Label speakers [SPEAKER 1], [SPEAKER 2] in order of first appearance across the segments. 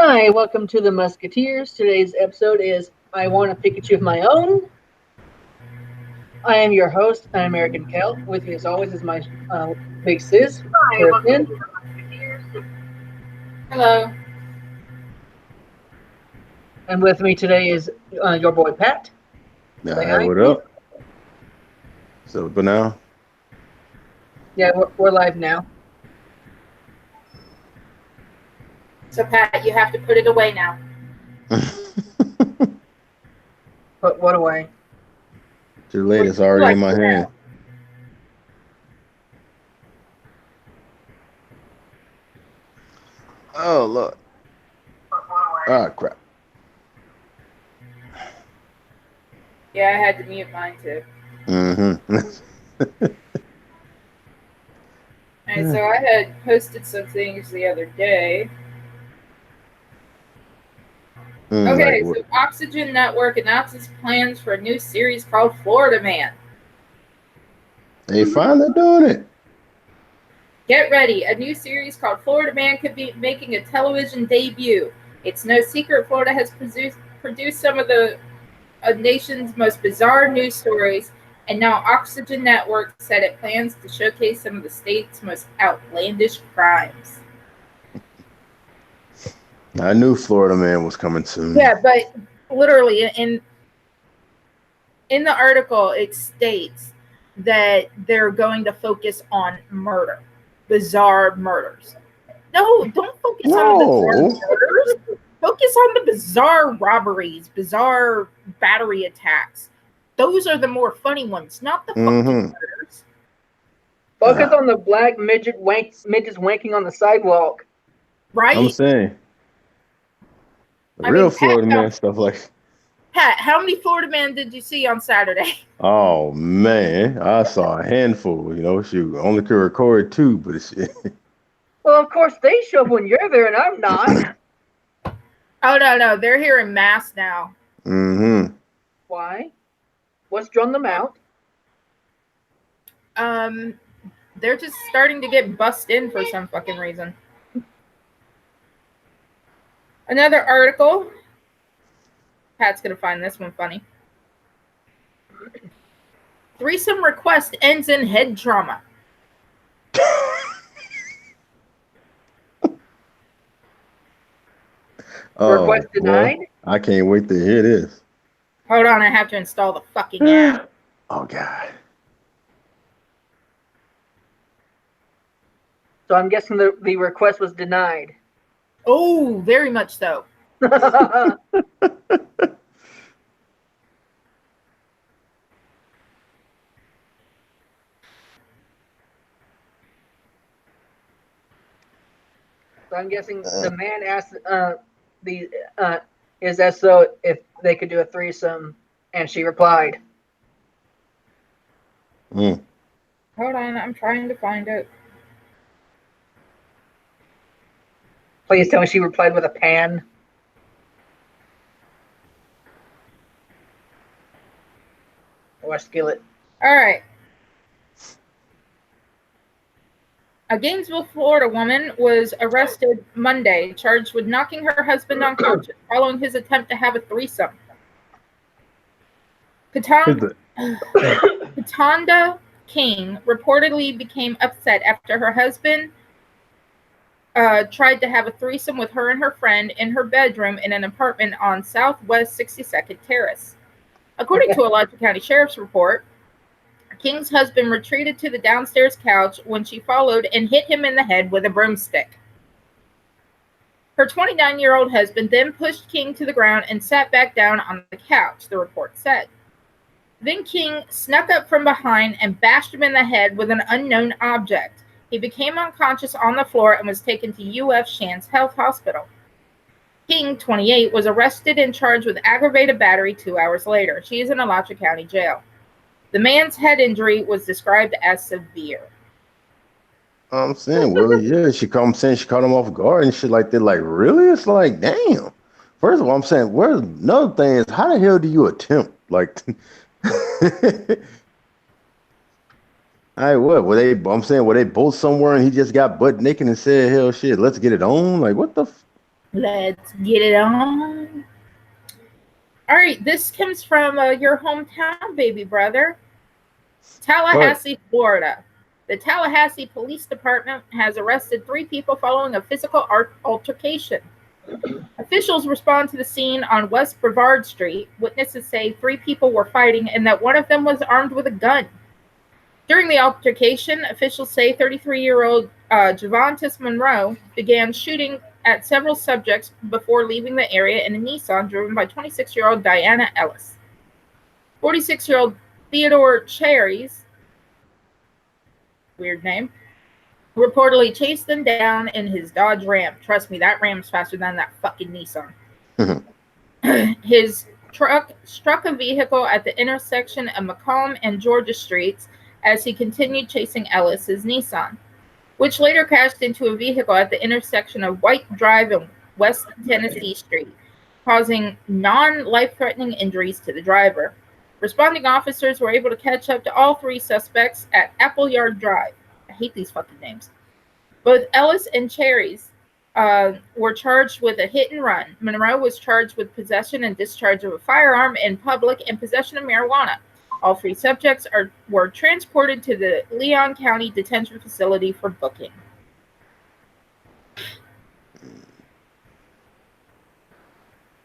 [SPEAKER 1] Hi, welcome to the Musketeers. Today's episode is I Want a Pikachu of My Own. I am your host, an American Kel. With me, as always, is my big sis,
[SPEAKER 2] Hi, welcome to
[SPEAKER 1] Terrapin.
[SPEAKER 2] the Musketeers. Hello.
[SPEAKER 1] And with me today is your boy, Pat.
[SPEAKER 3] All
[SPEAKER 1] Say
[SPEAKER 3] right,
[SPEAKER 1] hi,
[SPEAKER 3] what
[SPEAKER 1] please.
[SPEAKER 3] up? So, but now,
[SPEAKER 1] Yeah, we're live now.
[SPEAKER 2] So, Pat, you have to put it away now.
[SPEAKER 1] Put what away?
[SPEAKER 3] too late. It's already in my hand. Oh, look. Ah, crap.
[SPEAKER 2] Yeah, I had to mute mine too.
[SPEAKER 3] Mm-hmm.
[SPEAKER 2] And so I had posted some things the other day. Okay,
[SPEAKER 3] Like
[SPEAKER 2] so Oxygen Network announces plans for a new series called Florida Man.
[SPEAKER 3] they finally doing it.
[SPEAKER 2] Get ready, a new series called Florida Man could be making a television debut. It's no secret Florida has produced some of the nation's most bizarre news stories, and now Oxygen Network said it plans to showcase some of the state's most outlandish crimes.
[SPEAKER 3] I knew Florida Man was coming soon.
[SPEAKER 2] Yeah, but literally in the article, it states that they're going to focus on murder, bizarre murders. No, don't focus on the bizarre murders. Focus on the bizarre robberies, bizarre battery attacks. Those are the more funny ones, not the fucking murders.
[SPEAKER 1] Focus on the black midgets wanking on the sidewalk.
[SPEAKER 2] Right?
[SPEAKER 3] I'm saying. Real Florida Man stuff like.
[SPEAKER 2] Pat, how many Florida Men did you see on Saturday?
[SPEAKER 3] Oh, man. I saw a handful. Shoot. Only could record two, but it's.
[SPEAKER 1] Well, of course, they show up when you're there, and I'm not.
[SPEAKER 2] Oh, no. They're here in mass now.
[SPEAKER 3] Mm-hmm.
[SPEAKER 1] Why? What's drawn them out?
[SPEAKER 2] They're just starting to get bussed in for some fucking reason. Another article. Pat's gonna find this one funny. Threesome request ends in head trauma.
[SPEAKER 1] Request denied?
[SPEAKER 3] Boy, I can't wait to hear this.
[SPEAKER 2] Hold on, I have to install the fucking app.
[SPEAKER 3] Oh, God.
[SPEAKER 1] So I'm guessing the request was denied.
[SPEAKER 2] Oh, very much so.
[SPEAKER 1] So I'm guessing the man asked is that so if they could do a threesome, and she replied.
[SPEAKER 3] Mm.
[SPEAKER 2] Hold on, I'm trying to find it.
[SPEAKER 1] Please tell me she replied with a pan. Or a skillet.
[SPEAKER 2] All right. A Gainesville, Florida woman was arrested Monday, charged with knocking her husband unconscious following his attempt to have a threesome. Katanda King reportedly became upset after her husband tried to have a threesome with her and her friend in her bedroom in an apartment on Southwest 62nd Terrace. According to a Alachua County Sheriff's report, King's husband retreated to the downstairs couch when she followed and hit him in the head with a broomstick. Her 29-year-old husband then pushed King to the ground and sat back down on the couch, the report said. Then King snuck up from behind and bashed him in the head with an unknown object. He became unconscious on the floor and was taken to UF Shands Health Hospital. King, 28, was arrested and charged with aggravated battery 2 hours later. She is in Alachua County Jail. The man's head injury was described as severe.
[SPEAKER 3] I'm saying, well, yeah, she caught him off guard and shit like that. Like, really? It's like, damn. First of all, I'm saying, another thing is, how the hell do you attempt? Like, were they both somewhere and he just got butt naked and said, hell shit, let's get it on? Like, what the
[SPEAKER 2] Let's get it on. All right, this comes from your hometown, baby brother, Tallahassee, Florida. The Tallahassee Police Department has arrested 3 people following a physical altercation. Officials respond to the scene on West Brevard Street. Witnesses say 3 people were fighting and that one of them was armed with a gun. During the altercation, officials say 33-year-old Javontis Monroe began shooting at several subjects before leaving the area in a Nissan driven by 26-year-old Diana Ellis. 46-year-old Theodore Cherries, weird name, reportedly chased them down in his Dodge Ram. Trust me, that Ram's faster than that fucking Nissan. His truck struck a vehicle at the intersection of Macomb and Georgia Streets as he continued chasing Ellis's Nissan, which later crashed into a vehicle at the intersection of White Drive and West Tennessee Street, causing non-life-threatening injuries to the driver. Responding officers were able to catch up to all 3 suspects at Appleyard Drive. I hate these fucking names. Both Ellis and Cherries were charged with a hit and run. Monroe was charged with possession and discharge of a firearm in public and possession of marijuana. All 3 subjects were transported to the Leon County Detention Facility for booking.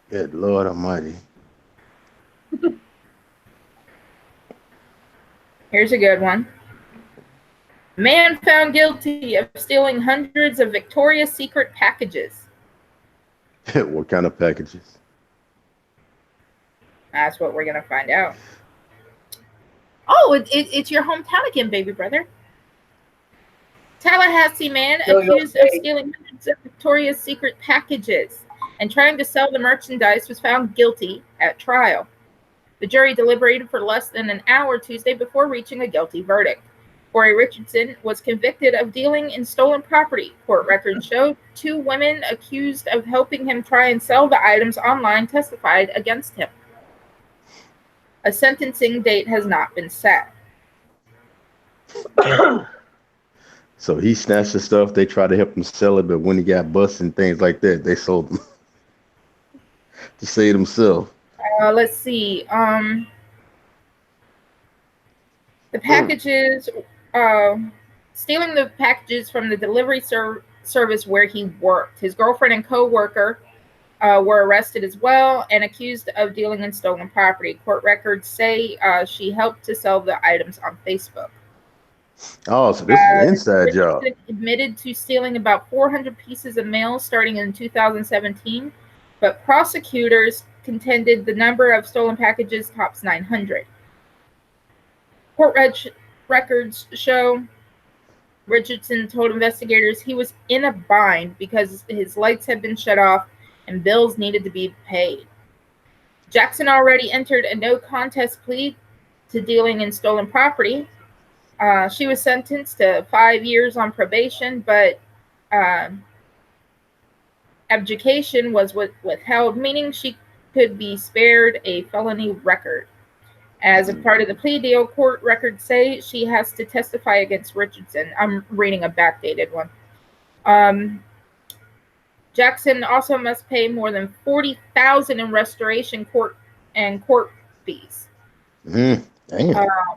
[SPEAKER 3] Good Lord Almighty.
[SPEAKER 2] Here's a good one. Man found guilty of stealing hundreds of Victoria's Secret packages.
[SPEAKER 3] What kind of packages?
[SPEAKER 2] That's what we're going to find out. Oh, it's your hometown again, baby brother. Tallahassee man accused of stealing hundreds of Victoria's Secret packages and trying to sell the merchandise was found guilty at trial. The jury deliberated for less than an hour Tuesday before reaching a guilty verdict. Corey Richardson was convicted of dealing in stolen property. Court records showed 2 women accused of helping him try and sell the items online testified against him. A sentencing date has not been set.
[SPEAKER 3] So he snatched the stuff. They tried to help him sell it, but when he got busted and things like that, they sold them to save himself.
[SPEAKER 2] Let's see. The packages, stealing the packages from the delivery service where he worked. His girlfriend and co-worker were arrested as well and accused of dealing in stolen property. Court records say she helped to sell the items on Facebook.
[SPEAKER 3] Oh, so this is an inside job.
[SPEAKER 2] Admitted to stealing about 400 pieces of mail starting in 2017, but prosecutors contended the number of stolen packages tops 900. Court records show Richardson told investigators he was in a bind because his lights had been shut off and bills needed to be paid. Jackson already entered a no contest plea to dealing in stolen property. She was sentenced to 5 years on probation, but abjuration was withheld, meaning she could be spared a felony record. As a part of the plea deal, court records say she has to testify against Richardson. I'm reading a backdated one. Jackson also must pay more than $40,000 in restoration court fees.
[SPEAKER 3] Damn.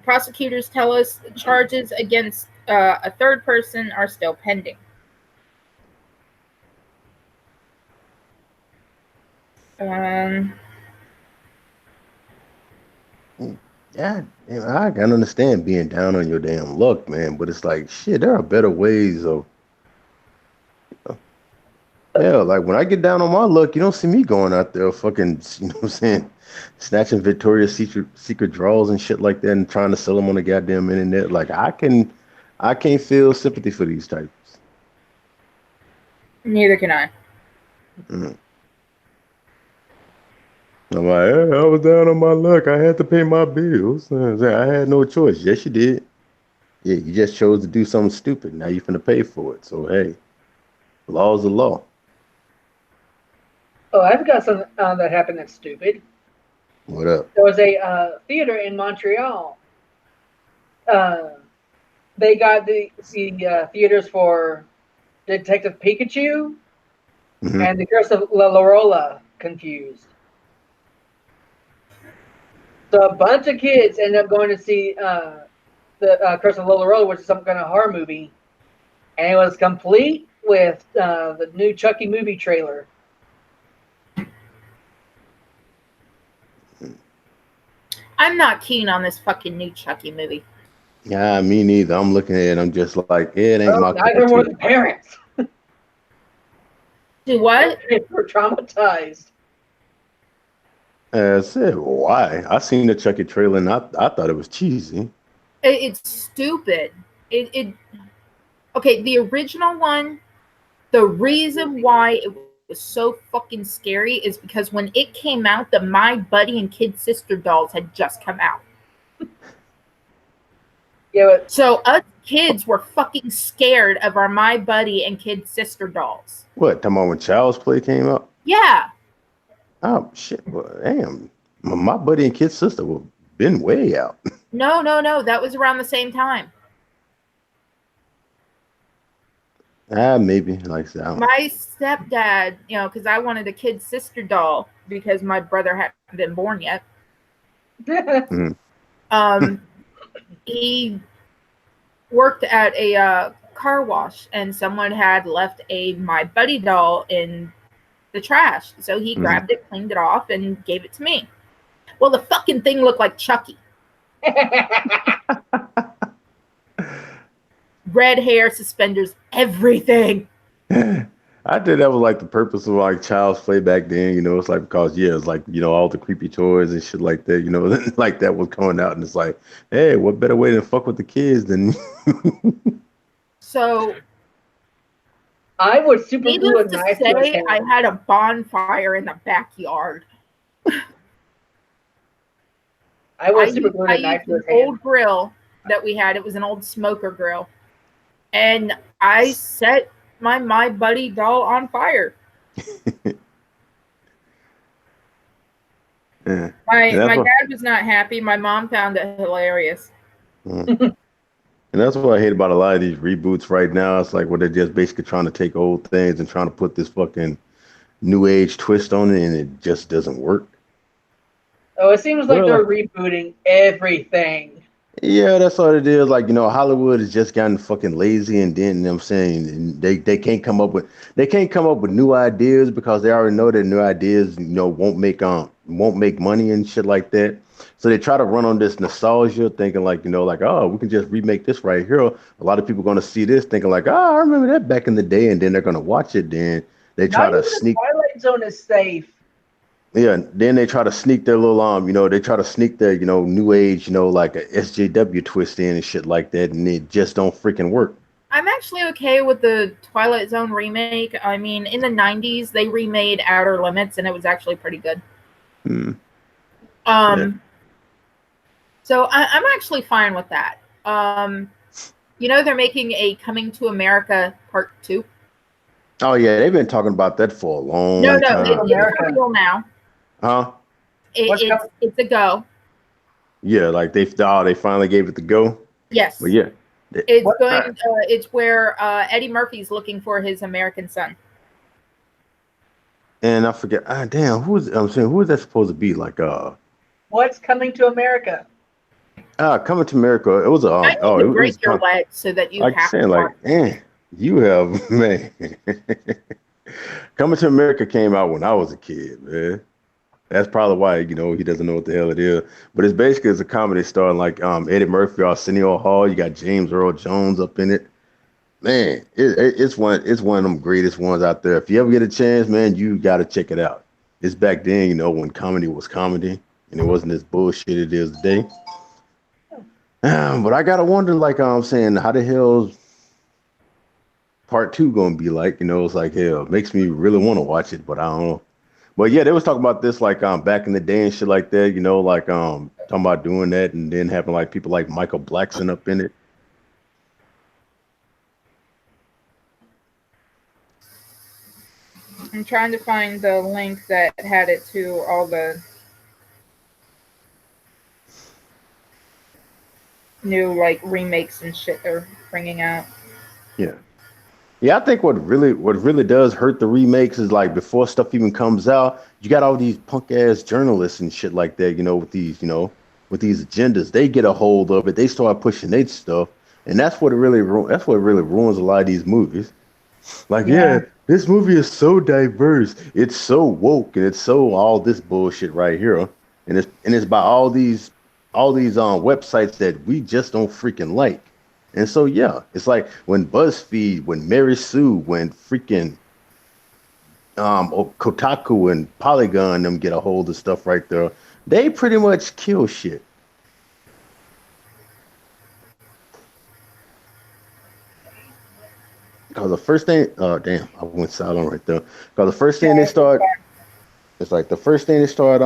[SPEAKER 2] Prosecutors tell us charges against a third person are still pending.
[SPEAKER 3] Yeah, I can understand being down on your damn luck, man, but it's like, shit, there are better ways of, like when I get down on my luck, you don't see me going out there fucking, you know what I'm saying, snatching Victoria's Secret drawers and shit like that and trying to sell them on the goddamn internet. Like I can't feel sympathy for these types.
[SPEAKER 2] Neither can I.
[SPEAKER 3] I'm like, I was down on my luck. I had to pay my bills. I had no choice. Yes, you did. Yeah, you just chose to do something stupid. Now you're finna pay for it. So, hey, law's the law.
[SPEAKER 1] Oh, I've got something that happened that's stupid.
[SPEAKER 3] What up?
[SPEAKER 1] There was a theater in Montreal. They got the theaters for Detective Pikachu,
[SPEAKER 3] Mm-hmm.
[SPEAKER 1] and the Curse of La Llorona, Confused. So a bunch of kids end up going to see the Curse of La Llorona, which is some kind of horror movie, and it was complete with the new Chucky movie trailer.
[SPEAKER 2] I'm not keen on this fucking new Chucky movie.
[SPEAKER 3] Yeah, me neither. I'm looking at it. I'm just like, it ain't my cup
[SPEAKER 1] Neither
[SPEAKER 3] of
[SPEAKER 1] were
[SPEAKER 3] tea.
[SPEAKER 1] the parents.
[SPEAKER 2] Do what?
[SPEAKER 1] They were traumatized.
[SPEAKER 3] I said, why? I seen the Chucky trailer and I thought it was cheesy.
[SPEAKER 2] It's stupid. It okay. The original one. The reason why it was so fucking scary is because when it came out, the My Buddy and Kid Sister dolls had just come out.
[SPEAKER 1] Yeah, but
[SPEAKER 2] So us kids were fucking scared of our My Buddy and Kid Sister dolls.
[SPEAKER 3] What? Talking about when Child's Play came out?
[SPEAKER 2] Yeah.
[SPEAKER 3] Oh shit! Well, damn, my buddy and kid sister were been way out.
[SPEAKER 2] No. That was around the same time.
[SPEAKER 3] Maybe like I said, I don't know.
[SPEAKER 2] My stepdad, because I wanted a Kid Sister doll because my brother hadn't been born yet.
[SPEAKER 3] Mhm.
[SPEAKER 2] He worked at a car wash, and someone had left a My Buddy doll in the trash. So he grabbed it, cleaned it off, and gave it to me. Well, the fucking thing looked like Chucky. Red hair, suspenders, everything.
[SPEAKER 3] I think that was like the purpose of like Child's Play back then. It's like because it's like all the creepy toys and shit like that. Like that was coming out, and it's like, hey, what better way to fuck with the kids than?
[SPEAKER 2] So,
[SPEAKER 1] I would super glue a
[SPEAKER 2] needless to
[SPEAKER 1] knife to his
[SPEAKER 2] say,
[SPEAKER 1] hand.
[SPEAKER 2] I had a bonfire in the backyard.
[SPEAKER 1] I would super glue a
[SPEAKER 2] I
[SPEAKER 1] knife
[SPEAKER 2] used
[SPEAKER 1] to his
[SPEAKER 2] an
[SPEAKER 1] hand.
[SPEAKER 2] old grill that we had. It was an old smoker grill. And I set my Buddy doll on fire.
[SPEAKER 3] Yeah.
[SPEAKER 2] My
[SPEAKER 3] And that's what,
[SPEAKER 2] dad was not happy. My mom found it hilarious.
[SPEAKER 3] and that's what I hate about a lot of these reboots right now. It's like where they're just basically trying to take old things and trying to put this fucking new age twist on it, and it just doesn't work.
[SPEAKER 1] Oh, it seems like
[SPEAKER 3] Well,
[SPEAKER 1] they're rebooting everything.
[SPEAKER 3] yeah, that's what it is. Like, Hollywood has just gotten fucking lazy, and then, I'm saying, and they can't come up with new ideas because they already know that new ideas, won't make money and shit like that. So they try to run on this nostalgia, thinking like, like, oh, we can just remake this right here. A lot of people gonna see this thinking like, oh, I remember that back in the day, and then they're gonna watch it, then they
[SPEAKER 1] Not
[SPEAKER 3] try
[SPEAKER 1] even
[SPEAKER 3] to
[SPEAKER 1] the
[SPEAKER 3] sneak.
[SPEAKER 1] Twilight Zone is safe.
[SPEAKER 3] Yeah, then they try to sneak their little they try to sneak their, new age, like a SJW twist in and shit like that, and it just don't freaking work.
[SPEAKER 2] I'm actually okay with the Twilight Zone remake. I mean, in the 90s, they remade Outer Limits, and it was actually pretty good.
[SPEAKER 3] Hmm. Yeah.
[SPEAKER 2] So I'm actually fine with that. They're making a Coming to America Part 2.
[SPEAKER 3] Oh yeah, they've been talking about that for a
[SPEAKER 2] No,
[SPEAKER 3] long
[SPEAKER 2] it's
[SPEAKER 3] time.
[SPEAKER 1] America.
[SPEAKER 2] for real now.
[SPEAKER 3] Huh?
[SPEAKER 2] It's a go.
[SPEAKER 3] Yeah, like they finally gave it the go.
[SPEAKER 2] Yes.
[SPEAKER 3] But yeah.
[SPEAKER 2] It's going. It's where Eddie Murphy's looking for his American son.
[SPEAKER 3] And I forget. Damn, who is that supposed to be? Like
[SPEAKER 1] What's Coming to America?
[SPEAKER 3] Coming to America. It was a
[SPEAKER 2] I need
[SPEAKER 3] oh,
[SPEAKER 2] to
[SPEAKER 3] it was
[SPEAKER 2] break your
[SPEAKER 3] kind of,
[SPEAKER 2] leg so that you
[SPEAKER 3] like
[SPEAKER 2] have
[SPEAKER 3] saying
[SPEAKER 2] to
[SPEAKER 3] like,
[SPEAKER 2] watch.
[SPEAKER 3] you have man. Coming to America came out when I was a kid, man. That's probably why he doesn't know what the hell it is. But it's a comedy starring like Eddie Murphy, Arsenio Hall. You got James Earl Jones up in it. Man, it's one of them greatest ones out there. If you ever get a chance, man, you got to check it out. It's back then, when comedy was comedy, and it wasn't this bullshit it is today. But I gotta wonder, like I'm saying, how the hell part two gonna be like? It's like hell. It makes me really want to watch it, but I don't know. But yeah, they was talking about this like back in the day and shit like that, like talking about doing that and then having like people like Michael Blackson up in it.
[SPEAKER 2] I'm trying to find the link that had it to all the new like remakes and shit they're bringing out.
[SPEAKER 3] Yeah. Yeah, I think what really does hurt the remakes is like before stuff even comes out, you got all these punk ass journalists and shit like that, with these agendas. They get a hold of it, they start pushing their stuff, and that's what really ruins a lot of these movies. Like, yeah,
[SPEAKER 1] Yeah.
[SPEAKER 3] this movie is so diverse, it's so woke, and it's so all this bullshit right here, and it's by all these websites that we just don't freaking like. And so yeah, it's like when BuzzFeed, when Mary Sue, when freaking Kotaku and Polygon them get a hold of stuff right there, they pretty much kill shit. Because the first thing, damn, I went silent right there. Because the first thing it's like the first thing they start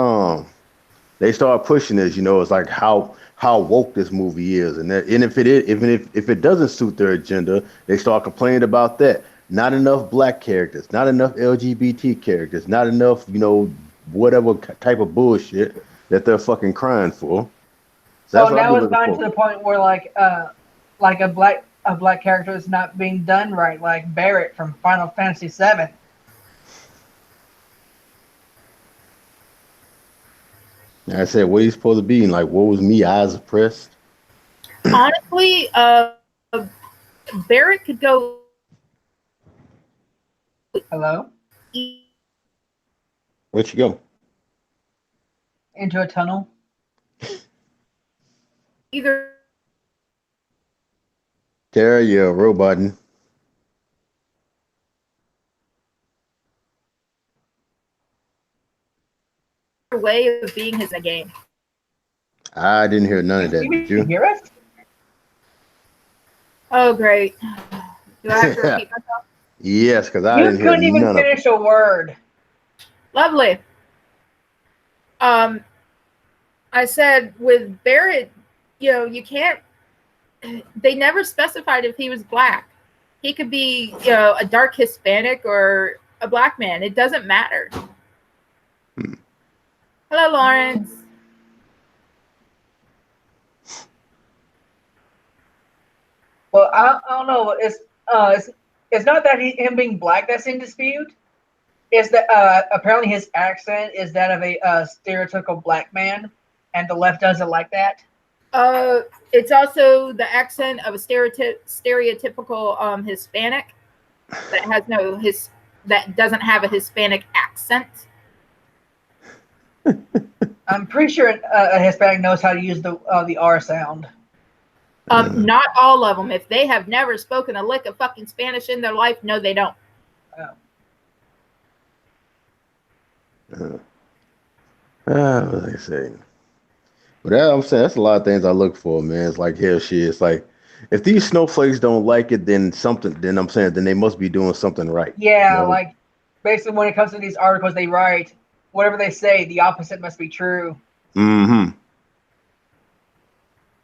[SPEAKER 3] pushing is, it's like how woke this movie is, and if it is, even if it doesn't suit their agenda, they start complaining about that. Not enough black characters, not enough LGBT characters, not enough, whatever type of bullshit that they're fucking crying for. So
[SPEAKER 1] Oh,
[SPEAKER 3] that's what I've
[SPEAKER 1] now
[SPEAKER 3] been
[SPEAKER 1] it's
[SPEAKER 3] looking
[SPEAKER 1] gotten
[SPEAKER 3] for.
[SPEAKER 1] to the point where like a black character is not being done right, like Barrett from Final Fantasy VII.
[SPEAKER 3] And I said, what are you supposed to be? And like, what was me? Eyes oppressed.
[SPEAKER 2] Honestly, Barrett could go
[SPEAKER 1] Hello?
[SPEAKER 3] Where'd you go?
[SPEAKER 1] Into a tunnel.
[SPEAKER 2] either
[SPEAKER 3] There, you roboting.
[SPEAKER 2] way of being his in a game.
[SPEAKER 3] I didn't hear none of that.
[SPEAKER 1] You
[SPEAKER 3] Did
[SPEAKER 1] can
[SPEAKER 3] you?
[SPEAKER 1] hear us?
[SPEAKER 2] Oh, great. Do I have to repeat myself?
[SPEAKER 3] Yes, because I
[SPEAKER 1] You
[SPEAKER 3] didn't hear
[SPEAKER 1] couldn't even
[SPEAKER 3] none of it.
[SPEAKER 1] finish a word.
[SPEAKER 2] Lovely. Um, I said with Barrett, you can't. They never specified if he was black. He could be, a dark Hispanic or a black man. It doesn't matter.
[SPEAKER 3] Hmm.
[SPEAKER 2] Hello, Lawrence.
[SPEAKER 1] Well, I don't know. It's not that him being black that's in dispute. Is that apparently his accent is that of a stereotypical black man, and the left doesn't like that.
[SPEAKER 2] It's also the accent of a stereotypical Hispanic that has that doesn't have a Hispanic accent.
[SPEAKER 1] I'm pretty sure a Hispanic knows how to use the R sound.
[SPEAKER 2] Not all of them. If they have never spoken a lick of fucking Spanish in their life, no, they don't.
[SPEAKER 1] Oh.
[SPEAKER 3] What they say? But I'm saying that's a lot of things I look for, man. It's like hell shit. It's like if these snowflakes don't like it, then I'm saying then they must be doing something right. You
[SPEAKER 1] Yeah,
[SPEAKER 3] know?
[SPEAKER 1] like basically when it comes to these articles they write, whatever they say, the opposite must be true.
[SPEAKER 3] Mm-hmm.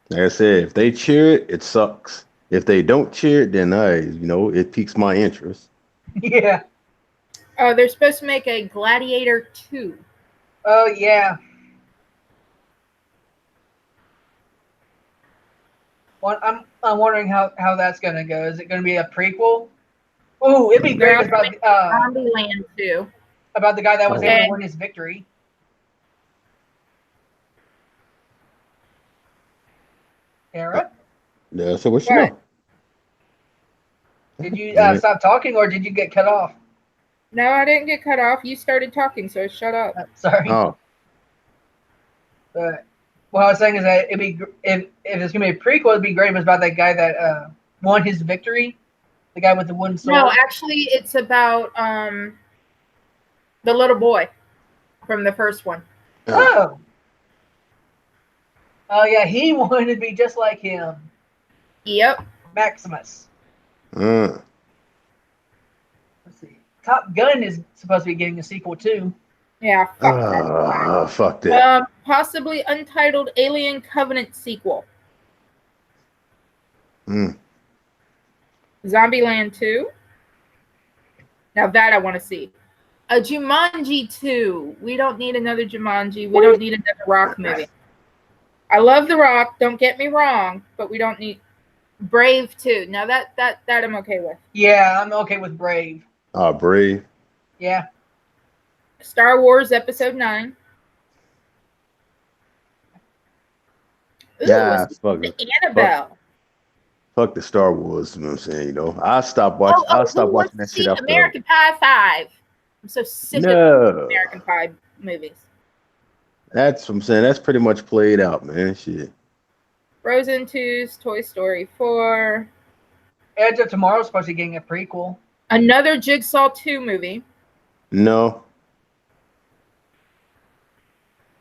[SPEAKER 3] Like I said, if they cheer it, it sucks. If they don't cheer it, then it piques my interest.
[SPEAKER 1] Yeah.
[SPEAKER 2] They're supposed to make a Gladiator 2.
[SPEAKER 1] Oh yeah. Well, I'm wondering how that's gonna go. Is it gonna be a prequel? Oh, it'd be
[SPEAKER 2] They're
[SPEAKER 1] great if
[SPEAKER 2] also
[SPEAKER 1] it's
[SPEAKER 2] making Zombieland 2.
[SPEAKER 1] about the guy that was
[SPEAKER 3] Oh.
[SPEAKER 1] able to
[SPEAKER 2] And
[SPEAKER 1] win his victory. Tara,
[SPEAKER 3] Yeah, so what you
[SPEAKER 1] right?
[SPEAKER 3] know?
[SPEAKER 1] Did you
[SPEAKER 3] Yeah.
[SPEAKER 1] stop talking or did you get cut off?
[SPEAKER 2] no, I didn't get cut off. You started talking, so shut up.
[SPEAKER 1] Sorry.
[SPEAKER 3] Oh,
[SPEAKER 1] But what I was saying is that if it's gonna be a prequel, it'd be great if it's about that guy that won his victory, the guy with the wooden
[SPEAKER 2] No,
[SPEAKER 1] sword.
[SPEAKER 2] actually, it's about the little boy from the first one.
[SPEAKER 1] Oh, oh yeah, he wanted to be just like him,
[SPEAKER 2] Yep.
[SPEAKER 1] Maximus.
[SPEAKER 3] uh,
[SPEAKER 1] Let's see. Top Gun is supposed to be getting a sequel too.
[SPEAKER 2] Yeah. Fuck that.
[SPEAKER 3] fuck that.
[SPEAKER 2] Possibly untitled Alien Covenant sequel.
[SPEAKER 3] Mm.
[SPEAKER 2] Zombieland 2. Now that I want to see. A Jumanji 2. We don't need another Jumanji. We don't need another Rock movie. I love The Rock. Don't get me wrong, but we don't need. Brave too. Now that I'm okay with.
[SPEAKER 1] Yeah, I'm okay with Brave.
[SPEAKER 3] Brave.
[SPEAKER 1] Yeah.
[SPEAKER 2] Star Wars Episode 9. Ooh,
[SPEAKER 3] Yeah, fuck,
[SPEAKER 2] Annabelle.
[SPEAKER 3] fuck the Star Wars. You know what I'm saying? You know, I stopped
[SPEAKER 2] Who wants
[SPEAKER 3] watching
[SPEAKER 2] to
[SPEAKER 3] that shit
[SPEAKER 2] see
[SPEAKER 3] after.
[SPEAKER 2] American Pie 5? I'm so sick of
[SPEAKER 3] No,
[SPEAKER 2] American Pie movies.
[SPEAKER 3] that's what I'm saying. That's pretty much played out, man. Shit.
[SPEAKER 2] Frozen 2's Toy Story 4.
[SPEAKER 1] Edge of Tomorrow's supposed to be getting a prequel.
[SPEAKER 2] Another Jigsaw 2 movie.
[SPEAKER 3] No.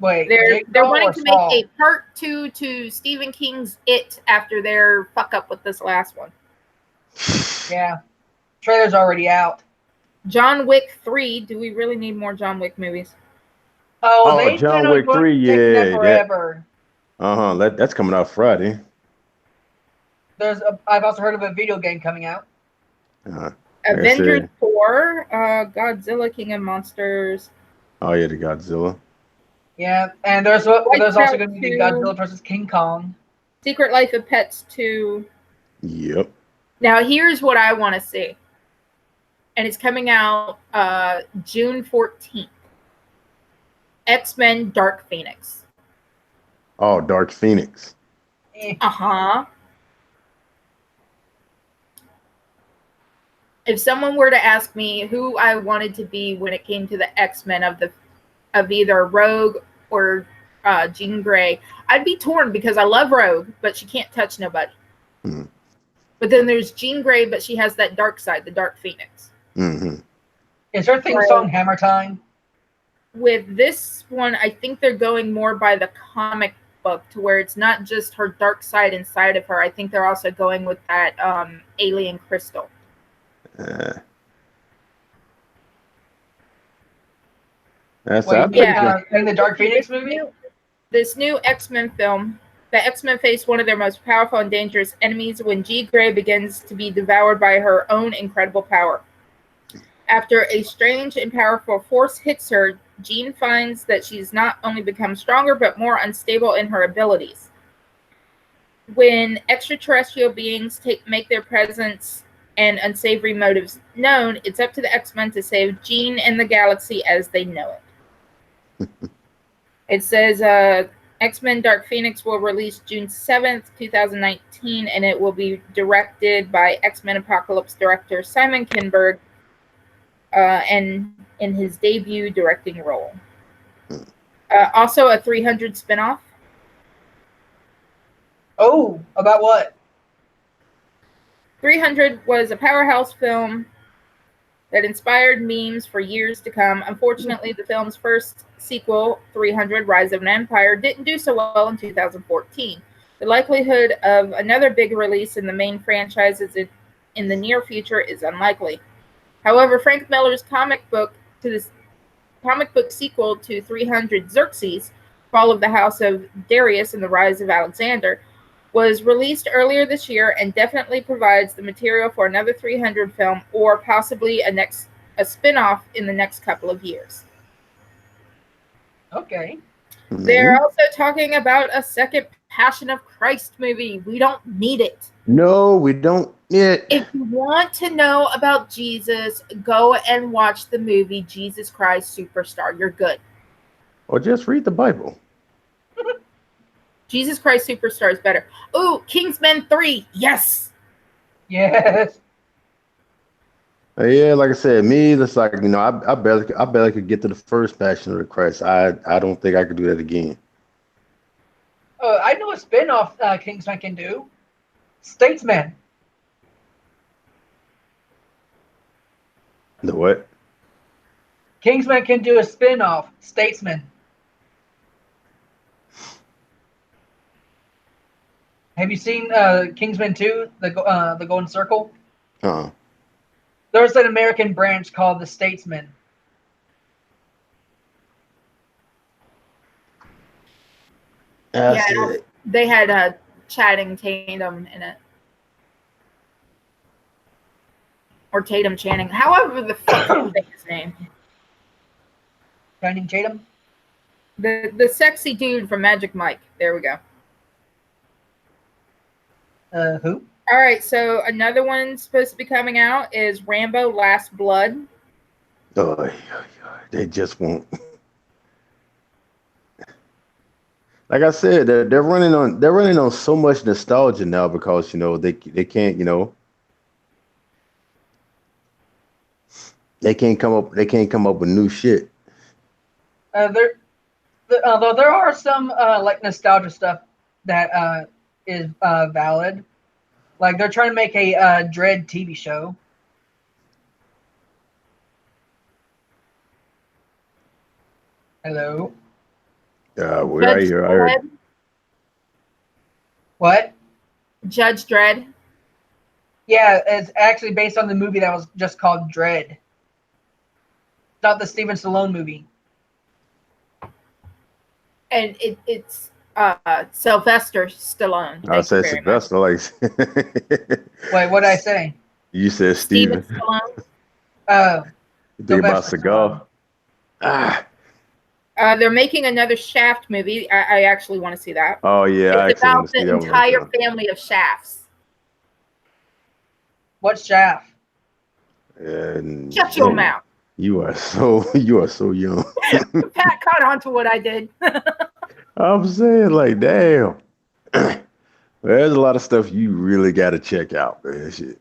[SPEAKER 1] Wait,
[SPEAKER 2] They're
[SPEAKER 1] Jigsaw
[SPEAKER 2] wanting
[SPEAKER 1] or
[SPEAKER 2] to make
[SPEAKER 1] Saw?
[SPEAKER 2] a part 2 to Stephen King's It after their fuck up with this last one.
[SPEAKER 1] Yeah. Trailer's already out.
[SPEAKER 2] John Wick 3. Do we really need more John Wick movies?
[SPEAKER 1] Oh,
[SPEAKER 3] Oh,
[SPEAKER 1] they plan
[SPEAKER 3] John
[SPEAKER 1] on
[SPEAKER 3] Wick 3.
[SPEAKER 1] taking that
[SPEAKER 3] Yeah, that.
[SPEAKER 1] forever.
[SPEAKER 3] That's coming out Friday.
[SPEAKER 1] I've also heard of a video game coming out.
[SPEAKER 3] Like I
[SPEAKER 2] Avengers
[SPEAKER 3] said,
[SPEAKER 2] 4. Godzilla King of Monsters.
[SPEAKER 3] oh yeah, the Godzilla.
[SPEAKER 1] Yeah, and there's
[SPEAKER 2] Wipeout
[SPEAKER 1] also going to be the
[SPEAKER 2] 2.
[SPEAKER 1] Godzilla versus King Kong.
[SPEAKER 2] Secret Life of Pets 2.
[SPEAKER 3] Yep.
[SPEAKER 2] Now, here's what I want to see. And it's coming out June 14th. X-Men Dark Phoenix.
[SPEAKER 3] Oh, Dark Phoenix.
[SPEAKER 2] Uh-huh. If someone were to ask me who I wanted to be when it came to the X-Men of either Rogue or Jean Grey, I'd be torn because I love Rogue, but she can't touch nobody.
[SPEAKER 3] Mm-hmm.
[SPEAKER 2] But then there's Jean Grey, but she has that dark side, the Dark Phoenix.
[SPEAKER 3] Mm-hmm.
[SPEAKER 1] Is her theme song Hammer Time?
[SPEAKER 2] With this one, I think they're going more by the comic book to where it's not just her dark side inside of her. I think they're also going with that alien crystal.
[SPEAKER 3] That's
[SPEAKER 1] Wait,
[SPEAKER 2] Yeah.
[SPEAKER 1] in the Dark Phoenix movie?
[SPEAKER 2] This new X-Men film, the X-Men face one of their most powerful and dangerous enemies when Jean Grey begins to be devoured by her own incredible power. After a strange and powerful force hits her, Jean finds that she's not only become stronger but more unstable in her abilities. When extraterrestrial beings make their presence and unsavory motives known, it's up to the X-Men to save Jean and the galaxy as they know it. It says X-Men Dark Phoenix will release June 7th, 2019, and it will be directed by X-Men Apocalypse director Simon Kinberg, and in his debut directing role. Also a 300 spinoff.
[SPEAKER 1] Oh, about what?
[SPEAKER 2] 300 was a powerhouse film that inspired memes for years to come. Unfortunately, the film's first sequel, 300 Rise of an Empire, didn't do so well in 2014. The likelihood of another big release in the main franchises in the near future is unlikely. However, Frank Miller's comic book sequel to 300 Xerxes, Fall of the House of Darius and the Rise of Alexander, was released earlier this year and definitely provides the material for another 300 film or possibly a spin-off in the next couple of years.
[SPEAKER 1] Okay.
[SPEAKER 3] Mm-hmm.
[SPEAKER 2] They're also talking about a second Passion of Christ movie. We don't need it.
[SPEAKER 3] No, we don't yet.
[SPEAKER 2] If you want to know about Jesus, go and watch the movie Jesus Christ Superstar. You're good.
[SPEAKER 3] Or just read the Bible.
[SPEAKER 2] Jesus Christ Superstar is better. Ooh, Kingsman 3. Yes.
[SPEAKER 1] Yes.
[SPEAKER 3] Yeah, like I said, me, it's like, you know, I barely could get to the first Passion of the Christ. I don't think I could do that again.
[SPEAKER 1] I know a spin-off Kingsman can do. Statesman.
[SPEAKER 3] The what?
[SPEAKER 1] Kingsman can do a spin-off. Statesman. Have you seen Kingsman 2, the Golden Circle?
[SPEAKER 3] Uh-uh.
[SPEAKER 1] There's an American branch called the Statesman.
[SPEAKER 2] They had Channing Tatum in it. Or Tatum Channing. However the fuck you say his name.
[SPEAKER 1] Channing Tatum?
[SPEAKER 2] The sexy dude from Magic Mike. There we go.
[SPEAKER 1] Who?
[SPEAKER 2] All right, so another one supposed to be coming out is Rambo: Last Blood.
[SPEAKER 3] Oh, they just won't. Like I said, they're running on so much nostalgia now because they can't they can't come up with new shit.
[SPEAKER 1] Although there are some like nostalgia stuff that is valid. Like they're trying to make a Dread TV show. Hello.
[SPEAKER 3] We're right
[SPEAKER 2] Judge
[SPEAKER 3] here. I heard.
[SPEAKER 2] Dredd.
[SPEAKER 1] What?
[SPEAKER 2] Judge Dredd.
[SPEAKER 1] Yeah, it's actually based on the movie that was just called Dread. Not the Steven Stallone movie.
[SPEAKER 2] And it's Sylvester Stallone.
[SPEAKER 3] I
[SPEAKER 2] Thank you
[SPEAKER 3] said
[SPEAKER 2] very much.
[SPEAKER 3] Sylvester, like
[SPEAKER 1] Wait, what did I say?
[SPEAKER 3] you said
[SPEAKER 2] Steven
[SPEAKER 3] Steven.
[SPEAKER 2] Stallone.
[SPEAKER 1] Oh,
[SPEAKER 3] You think about
[SPEAKER 1] Sylvester
[SPEAKER 3] cigar? Ah.
[SPEAKER 2] They're making another Shaft movie. I actually want to see that.
[SPEAKER 3] Oh yeah, I
[SPEAKER 2] It's
[SPEAKER 3] actually want
[SPEAKER 2] about
[SPEAKER 3] to see
[SPEAKER 2] the
[SPEAKER 3] that one
[SPEAKER 2] entire
[SPEAKER 3] too.
[SPEAKER 2] family of Shafts.
[SPEAKER 1] What's Shaft?
[SPEAKER 3] And
[SPEAKER 2] Shut your mouth.
[SPEAKER 3] you are so young.
[SPEAKER 2] Pat caught on to what I did.
[SPEAKER 3] I'm saying, like, damn. There's a lot of stuff you really got to check out, man. Shit.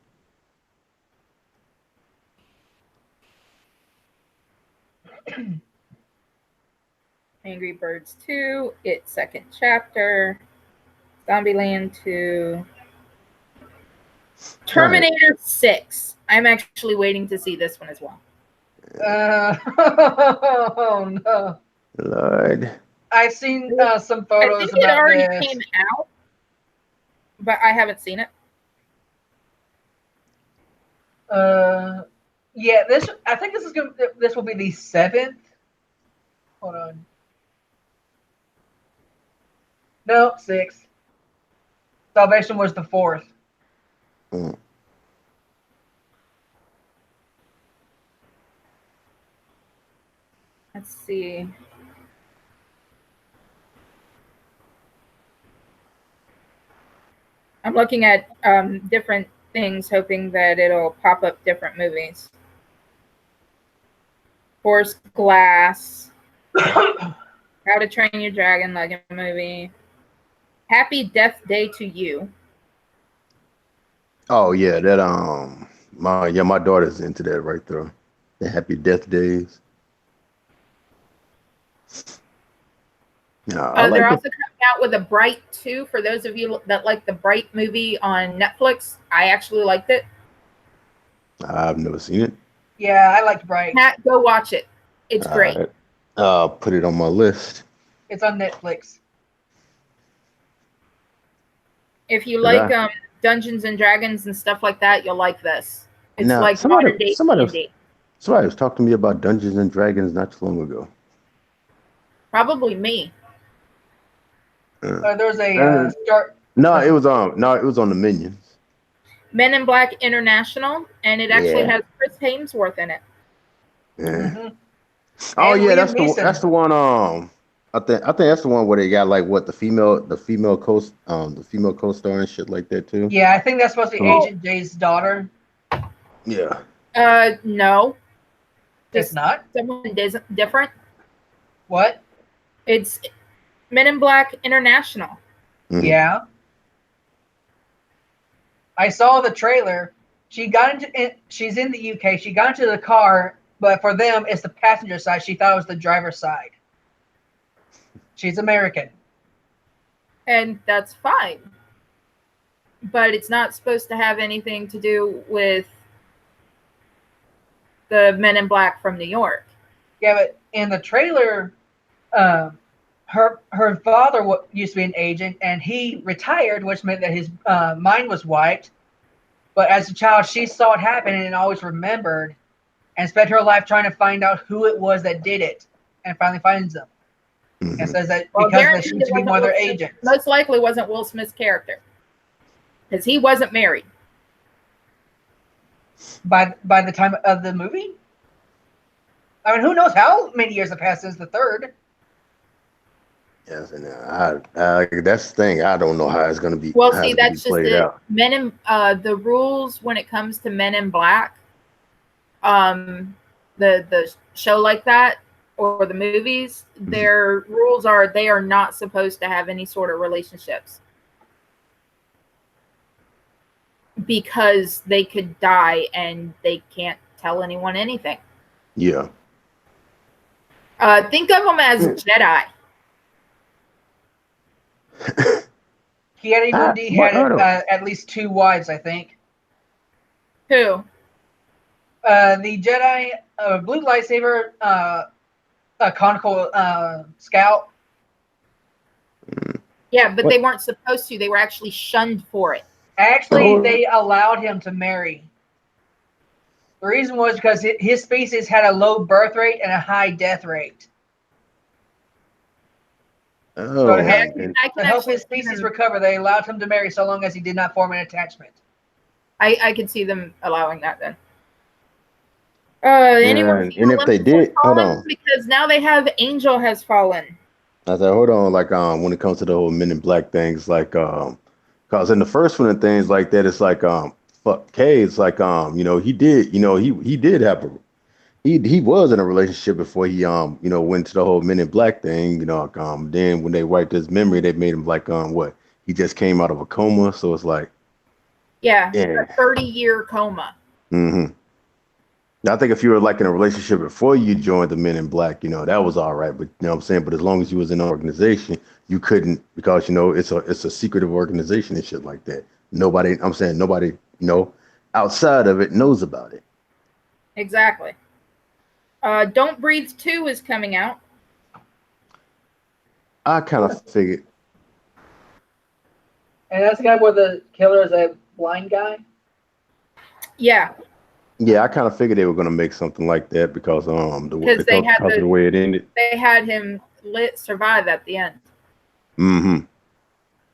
[SPEAKER 2] Angry Birds 2, its second chapter, Zombieland 2, Terminator 6. I'm actually waiting to see this one as well.
[SPEAKER 1] Oh no.
[SPEAKER 3] Lord.
[SPEAKER 1] I've seen some
[SPEAKER 2] I
[SPEAKER 1] photos
[SPEAKER 2] think it
[SPEAKER 1] about
[SPEAKER 2] already
[SPEAKER 1] this.
[SPEAKER 2] came out, but I haven't seen it.
[SPEAKER 1] Yeah, I think this will be the 7th. Hold on. No, 6th. Salvation was the 4th.
[SPEAKER 3] Mm.
[SPEAKER 2] Let's see. I'm looking at different things, hoping that it'll pop up different movies. Force Glass, How to Train Your Dragon Lego movie, Happy Death Day to You.
[SPEAKER 3] Oh yeah, that my daughter's into that right there. The Happy Death Days. I like
[SPEAKER 2] They're
[SPEAKER 3] the.
[SPEAKER 2] also coming out with a Bright 2 for those of you that like the Bright movie on Netflix. I actually liked it.
[SPEAKER 3] I've never seen it.
[SPEAKER 1] Yeah, I liked Bright.
[SPEAKER 2] Matt, go watch it. It's great.
[SPEAKER 3] Right. I'll put it on my list.
[SPEAKER 1] It's on Netflix.
[SPEAKER 2] If you like Dungeons and Dragons and stuff like that, you'll like this. It's
[SPEAKER 3] Now,
[SPEAKER 2] like modern day D&D.
[SPEAKER 3] somebody was talking to me about Dungeons and Dragons not too long ago.
[SPEAKER 2] Probably me.
[SPEAKER 1] There's a start.
[SPEAKER 3] No, it was on the Minions.
[SPEAKER 2] Men in Black International, and it actually
[SPEAKER 3] Yeah.
[SPEAKER 2] has Chris Hemsworth in it.
[SPEAKER 3] Yeah.
[SPEAKER 1] Mm-hmm.
[SPEAKER 3] Oh
[SPEAKER 1] And
[SPEAKER 3] yeah,
[SPEAKER 1] Liam Neeson.
[SPEAKER 3] that's the one. I think that's the one where they got like what the female co-star and shit like that too.
[SPEAKER 1] Yeah, I think that's supposed to be Agent J's daughter.
[SPEAKER 3] Yeah.
[SPEAKER 2] No.
[SPEAKER 1] It's not.
[SPEAKER 2] Someone different.
[SPEAKER 1] What?
[SPEAKER 2] It's Men in Black International.
[SPEAKER 3] Mm-hmm.
[SPEAKER 1] Yeah. I saw the trailer. She's in the UK. She got into the car, but for them, it's the passenger side. She thought it was the driver's side. She's American.
[SPEAKER 2] And that's fine. But it's not supposed to have anything to do with the Men in Black from New York.
[SPEAKER 1] Yeah, but in the trailer, her father used to be an agent, and he retired, which meant that his mind was wiped. But as a child, she saw it happen and always remembered, and spent her life trying to find out who it was that did it, and finally finds them.
[SPEAKER 3] Mm-hmm.
[SPEAKER 1] And says that because there seems to be one other agent.
[SPEAKER 2] Most likely wasn't Will Smith's character, because he wasn't married.
[SPEAKER 1] By the time of the movie? I mean, who knows how many years have passed since the third?
[SPEAKER 3] Yes, and that's the thing. I don't know how it's gonna be
[SPEAKER 2] Well,
[SPEAKER 3] how
[SPEAKER 2] see,
[SPEAKER 3] it's gonna be
[SPEAKER 2] that's just
[SPEAKER 3] played
[SPEAKER 2] it.
[SPEAKER 3] out.
[SPEAKER 2] The rules when it comes to Men in Black, um, the show like that or the movies,
[SPEAKER 3] Mhm.
[SPEAKER 2] their rules are they are not supposed to have any sort of relationships because they could die and they can't tell anyone anything.
[SPEAKER 3] Yeah.
[SPEAKER 2] Think of them as Jedi.
[SPEAKER 1] Kiadi Mundi
[SPEAKER 3] What?
[SPEAKER 1] had
[SPEAKER 3] Hold on.
[SPEAKER 1] at least 2 wives, I think.
[SPEAKER 2] Who?
[SPEAKER 1] The Jedi blue lightsaber, a conical scout.
[SPEAKER 2] Yeah, but they
[SPEAKER 3] What?
[SPEAKER 2] weren't supposed to. They were actually shunned for it.
[SPEAKER 1] Actually,
[SPEAKER 3] Hold.
[SPEAKER 1] they allowed him to marry. The reason was because his species had a low birth rate and a high death rate. So
[SPEAKER 3] Oh my goodness.
[SPEAKER 2] I can
[SPEAKER 1] to help
[SPEAKER 2] actually
[SPEAKER 1] his
[SPEAKER 2] see
[SPEAKER 1] species
[SPEAKER 2] them.
[SPEAKER 1] recover, they allowed him to marry so long as he did not form an attachment.
[SPEAKER 2] I could see them allowing that then.
[SPEAKER 3] Yeah,
[SPEAKER 2] Anyone see
[SPEAKER 3] and if they
[SPEAKER 2] Olympus has
[SPEAKER 3] did, hold
[SPEAKER 2] fallen?
[SPEAKER 3] on.
[SPEAKER 2] Because now they have Angel has fallen.
[SPEAKER 3] I said, hold on. Like, when it comes to the whole Men in Black things, like, cause in the first one and things like that, it's like, fuck K. It's like, he did, he did have a, he was in a relationship before he, went to the whole Men in Black thing. Then when they wiped his memory, they made him like, what? He just came out of a coma, so it's like,
[SPEAKER 2] Yeah,
[SPEAKER 3] yeah.
[SPEAKER 2] a 30-year coma.
[SPEAKER 3] Mm-hmm. I think if you were like in a relationship before you joined the Men in Black, that was all right. But you know what I'm saying? But as long as you was in an organization, you couldn't because it's a secretive organization and shit like that. Nobody, outside of it knows about it.
[SPEAKER 2] Exactly. Don't Breathe 2 is coming out.
[SPEAKER 3] I kind of figured,
[SPEAKER 1] And that's the guy where the killer is a blind guy.
[SPEAKER 2] Yeah,
[SPEAKER 3] yeah, I kind of figured they were gonna make something like that because
[SPEAKER 2] because
[SPEAKER 3] because of the way it ended.
[SPEAKER 2] they had him survive at the end.
[SPEAKER 3] Hmm.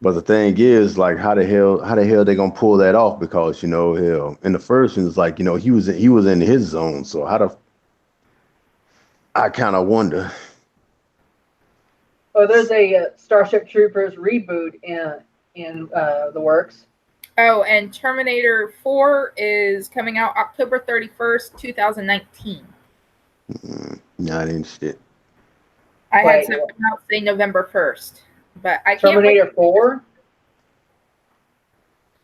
[SPEAKER 3] But the thing is, like, how the hell they gonna pull that off? Because hell, in the first one, it's like he was in his zone. So I kind of wonder.
[SPEAKER 1] Oh, there's a Starship Troopers reboot in the works.
[SPEAKER 2] Oh, and Terminator 4 is coming out October 31st, 2019.
[SPEAKER 3] Not interested.
[SPEAKER 2] I had
[SPEAKER 1] Wait,
[SPEAKER 2] something else say November 1st, but I can't wait.
[SPEAKER 1] Terminator 4?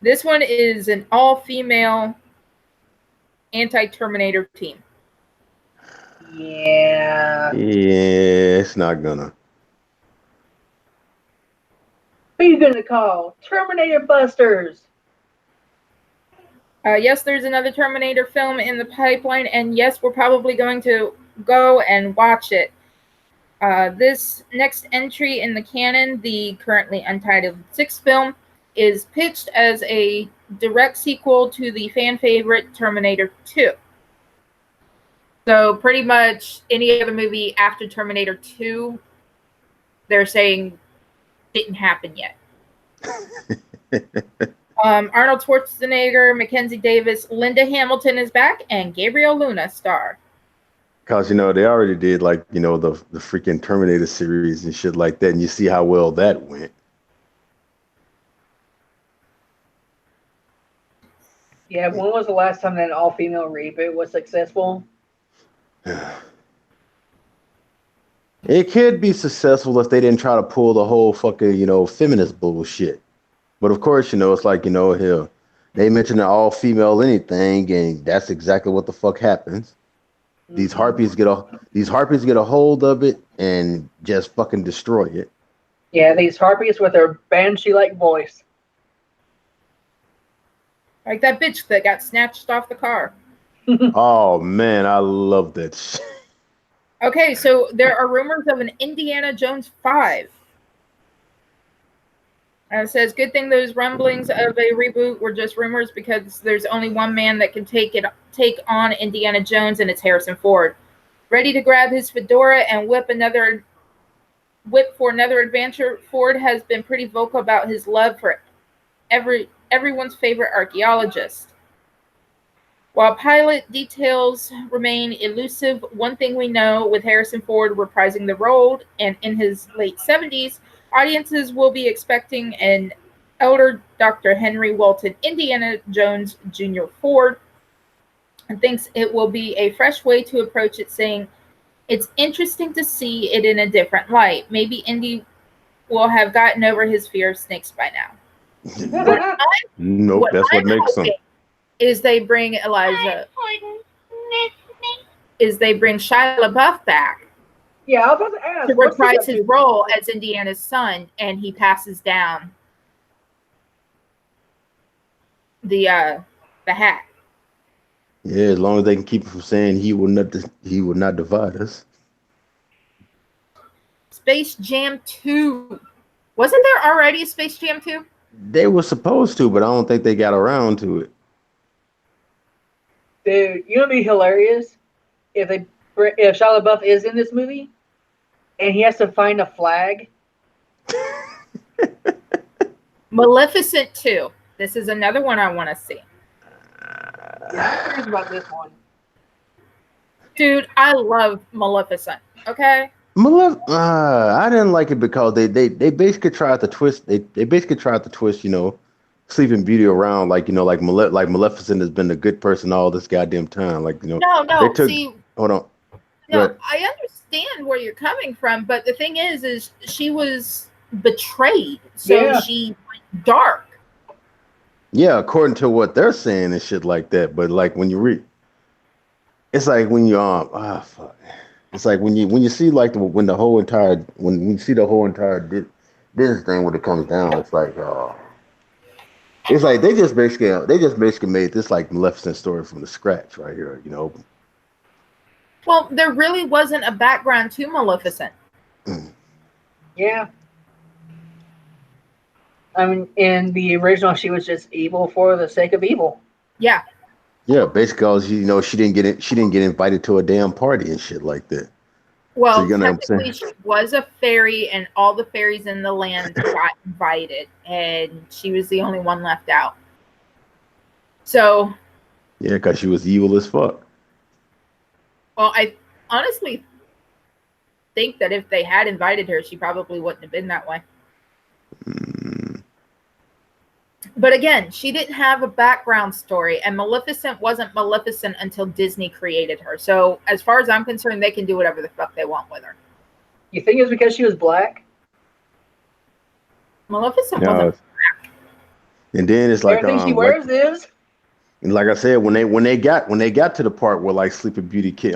[SPEAKER 2] This one is an all-female anti-Terminator team.
[SPEAKER 1] Yeah.
[SPEAKER 3] Yeah, it's not gonna.
[SPEAKER 1] Who you gonna call? Terminator Busters.
[SPEAKER 2] Yes, there's another Terminator film in the pipeline, and yes, we're probably going to go and watch it. This next entry in the canon, the currently untitled sixth film, is pitched as a direct sequel to the fan favorite Terminator 2. So pretty much any other movie after Terminator 2, they're saying didn't happen yet. Arnold Schwarzenegger, Mackenzie Davis, Linda Hamilton is back, and Gabriel Luna star.
[SPEAKER 3] Cause they already did like the freaking Terminator series and shit like that, and you see how well that went.
[SPEAKER 1] Yeah, when was the last time that an all-female reboot was successful?
[SPEAKER 3] It could be successful if they didn't try to pull the whole fucking feminist bullshit. But of course, it's like hell, they mention an all female anything, and that's exactly what the fuck happens. These
[SPEAKER 1] Mm-hmm.
[SPEAKER 3] harpies get a hold of it and just fucking destroy it.
[SPEAKER 1] Yeah, these harpies with their banshee-like voice.
[SPEAKER 2] Like that bitch that got snatched off the car.
[SPEAKER 3] Oh man, I love that shit.
[SPEAKER 2] Okay, so there are rumors of an Indiana Jones 5. And it says, good thing those rumblings of a reboot were just rumors because there's only one man that can take on Indiana Jones, and it's Harrison Ford. Ready to grab his fedora and whip for another adventure, Ford has been pretty vocal about his love for everyone's favorite archaeologist. While pilot details remain elusive, one thing we know with Harrison Ford reprising the role and in his late 70s, audiences will be expecting an elder Dr. Henry Walton Indiana Jones Jr. Ford and thinks it will be a fresh way to approach it, saying, "It's interesting to see it in a different light. Maybe Indy will have gotten over his fear of snakes by now." What
[SPEAKER 3] Nope.
[SPEAKER 2] I'm,
[SPEAKER 3] Nope.
[SPEAKER 2] what
[SPEAKER 3] That's what
[SPEAKER 2] I'm
[SPEAKER 3] makes them.
[SPEAKER 2] hoping is they bring Shia LaBeouf back
[SPEAKER 1] Yeah, I was about to
[SPEAKER 2] to
[SPEAKER 1] ask, what's he
[SPEAKER 2] reprise
[SPEAKER 1] up
[SPEAKER 2] his
[SPEAKER 1] to?
[SPEAKER 2] role as Indiana's son, and he passes down the hat.
[SPEAKER 3] Yeah, as long as they can keep it from saying he will not divide us.
[SPEAKER 2] Space Jam 2. Wasn't there already a Space Jam 2?
[SPEAKER 3] They were supposed to, but I don't think they got around to it.
[SPEAKER 1] Dude, you know what'd be hilarious if Shia LaBeouf is in this movie and he has to find a flag.
[SPEAKER 2] Maleficent 2. This is another one I want to see.
[SPEAKER 1] Yeah, I'm curious about this one.
[SPEAKER 2] Dude, I love Maleficent. Okay?
[SPEAKER 3] I didn't like it because they basically tried to twist they basically tried to twist, Sleeping Beauty around like Maleficent has been the good person all this goddamn time. They
[SPEAKER 2] No.
[SPEAKER 3] took
[SPEAKER 2] See,
[SPEAKER 3] hold on.
[SPEAKER 2] no,
[SPEAKER 3] But
[SPEAKER 2] I understand where you're coming from, but the thing is she was betrayed, so
[SPEAKER 1] Yeah,
[SPEAKER 2] she went dark.
[SPEAKER 3] yeah, according to what they're saying and shit like that. But like when you read it's like when you fuck. It's like when you see like when you see the whole entire business thing when it comes down, it's like they just basically made this like Maleficent story from the scratch right here.
[SPEAKER 2] Well, there really wasn't a background to Maleficent.
[SPEAKER 1] yeah. I mean, in the original, she was just evil for the sake of evil.
[SPEAKER 2] Yeah.
[SPEAKER 3] Yeah, basically, she didn't get invited to a damn party and shit like that. So
[SPEAKER 2] Well,
[SPEAKER 3] you know what I'm saying?
[SPEAKER 2] technically, she was a fairy, and all the fairies in the land got invited, and she was the only one left out. So,
[SPEAKER 3] Yeah, because she was evil as fuck.
[SPEAKER 2] well, I honestly think that if they had invited her, she probably wouldn't have been that way.
[SPEAKER 3] Mm,
[SPEAKER 2] But again, she didn't have a background story, and Maleficent wasn't Maleficent until Disney created her. So, as far as I'm concerned, they can do whatever the fuck they want with her.
[SPEAKER 1] You think it's because she was black?
[SPEAKER 2] Maleficent
[SPEAKER 3] yeah,
[SPEAKER 2] wasn't.
[SPEAKER 3] and then it's like
[SPEAKER 1] Everything she wears is.
[SPEAKER 3] and like I said, when they got to the part where like Sleeping Beauty kicked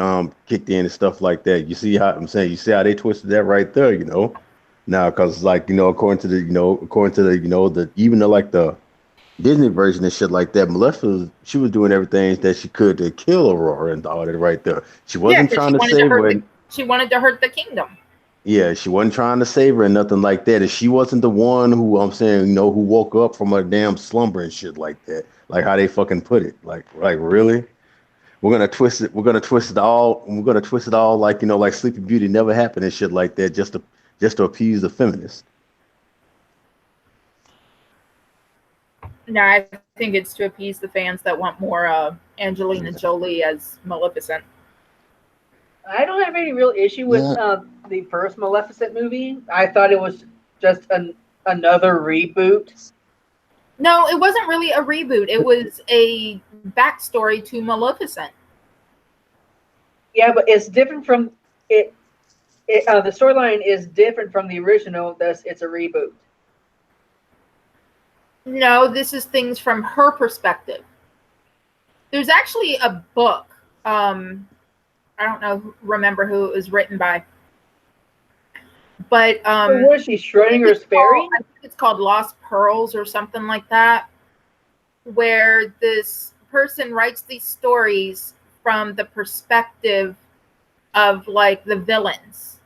[SPEAKER 3] in and stuff like that, you see how I'm saying you see how they twisted that right there. Now because according to the even the Disney version and shit like that, she was doing everything that she could to kill Aurora and all that right there. She
[SPEAKER 2] Yeah,
[SPEAKER 3] wasn't
[SPEAKER 2] because
[SPEAKER 3] trying to save her.
[SPEAKER 2] she wanted to hurt the kingdom.
[SPEAKER 3] Yeah, she wasn't trying to save her and nothing like that. And she wasn't the one who I'm saying, who woke up from a damn slumber and shit like that. Like how they fucking put it. Like really? We're gonna twist it. We're gonna twist it all. We're gonna twist it all like Sleeping Beauty never happened and shit like that, just to appease the feminists.
[SPEAKER 2] No, I think it's to appease the fans that want more Angelina Jolie as Maleficent.
[SPEAKER 1] I don't have any real issue with
[SPEAKER 3] Yeah.
[SPEAKER 1] the first Maleficent movie. I thought it was just another reboot.
[SPEAKER 2] No, it wasn't really a reboot. It was a backstory to Maleficent.
[SPEAKER 1] Yeah, but it's different from it. The storyline is different from the original. Thus, it's a reboot.
[SPEAKER 2] No, this is things from her perspective. There's actually a book. I don't remember who it was written by, but
[SPEAKER 1] So was she Schrodinger's fairy?
[SPEAKER 2] I think it's called Lost Pearls or something like that, where this person writes these stories from the perspective of like the villains.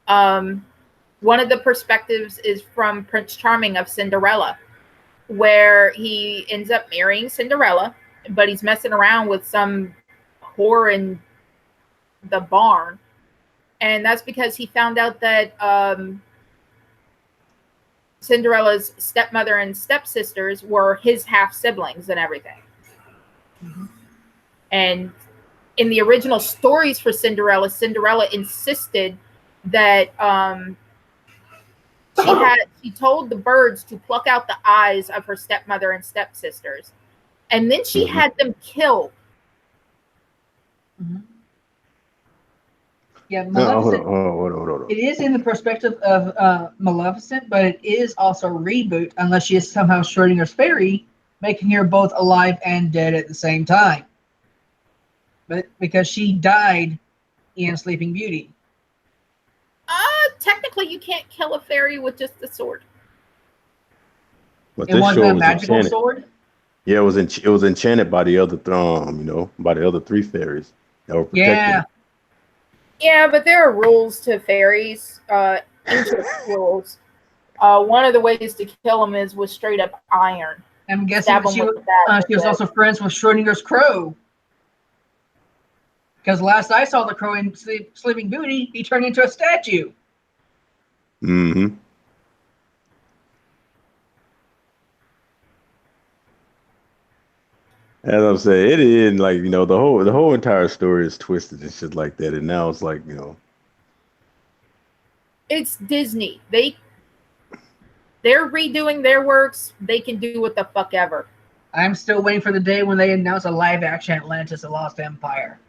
[SPEAKER 2] One of the perspectives is from Prince Charming of Cinderella, where he ends up marrying Cinderella, but he's messing around with some whore in the barn. And that's because he found out that Cinderella's stepmother and stepsisters were his half siblings and everything. And in the original stories for Cinderella, Cinderella insisted that she told the birds to pluck out the eyes of her stepmother and stepsisters, and then she had them killed.
[SPEAKER 1] Mm-hmm. Yeah,
[SPEAKER 3] No, hold
[SPEAKER 1] Maleficent.
[SPEAKER 3] on.
[SPEAKER 1] It is in the perspective of Maleficent, but it is also a reboot unless she is somehow Schrodinger's fairy, making her both alive and dead at the same time. But because she died in Sleeping Beauty.
[SPEAKER 2] Technically, you can't kill a fairy with just a sword.
[SPEAKER 3] But
[SPEAKER 1] It
[SPEAKER 3] this
[SPEAKER 1] wasn't
[SPEAKER 3] show
[SPEAKER 1] a
[SPEAKER 3] was
[SPEAKER 1] magical
[SPEAKER 3] enchanted.
[SPEAKER 1] sword.
[SPEAKER 3] Yeah, it was enchanted by the other, by the other three fairies that were protecting
[SPEAKER 1] Yeah.
[SPEAKER 3] it.
[SPEAKER 2] Yeah, but there are rules to fairies, ancient rules. One of the ways to kill them is with straight up iron.
[SPEAKER 1] I'm guessing
[SPEAKER 2] Stab
[SPEAKER 1] that
[SPEAKER 2] them with that.
[SPEAKER 1] she was also friends with Schrodinger's crow. Because last I saw the crow in Sleeping Beauty, he turned into a statue.
[SPEAKER 3] Mm-hmm. As I'm saying, it is like, the whole entire story is twisted and shit like that. And now it's like,
[SPEAKER 2] It's Disney. They're redoing their works. They can do what the fuck ever.
[SPEAKER 1] I'm still waiting for the day when they announce a live-action Atlantis: The Lost Empire.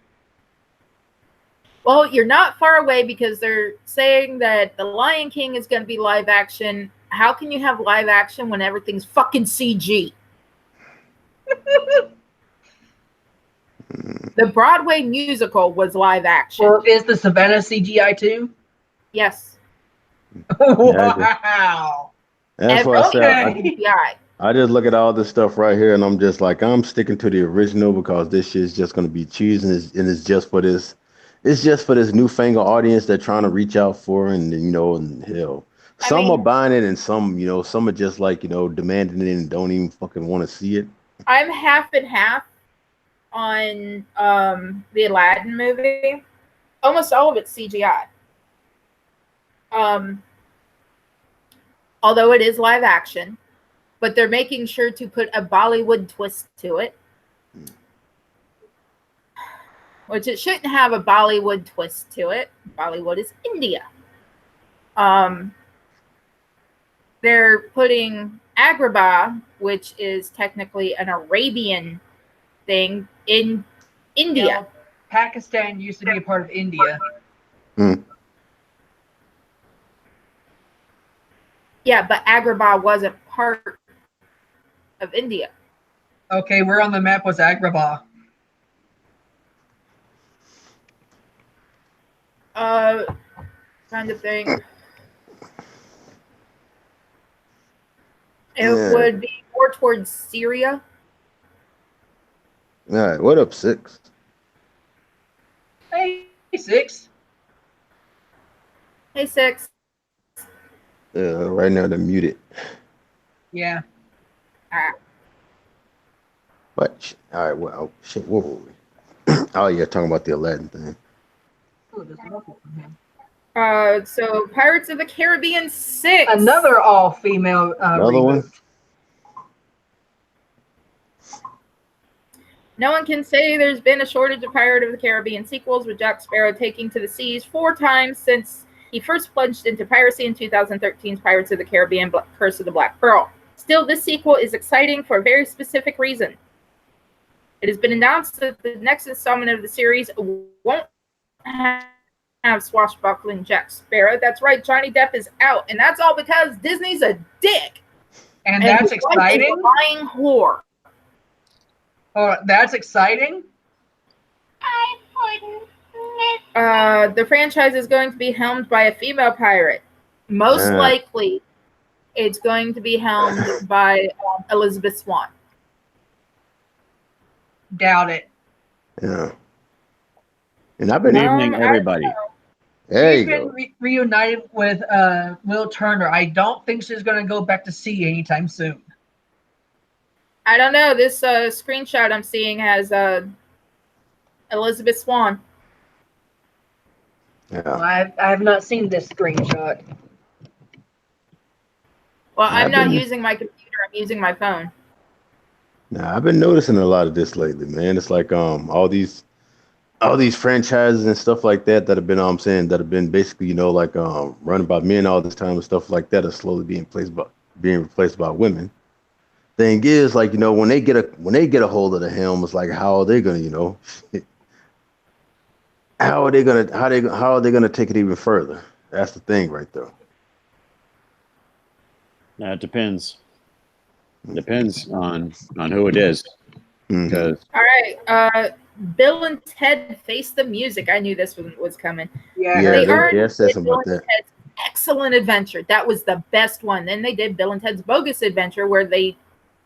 [SPEAKER 2] Well, you're not far away because they're saying that The Lion King is going to be live action. How can you have live action when everything's fucking CG? The Broadway musical was live action.
[SPEAKER 1] Well, is the Savannah CGI too?
[SPEAKER 2] Yes.
[SPEAKER 1] Wow.
[SPEAKER 3] That's why I said
[SPEAKER 2] CGI.
[SPEAKER 3] I just look at all this stuff right here and I'm just like, I'm sticking to the original because this shit's just gonna be cheese and it's just for this newfangled audience they're trying to reach out for, and and hell. Some are buying it and some are just like, demanding it and don't even fucking want to see it.
[SPEAKER 2] I'm half and half on the Aladdin movie. Almost all of it's CGI. Although it is live action, but they're making sure to put a Bollywood twist to it. Which it shouldn't have a Bollywood twist to it. Bollywood is India. They're putting Agrabah, which is technically an Arabian thing, in India.
[SPEAKER 1] Yeah, Pakistan used to be a part of India.
[SPEAKER 2] Yeah, but Agrabah wasn't part of India.
[SPEAKER 1] Okay, where on the map was Agrabah?
[SPEAKER 2] Trying to think. It would be more towards Syria.
[SPEAKER 3] All right, what up, Six?
[SPEAKER 1] Hey, Six.
[SPEAKER 2] Hey, Six.
[SPEAKER 3] Right now they're muted.
[SPEAKER 1] Yeah.
[SPEAKER 3] But all right, well, shit, what were we? Oh yeah, talking about the Aladdin thing.
[SPEAKER 2] So Pirates of the Caribbean 6.
[SPEAKER 1] Another all-female
[SPEAKER 3] Another
[SPEAKER 1] reboot.
[SPEAKER 3] one?
[SPEAKER 2] No one can say there's been a shortage of Pirate of the Caribbean sequels, with Jack Sparrow taking to the seas 4 times since he first plunged into piracy in 2013's Pirates of the Caribbean Curse of the Black Pearl. Still, this sequel is exciting for a very specific reason. It has been announced that the next installment of the series won't have swashbuckling Jack Sparrow. That's right, Johnny Depp is out, and that's all because Disney's a dick.
[SPEAKER 1] And that's exciting?
[SPEAKER 2] A lying whore.
[SPEAKER 1] Oh, that's exciting?
[SPEAKER 2] The franchise is going to be helmed by a female pirate. Most likely, it's going to be helmed by Elizabeth Swann.
[SPEAKER 1] Doubt it.
[SPEAKER 3] Yeah. And I've been
[SPEAKER 4] Good evening, everybody.
[SPEAKER 1] She's been reunited with Will Turner. I don't think she's going to go back to sea anytime soon.
[SPEAKER 2] I don't know. This screenshot I'm seeing has Elizabeth Swann.
[SPEAKER 3] Yeah.
[SPEAKER 1] Well, I have not seen this screenshot.
[SPEAKER 2] Well, I'm not using my computer. I'm using my phone.
[SPEAKER 3] Nah, I've been noticing a lot of this lately, man. It's like all these franchises and stuff like that that have been saying that have been basically, like running by men all this time and stuff like that are slowly being replaced by women. Thing is, like, when they get a hold of the helm, it's like how are they gonna, how are they gonna take it even further? That's the thing right there.
[SPEAKER 4] It depends. Depends on who it is.
[SPEAKER 3] Hmm.
[SPEAKER 4] Because
[SPEAKER 2] All right. Bill and Ted Face the Music. I knew this one was coming.
[SPEAKER 1] Yeah, I
[SPEAKER 3] Yeah,
[SPEAKER 2] They
[SPEAKER 1] heard
[SPEAKER 2] already
[SPEAKER 3] they said
[SPEAKER 2] did
[SPEAKER 3] something
[SPEAKER 2] Bill
[SPEAKER 3] about
[SPEAKER 2] and
[SPEAKER 3] that.
[SPEAKER 2] Ted's Excellent Adventure. That was the best one. Then they did Bill and Ted's Bogus Adventure, where they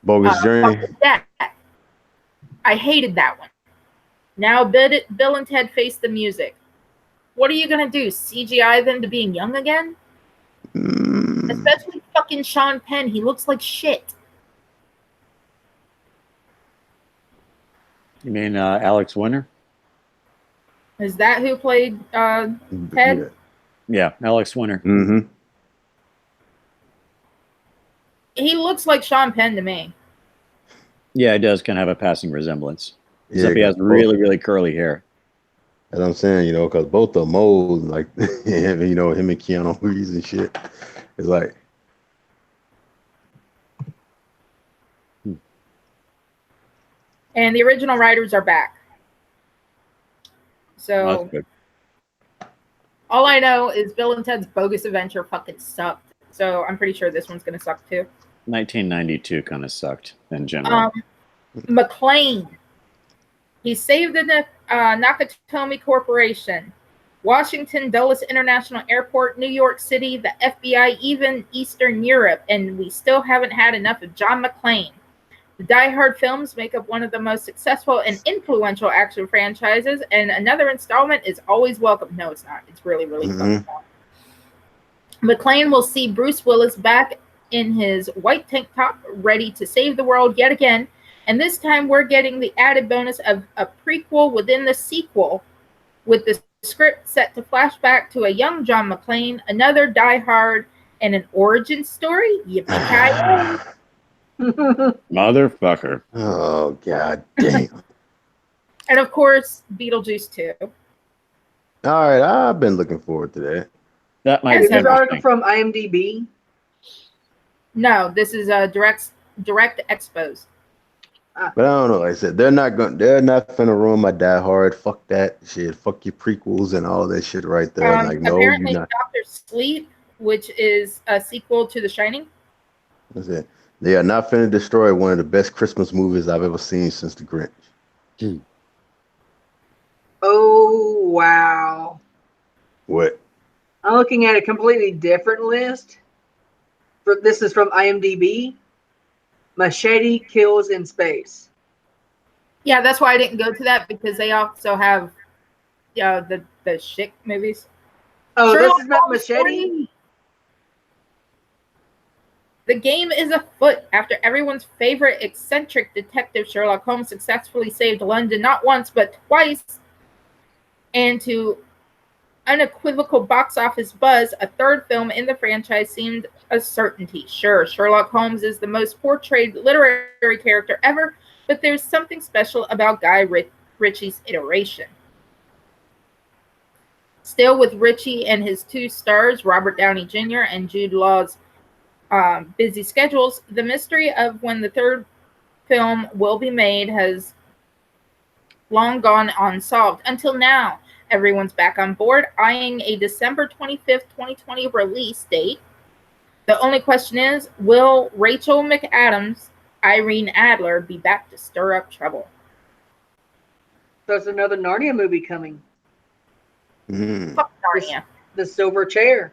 [SPEAKER 3] Bogus
[SPEAKER 2] fucked
[SPEAKER 3] Journey.
[SPEAKER 2] with that. I hated that one. Now Bill and Ted Face the Music. What are you gonna do? CGI them to being young again?
[SPEAKER 3] Mm,
[SPEAKER 2] Especially fucking Sean Penn. He looks like shit.
[SPEAKER 4] you mean Alex Winter?
[SPEAKER 2] Is that who played Ted?
[SPEAKER 3] yeah.
[SPEAKER 4] Yeah, Alex Winter.
[SPEAKER 3] Hmm.
[SPEAKER 2] He looks like Sean Penn to me.
[SPEAKER 4] Yeah, it does kind of have a passing resemblance.
[SPEAKER 3] Yeah,
[SPEAKER 4] Except he has really, really curly hair.
[SPEAKER 3] as I'm saying, because both of them old, like him, him and Keanu Reeves and shit. It's like,
[SPEAKER 2] And the original writers are back.
[SPEAKER 4] Well,
[SPEAKER 2] So
[SPEAKER 4] that's good.
[SPEAKER 2] all I know is Bill and Ted's Bogus Adventure fucking sucked. So I'm pretty sure this one's gonna suck too.
[SPEAKER 4] 1992 kind of sucked in general.
[SPEAKER 2] McClane. He saved the Nakatomi Corporation, Washington Dulles International Airport, New York City, the FBI, even Eastern Europe, and we still haven't had enough of John McClane. The Die Hard films make up one of the most successful and influential action franchises, and another installment is always welcome. No, it's not. It's really, really fucking not. McClane will see Bruce Willis back in his white tank top, ready to save the world yet again. And this time we're getting the added bonus of a prequel within the sequel, with the script set to flashback to a young John McClane, another Die Hard, and an origin story. Yippee-ki-yay!
[SPEAKER 4] Motherfucker.
[SPEAKER 3] oh god damn.
[SPEAKER 2] And of course, Beetlejuice 2.
[SPEAKER 3] All right, I've been looking forward to that.
[SPEAKER 4] That might
[SPEAKER 2] Is
[SPEAKER 1] Is
[SPEAKER 4] be
[SPEAKER 1] this article
[SPEAKER 4] interesting.
[SPEAKER 1] from IMDb?
[SPEAKER 2] No, this is a direct expos.
[SPEAKER 3] But I don't know. Like I said, they're not finna ruin my Die Hard. Fuck that shit. Fuck your prequels and all that shit right there. Like, no, you're
[SPEAKER 2] Apparently,
[SPEAKER 3] not.
[SPEAKER 2] Doctor Sleep, which is a sequel to The Shining.
[SPEAKER 3] That's it. They are not finna destroy one of the best Christmas movies I've ever seen since The Grinch.
[SPEAKER 1] Oh wow!
[SPEAKER 3] What?
[SPEAKER 1] I'm looking at a completely different list. This is from IMDb. Machete Kills in Space.
[SPEAKER 2] Yeah, that's why I didn't go to that, because they also have the Schick movies.
[SPEAKER 1] Oh,
[SPEAKER 2] Sherlock
[SPEAKER 1] this is not
[SPEAKER 2] Holmes
[SPEAKER 1] Machete?
[SPEAKER 2] 3. The game is afoot after everyone's favorite eccentric detective Sherlock Holmes successfully saved London not once but twice. And to unequivocal box office buzz, a third film in the franchise seemed a certainty. Sure, Sherlock Holmes is the most portrayed literary character ever, but there's something special about Guy Ritchie's iteration. Still, with Ritchie and his two stars, Robert Downey Jr. and Jude Law's busy schedules, the mystery of when the third film will be made has long gone unsolved. Until now, everyone's back on board, eyeing a December 25th, 2020 release date. The only question is, will Rachel McAdams, Irene Adler, be back to stir up trouble?
[SPEAKER 1] There's another Narnia movie coming.
[SPEAKER 2] Fuck Narnia.
[SPEAKER 1] The Silver Chair.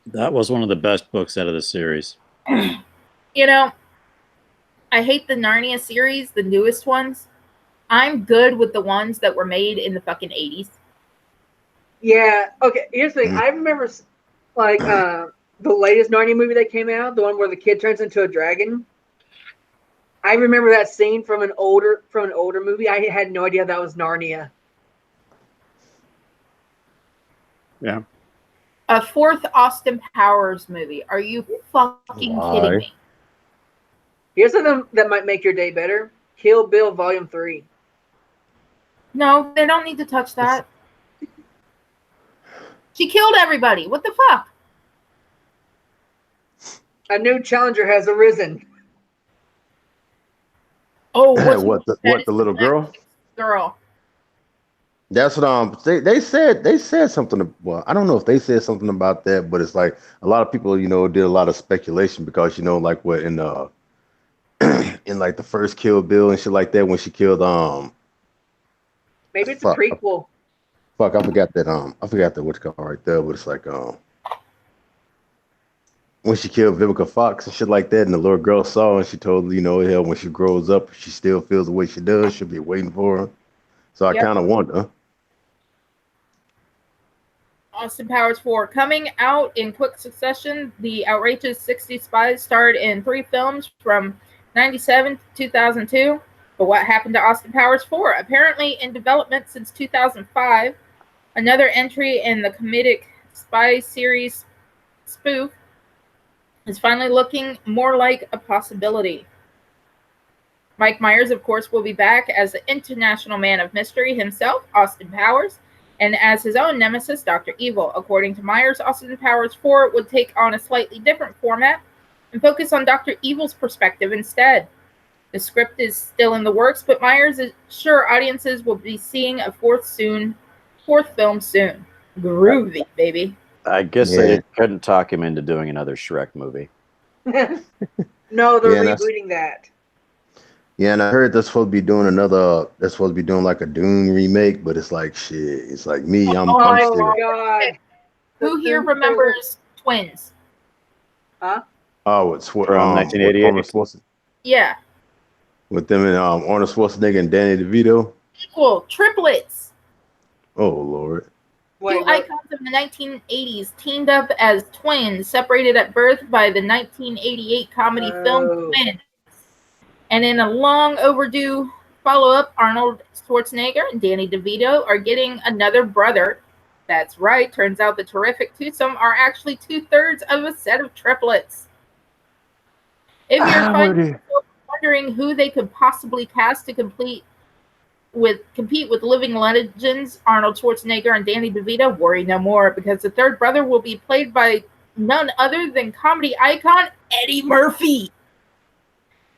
[SPEAKER 4] That was one of the best books out of the series.
[SPEAKER 2] You know, I hate the Narnia series, the newest ones. I'm good with the ones that were made in the fucking 80s.
[SPEAKER 1] Yeah. Okay. Here's the thing. I remember, like, the latest Narnia movie that came out, the one where the kid turns into a dragon. I remember that scene from an older movie. I had no idea that was Narnia.
[SPEAKER 4] Yeah.
[SPEAKER 2] A fourth Austin Powers movie. Are you fucking kidding me?
[SPEAKER 1] Here's something that might make your day better. Kill Bill Volume 3.
[SPEAKER 2] No, they don't need to touch that. She killed everybody. What the fuck?
[SPEAKER 1] A new challenger has arisen.
[SPEAKER 2] Oh, what's
[SPEAKER 3] what the little girl?
[SPEAKER 2] Girl.
[SPEAKER 3] That's what they said something. Well, I don't know if they said something about that, but it's like a lot of people, did a lot of speculation because like what in in like the first Kill Bill and shit like that when she killed
[SPEAKER 1] Maybe it's a
[SPEAKER 3] fuck
[SPEAKER 1] prequel.
[SPEAKER 3] I forgot that what's called right there, but it's like when she killed Vivica Fox and shit like that, and the little girl saw and she told hell when she grows up, if she still feels the way she does, she'll be waiting for her. So I kind of wonder.
[SPEAKER 2] Austin Powers 4. Coming out in quick succession, the outrageous 60 Spies starred in 3 films from 97 to 2002. But what happened to Austin Powers 4? Apparently in development since 2005, another entry in the comedic spy series spoof is finally looking more like a possibility. Mike Myers, of course, will be back as the international man of mystery himself, Austin Powers, and as his own nemesis, Dr. Evil. According to Myers, Austin Powers 4 would take on a slightly different format and focus on Dr. Evil's perspective instead. The script is still in the works, but Myers is sure audiences will be seeing a fourth film soon. Groovy, baby.
[SPEAKER 4] I guess they couldn't talk him into doing another Shrek movie.
[SPEAKER 1] No, they're rebooting that.
[SPEAKER 3] Yeah, and I heard they're supposed to be doing like a Dune remake, but it's like shit. It's like me, I'm still.
[SPEAKER 1] God.
[SPEAKER 2] Who here remembers Twins?
[SPEAKER 1] Huh?
[SPEAKER 3] Oh, it's
[SPEAKER 4] from 1988.
[SPEAKER 2] Yeah.
[SPEAKER 3] With them and Arnold Schwarzenegger and Danny DeVito.
[SPEAKER 2] Equal triplets.
[SPEAKER 3] Oh Lord.
[SPEAKER 2] Two icons of the 1980s teamed up as twins, separated at birth by the 1988 comedy film Twins. And in a long overdue follow-up, Arnold Schwarzenegger and Danny DeVito are getting another brother. That's right. Turns out the terrific twosome are actually 2/3 of a set of triplets. If you're wondering who they could possibly cast to compete with living legends Arnold Schwarzenegger and Danny DeVito, worry no more, because the third brother will be played by none other than comedy icon Eddie Murphy.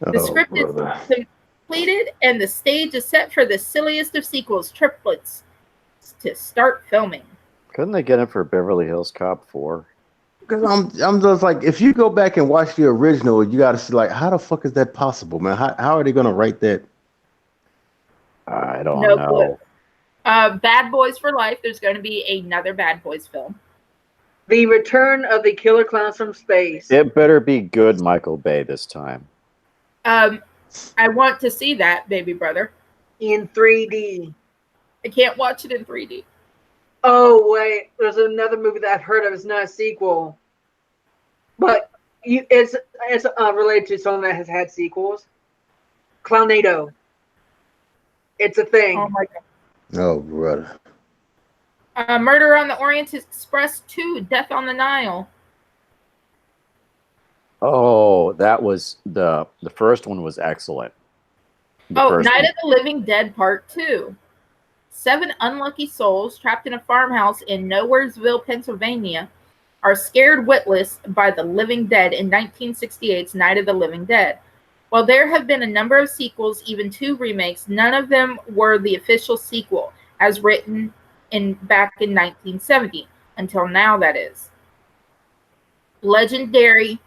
[SPEAKER 2] The script is completed and the stage is set for the silliest of sequels, Triplets, to start filming.
[SPEAKER 4] Couldn't they get him for Beverly Hills Cop 4?
[SPEAKER 3] Because I'm just like, if you go back and watch the original, you got to see like, how the fuck is that possible, man? How are they gonna write that?
[SPEAKER 4] I don't know.
[SPEAKER 2] Bad Boys for Life. There's going to be another Bad Boys film.
[SPEAKER 1] The Return of the Killer Clowns from Space.
[SPEAKER 4] It better be good Michael Bay this time.
[SPEAKER 2] I want to see that, baby brother.
[SPEAKER 1] In 3D.
[SPEAKER 2] I can't watch it in 3D.
[SPEAKER 1] Oh, wait. There's another movie that I've heard of. It's not a sequel. But it's related to something that has had sequels. Clownado. It's a thing.
[SPEAKER 2] Oh, my God.
[SPEAKER 3] Oh, brother.
[SPEAKER 2] Murder on the Orient Express 2, Death on the Nile.
[SPEAKER 4] Oh, that was the first one was excellent.
[SPEAKER 2] Night of the Living Dead Part 2. 7 unlucky souls trapped in a farmhouse in Nowheresville, Pennsylvania, are scared witless by the living dead in 1968's Night of the Living Dead. While there have been a number of sequels, even 2 remakes, none of them were the official sequel, as written back in 1970. Until now, that is. Legendary,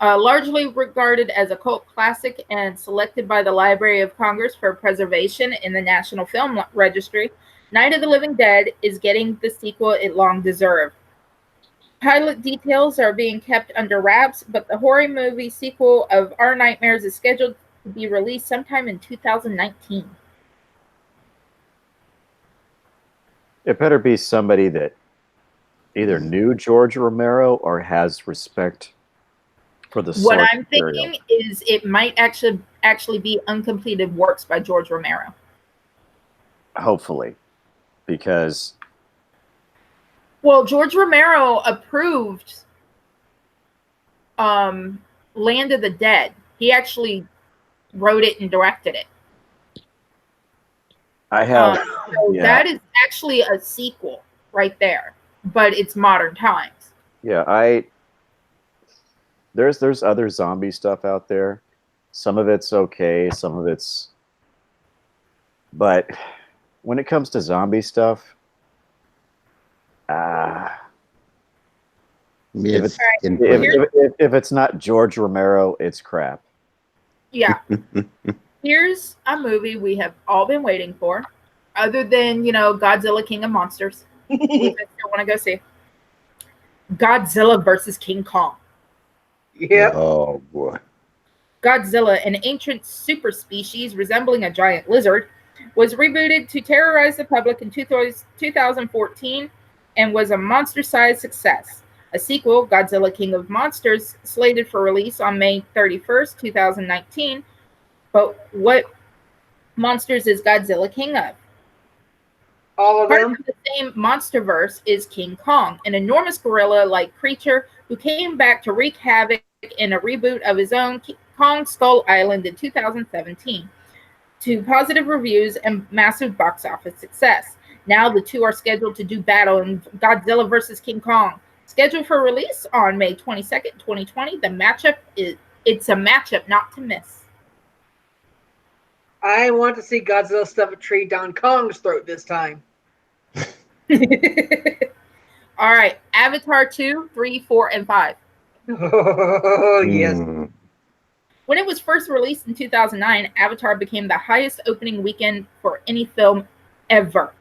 [SPEAKER 2] largely regarded as a cult classic and selected by the Library of Congress for preservation in the National Film Registry, Night of the Living Dead is getting the sequel it long deserved. Pilot details are being kept under wraps, but the horror movie sequel of Our Nightmares is scheduled to be released sometime in 2019.
[SPEAKER 4] It better be somebody that either knew George Romero or has respect for the
[SPEAKER 2] What
[SPEAKER 4] source
[SPEAKER 2] I'm
[SPEAKER 4] material.
[SPEAKER 2] thinking is it might actually be uncompleted works by George Romero.
[SPEAKER 4] Hopefully, because
[SPEAKER 2] Well, George Romero approved Land of the Dead. He actually wrote it and directed it.
[SPEAKER 4] I have.
[SPEAKER 2] So
[SPEAKER 4] Yeah.
[SPEAKER 2] that is actually a sequel right there, but it's modern times.
[SPEAKER 4] Yeah, there's other zombie stuff out there. Some of it's okay, some of it's, but when it comes to zombie stuff,
[SPEAKER 3] Yeah,
[SPEAKER 4] if
[SPEAKER 3] it's
[SPEAKER 4] it's
[SPEAKER 3] infinite.
[SPEAKER 4] if it's not George Romero, it's crap.
[SPEAKER 2] Yeah. Here's a movie we have all been waiting for, other than, Godzilla King of Monsters, which I still want to go see. Godzilla versus King Kong.
[SPEAKER 1] Yep.
[SPEAKER 3] Oh boy.
[SPEAKER 2] Godzilla, an ancient super species resembling a giant lizard, was rebooted to terrorize the public in 2014 and was a monster-sized success. A sequel, Godzilla King of Monsters, slated for release on May 31st, 2019. But what monsters is Godzilla king of?
[SPEAKER 1] All of
[SPEAKER 2] Part
[SPEAKER 1] them.
[SPEAKER 2] of the same monsterverse is King Kong, an enormous gorilla-like creature who came back to wreak havoc in a reboot of his own Kong Skull Island in 2017 to positive reviews and massive box office success. Now the two are scheduled to do battle in Godzilla vs. King Kong. Scheduled for release on May 22nd, 2020. It's a matchup not to miss.
[SPEAKER 1] I want to see Godzilla stuff a tree down Kong's throat this time.
[SPEAKER 2] All right, Avatar 2, 3, 4, and 5.
[SPEAKER 1] Oh, yes.
[SPEAKER 2] When it was first released in 2009, Avatar became the highest opening weekend for any film ever.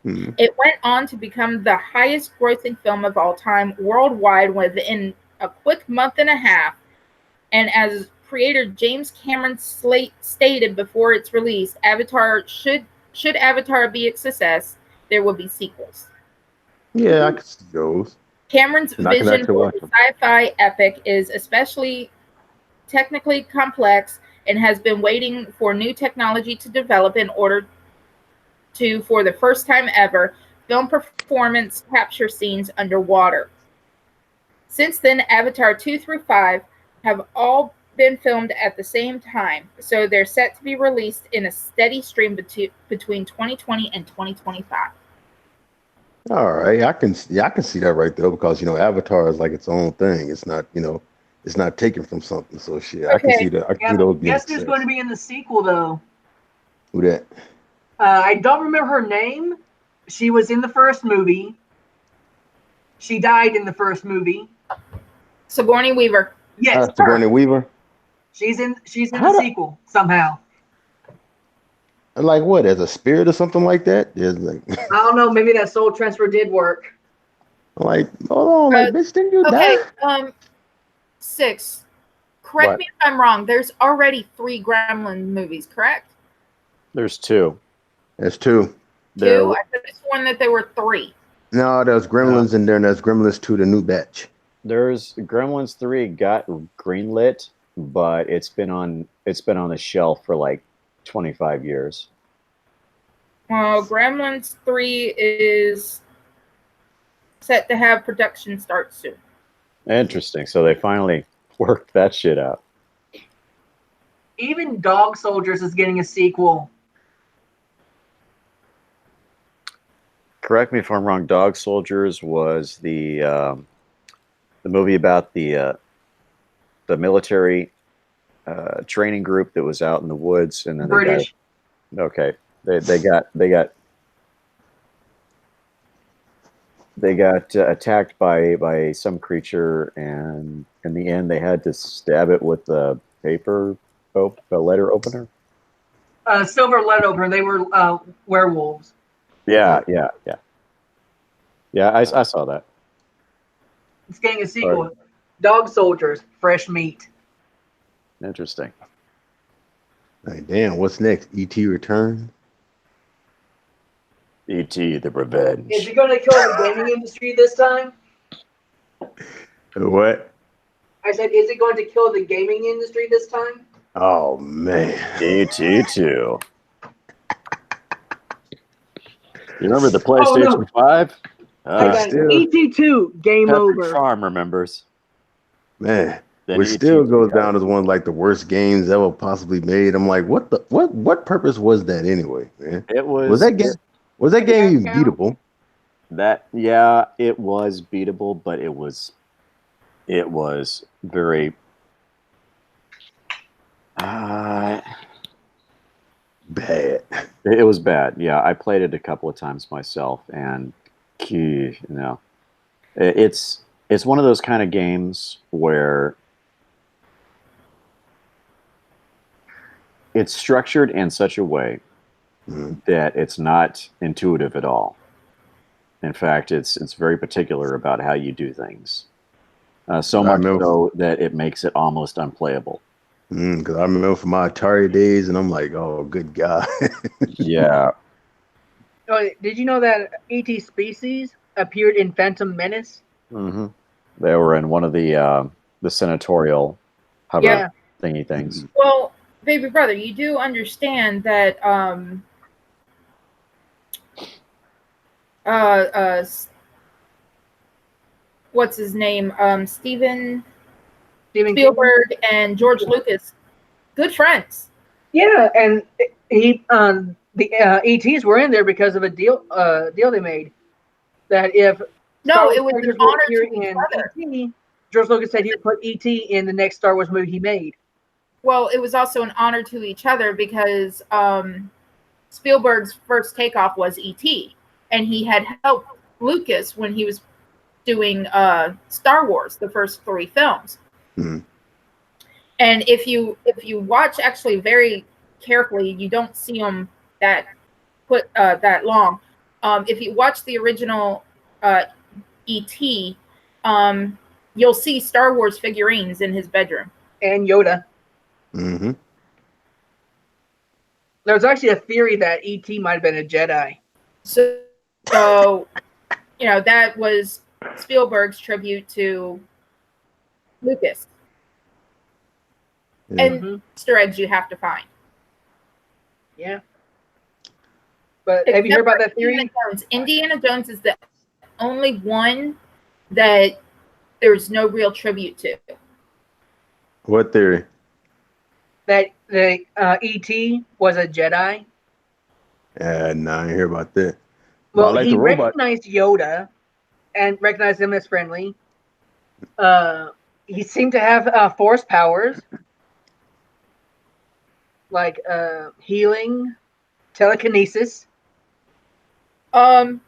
[SPEAKER 2] It went on to become the highest grossing film of all time worldwide within a quick month and a half. And as creator James Cameron stated before its release, should Avatar be a success, there will be sequels.
[SPEAKER 3] Yeah, I can see those.
[SPEAKER 2] Cameron's vision for the sci-fi epic is especially technically complex and has been waiting for new technology to develop in order to, for the first time ever, film performance capture scenes underwater. Since then, Avatar 2 through 5 have all been filmed at the same time, so they're set to be released in a steady stream between 2020 and 2025.
[SPEAKER 3] All right, I can see that right there because Avatar is like its own thing. It's not it's not taken from something. So shit, I can see that. I can see those being
[SPEAKER 1] guess who's going to be in the sequel though?
[SPEAKER 3] Who that?
[SPEAKER 1] I don't remember her name. She was in the first movie. She died in the first movie.
[SPEAKER 2] Sigourney Weaver.
[SPEAKER 1] Yes,
[SPEAKER 3] Sigourney Weaver.
[SPEAKER 1] She's in the sequel somehow.
[SPEAKER 3] Like what? As a spirit or something like that?
[SPEAKER 1] I don't know. Maybe that soul transfer did work.
[SPEAKER 3] Like, hold on, bitch, didn't you die?
[SPEAKER 2] Okay, 6. Correct me if I'm wrong. There's already 3 Gremlin movies, correct?
[SPEAKER 4] There's 2.
[SPEAKER 3] There's 2.
[SPEAKER 2] 2? I could have sworn that there were 3.
[SPEAKER 3] No, there's Gremlins in there, and there's Gremlins 2, the new batch.
[SPEAKER 4] There's Gremlins 3 got greenlit, but it's been on the shelf for like 25 years.
[SPEAKER 2] Well, Gremlins 3 is set to have production start soon.
[SPEAKER 4] Interesting. So they finally worked that shit out.
[SPEAKER 1] Even Dog Soldiers is getting a sequel.
[SPEAKER 4] Correct me if I'm wrong. Dog Soldiers was the movie about the military training group that was out in the woods, and then
[SPEAKER 1] British.
[SPEAKER 4] They got attacked by some creature, and in the end they had to stab it with a letter opener.
[SPEAKER 1] Silver letter opener. They were werewolves.
[SPEAKER 4] Yeah. I saw that.
[SPEAKER 1] It's getting a sequel. Dog Soldiers, fresh meat.
[SPEAKER 4] Interesting.
[SPEAKER 3] Like, damn, what's next? E.T. Return?
[SPEAKER 4] E.T. the Revenge.
[SPEAKER 1] Is he going to kill the gaming industry this time?
[SPEAKER 3] What?
[SPEAKER 1] I said, is it going to kill the gaming industry this time?
[SPEAKER 3] Oh, man.
[SPEAKER 4] E.T. 2. You remember the PlayStation 5?
[SPEAKER 1] E.T. 2, game over.
[SPEAKER 4] Farm remembers.
[SPEAKER 3] Man,
[SPEAKER 4] Then
[SPEAKER 3] which
[SPEAKER 4] ET
[SPEAKER 3] still goes
[SPEAKER 4] 3
[SPEAKER 3] down as one of like the worst games ever possibly made. I'm like, what purpose was that anyway, man?
[SPEAKER 4] It
[SPEAKER 3] Was
[SPEAKER 4] was
[SPEAKER 3] that game was that game even
[SPEAKER 1] Count.
[SPEAKER 3] beatable?
[SPEAKER 4] yeah, it was beatable, but it was very uh,
[SPEAKER 3] Bad.
[SPEAKER 4] it was bad. Yeah, I played it a couple of times myself, and it's one of those kind of games where it's structured in such a way
[SPEAKER 3] Mhm.
[SPEAKER 4] that it's not intuitive at all. In fact, it's very particular about how you do things. So
[SPEAKER 3] I
[SPEAKER 4] much
[SPEAKER 3] remember,
[SPEAKER 4] so that it makes it almost unplayable.
[SPEAKER 3] because I remember from my Atari days, and I'm like, oh, good God.
[SPEAKER 4] Yeah,
[SPEAKER 1] Oh, did you know that ET species appeared in Phantom Menace?
[SPEAKER 4] hmm they were in one of the senatorial hover
[SPEAKER 1] Yeah.
[SPEAKER 4] thingy things.
[SPEAKER 2] Well, baby brother, you do understand that uh uh what's his name? Steven
[SPEAKER 1] Stephen King.
[SPEAKER 2] Spielberg and George Lucas, good friends.
[SPEAKER 1] Yeah, and the ETs were in there because of a deal they made that if Star
[SPEAKER 2] No,
[SPEAKER 1] Wars
[SPEAKER 2] it was an
[SPEAKER 1] characters would
[SPEAKER 2] honor
[SPEAKER 1] appear
[SPEAKER 2] to each
[SPEAKER 1] in
[SPEAKER 2] other.
[SPEAKER 1] ET, George Lucas said he'd put ET in the next Star Wars movie he made.
[SPEAKER 2] Well, it was also an honor to each other because Spielberg's first takeoff was E.T., and he had helped Lucas when he was doing Star Wars, the first 3 films.
[SPEAKER 3] Mhm.
[SPEAKER 2] And if you watch actually very carefully, you don't see them that long. If you watch the original E.T., you'll see Star Wars figurines in his bedroom.
[SPEAKER 1] And Yoda.
[SPEAKER 3] hmm
[SPEAKER 1] There's actually a theory that ET might have been a Jedi.
[SPEAKER 2] So that was Spielberg's tribute to Lucas.
[SPEAKER 3] Yeah.
[SPEAKER 2] And
[SPEAKER 1] Mhm.
[SPEAKER 2] Easter eggs you have to find.
[SPEAKER 1] Yeah. But have you
[SPEAKER 2] Except
[SPEAKER 1] heard about
[SPEAKER 2] for
[SPEAKER 1] that theory?
[SPEAKER 2] Indiana Jones. Indiana Jones is the only one that there's no real tribute to.
[SPEAKER 3] What theory?
[SPEAKER 1] That the ET was a Jedi.
[SPEAKER 3] Nah, I ain't hear about that. But I
[SPEAKER 1] Well,
[SPEAKER 3] like
[SPEAKER 1] he
[SPEAKER 3] the robot.
[SPEAKER 1] recognized Yoda and recognized him as friendly. He seemed to have force powers like healing, telekinesis.
[SPEAKER 2] An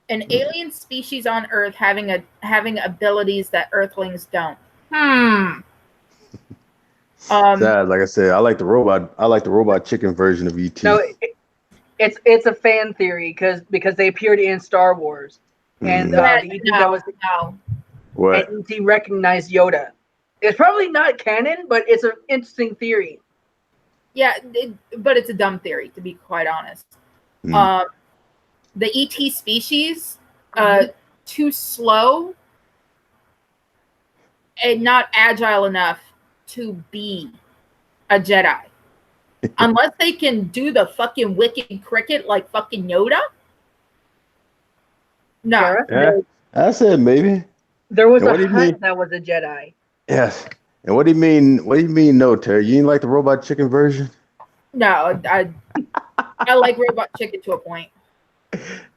[SPEAKER 2] alien species on Earth having abilities that Earthlings don't.
[SPEAKER 3] Sad, like I said, I like the robot. I like the robot chicken version of ET.
[SPEAKER 1] No, it's a fan theory because they appeared in Star Wars, and
[SPEAKER 3] Mhm.
[SPEAKER 1] the ET that was
[SPEAKER 2] No.
[SPEAKER 3] What?
[SPEAKER 1] and ET recognized Yoda. It's probably not canon, but it's an interesting theory.
[SPEAKER 2] Yeah, but it's a dumb theory, to be quite honest.
[SPEAKER 3] Mm.
[SPEAKER 2] The ET species,
[SPEAKER 1] Mhm.
[SPEAKER 2] too slow and not agile enough to be a Jedi. Unless they can do the fucking wicked cricket like fucking Yoda. No.
[SPEAKER 1] Kara,
[SPEAKER 3] Yeah, I said maybe.
[SPEAKER 1] there was
[SPEAKER 3] And
[SPEAKER 1] a
[SPEAKER 3] what do you
[SPEAKER 1] hut
[SPEAKER 3] mean?
[SPEAKER 1] that was a Jedi.
[SPEAKER 3] Yes. And what do you mean? What do you mean? No, Terry. You ain't like the robot chicken version?
[SPEAKER 2] No, I like Robot Chicken to a point.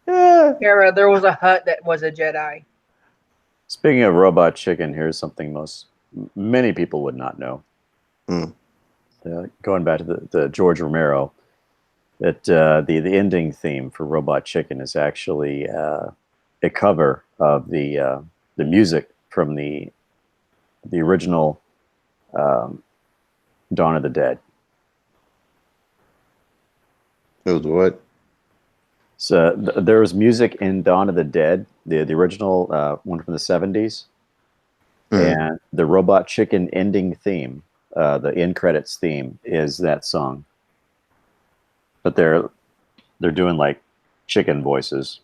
[SPEAKER 3] Yeah.
[SPEAKER 1] Kara, there was a hut that was a Jedi.
[SPEAKER 4] Speaking of robot chicken, here's something many people would not know.
[SPEAKER 3] Hmm.
[SPEAKER 4] Going back to the George Romero, that the ending theme for Robot Chicken is actually a cover of the music from the original Dawn of the Dead.
[SPEAKER 3] It was what?
[SPEAKER 4] So there was music in Dawn of the Dead, the original one from the 70s,
[SPEAKER 3] Mhm.
[SPEAKER 4] and the Robot Chicken ending theme, the end credits theme, is that song. But they're doing like chicken voices.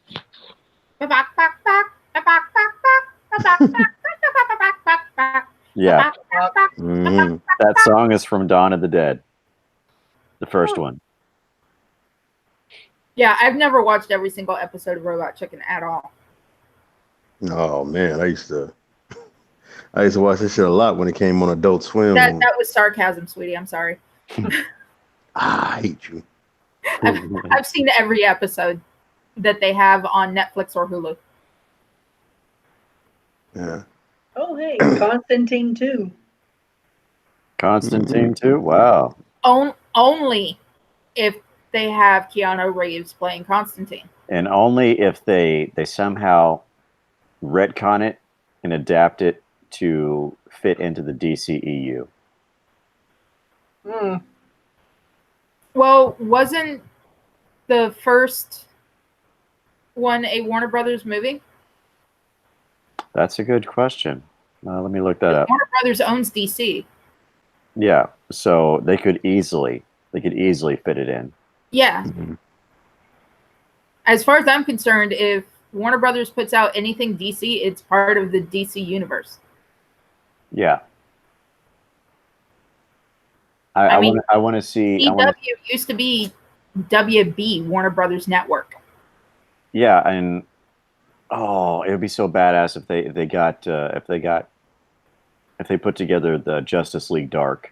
[SPEAKER 4] Yeah,
[SPEAKER 3] Mhm.
[SPEAKER 4] that song is from Dawn of the Dead, the first one.
[SPEAKER 2] Yeah, I've never watched every single episode of Robot Chicken at all.
[SPEAKER 3] Oh man, I used to. I used to watch this shit a lot when it came on Adult Swim.
[SPEAKER 2] That was sarcasm, sweetie. I'm sorry.
[SPEAKER 3] I hate you.
[SPEAKER 2] I've seen every episode that they have on Netflix or Hulu.
[SPEAKER 3] Yeah.
[SPEAKER 1] Oh, hey, Constantine too.
[SPEAKER 4] Constantine too. Wow.
[SPEAKER 2] Only if they have Keanu Reeves playing Constantine.
[SPEAKER 4] And only if they somehow retcon it and adapt it to fit into the DCEU.
[SPEAKER 1] Hmm.
[SPEAKER 2] Well, wasn't the first one a Warner Brothers movie?
[SPEAKER 4] That's a good question. Let me look that up.
[SPEAKER 2] Warner Brothers owns DC.
[SPEAKER 4] Yeah, so they could easily fit it in.
[SPEAKER 2] Yeah.
[SPEAKER 3] Mhm.
[SPEAKER 2] As far as I'm concerned, if Warner Brothers puts out anything DC, it's part of the DC universe.
[SPEAKER 4] Yeah.
[SPEAKER 2] I
[SPEAKER 4] I
[SPEAKER 2] mean,
[SPEAKER 4] want to see.
[SPEAKER 2] CW used to be WB, Warner Brothers Network.
[SPEAKER 4] Yeah, and it would be so badass if they put together the Justice League Dark.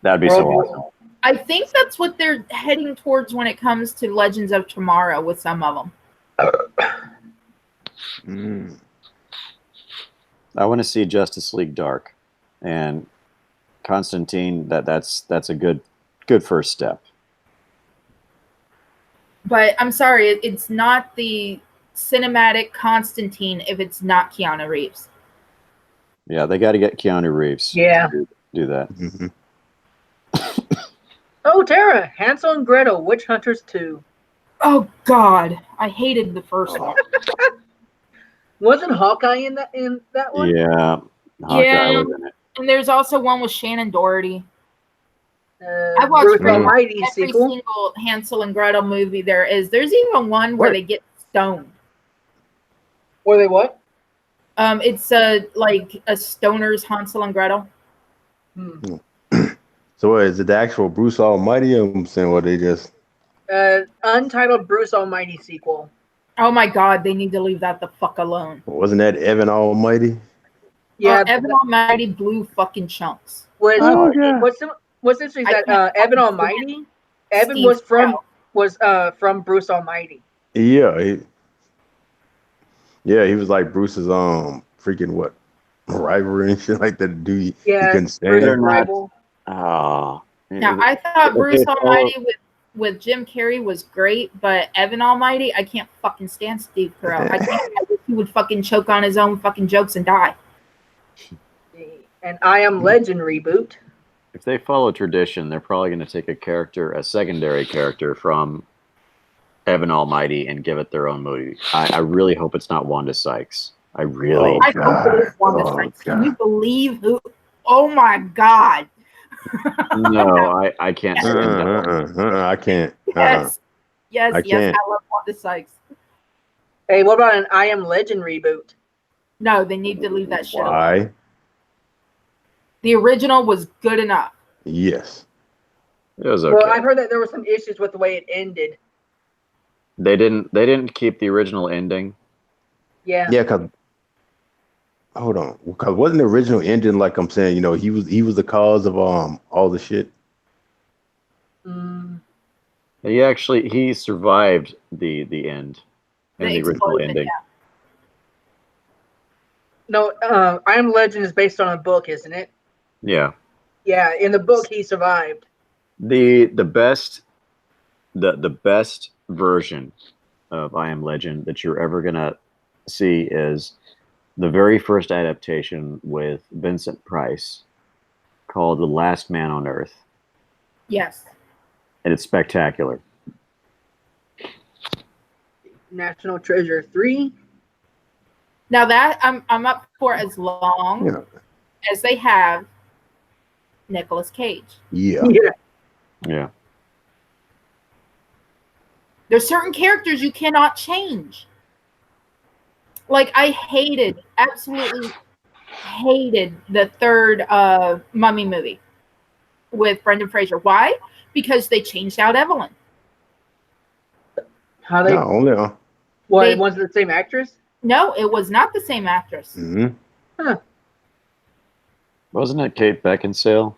[SPEAKER 4] That'd be so awesome.
[SPEAKER 2] I think that's what they're heading towards when it comes to Legends of Tomorrow with some of them.
[SPEAKER 3] Mm.
[SPEAKER 4] I want to see Justice League Dark, and Constantine. That's a good first step.
[SPEAKER 2] But I'm sorry, it's not the cinematic Constantine if it's not Keanu Reeves.
[SPEAKER 4] Yeah, they got to get Keanu Reeves.
[SPEAKER 1] Yeah.
[SPEAKER 4] To do that.
[SPEAKER 3] Mhm.
[SPEAKER 1] Oh, Tara, Hansel and Gretel, Witch Hunters 2.
[SPEAKER 2] Oh God, I hated the first one.
[SPEAKER 1] Wasn't Hawkeye in that one?
[SPEAKER 4] Yeah, Hawkeye was in it.
[SPEAKER 2] And there's also one with Shannon Doherty. I watched
[SPEAKER 1] Bruce
[SPEAKER 2] pretty much
[SPEAKER 1] Almighty
[SPEAKER 2] every
[SPEAKER 1] sequel.
[SPEAKER 2] single Hansel and Gretel movie there is. There's even one where
[SPEAKER 3] What?
[SPEAKER 2] they get stoned.
[SPEAKER 1] Were they what?
[SPEAKER 2] It's like a stoner's Hansel and Gretel.
[SPEAKER 1] Hmm.
[SPEAKER 3] So what, is it the actual Bruce Almighty? I'm saying what they just
[SPEAKER 1] Untitled Bruce Almighty sequel.
[SPEAKER 2] Oh my God, they need to leave that the fuck alone.
[SPEAKER 3] wasn't that Evan Almighty?
[SPEAKER 1] Yeah.
[SPEAKER 2] Evan Almighty blew fucking chunks.
[SPEAKER 1] Was
[SPEAKER 3] Oh, yeah.
[SPEAKER 1] what's interesting is
[SPEAKER 2] I
[SPEAKER 1] that
[SPEAKER 2] can't
[SPEAKER 1] Evan
[SPEAKER 2] fucking
[SPEAKER 1] Almighty. Evan
[SPEAKER 2] Steve
[SPEAKER 1] was
[SPEAKER 2] Carell.
[SPEAKER 1] from Bruce Almighty.
[SPEAKER 3] Yeah, he was like Bruce's freaking what rival and shit like that. Dude, he
[SPEAKER 1] Yeah,
[SPEAKER 3] couldn't
[SPEAKER 1] Bruce's
[SPEAKER 3] stand.
[SPEAKER 4] They're not-
[SPEAKER 1] rival.
[SPEAKER 4] Oh.
[SPEAKER 2] Now I thought
[SPEAKER 4] Okay,
[SPEAKER 2] Bruce
[SPEAKER 4] so-
[SPEAKER 2] Almighty with Jim Carrey was great, but Evan Almighty, I can't fucking stand Steve Carell. I wish he would fucking choke on his own fucking jokes and die.
[SPEAKER 1] And I Am Legend reboot.
[SPEAKER 4] If they follow tradition, they're probably going to take a secondary character from Evan Almighty and give it their own movie. I really hope it's not Wanda Sykes. I really.
[SPEAKER 2] I hope it is Wanda
[SPEAKER 3] Oh,
[SPEAKER 2] Sykes.
[SPEAKER 3] God.
[SPEAKER 2] Can you believe who? Oh my God!
[SPEAKER 4] No, I can't stand that.
[SPEAKER 3] I can't.
[SPEAKER 2] Yes, yes,
[SPEAKER 3] I
[SPEAKER 2] yes.
[SPEAKER 3] can't.
[SPEAKER 2] I love Wanda Sykes.
[SPEAKER 1] Hey, what about an I Am Legend reboot?
[SPEAKER 2] No, they need to leave that shit alone.
[SPEAKER 3] Why?
[SPEAKER 2] The original was good enough.
[SPEAKER 3] Yes.
[SPEAKER 4] It was okay.
[SPEAKER 1] Well, I've heard that there were some issues with the way it ended.
[SPEAKER 4] They didn't keep the original ending.
[SPEAKER 1] Yeah.
[SPEAKER 3] Yeah, cause hold on, cause wasn't the original ending like I'm saying? He was the cause of all the shit.
[SPEAKER 1] Mm.
[SPEAKER 4] He survived the end and the original
[SPEAKER 2] explosion,
[SPEAKER 4] ending.
[SPEAKER 2] yeah.
[SPEAKER 1] No, I Am Legend is based on a book, isn't it?
[SPEAKER 4] Yeah.
[SPEAKER 1] Yeah, in the book he survived.
[SPEAKER 4] The best version of I Am Legend that you're ever gonna see is the very first adaptation with Vincent Price called The Last Man on Earth.
[SPEAKER 2] Yes.
[SPEAKER 4] And it's spectacular.
[SPEAKER 1] National Treasure 3.
[SPEAKER 2] Now that I'm up for as long
[SPEAKER 3] Yeah.
[SPEAKER 2] as they have Nicolas Cage.
[SPEAKER 3] Yeah.
[SPEAKER 1] Yeah.
[SPEAKER 4] Yeah.
[SPEAKER 2] There's certain characters you cannot change. Like I absolutely hated the third Mummy movie with Brendan Fraser. Why? Because they changed out Evelyn.
[SPEAKER 1] How they?
[SPEAKER 3] No, only
[SPEAKER 1] What?
[SPEAKER 2] they-
[SPEAKER 1] Was it the same actress?
[SPEAKER 2] No, it was not the same actress.
[SPEAKER 3] Hmm.
[SPEAKER 1] Huh.
[SPEAKER 4] Wasn't it Kate Beckinsale?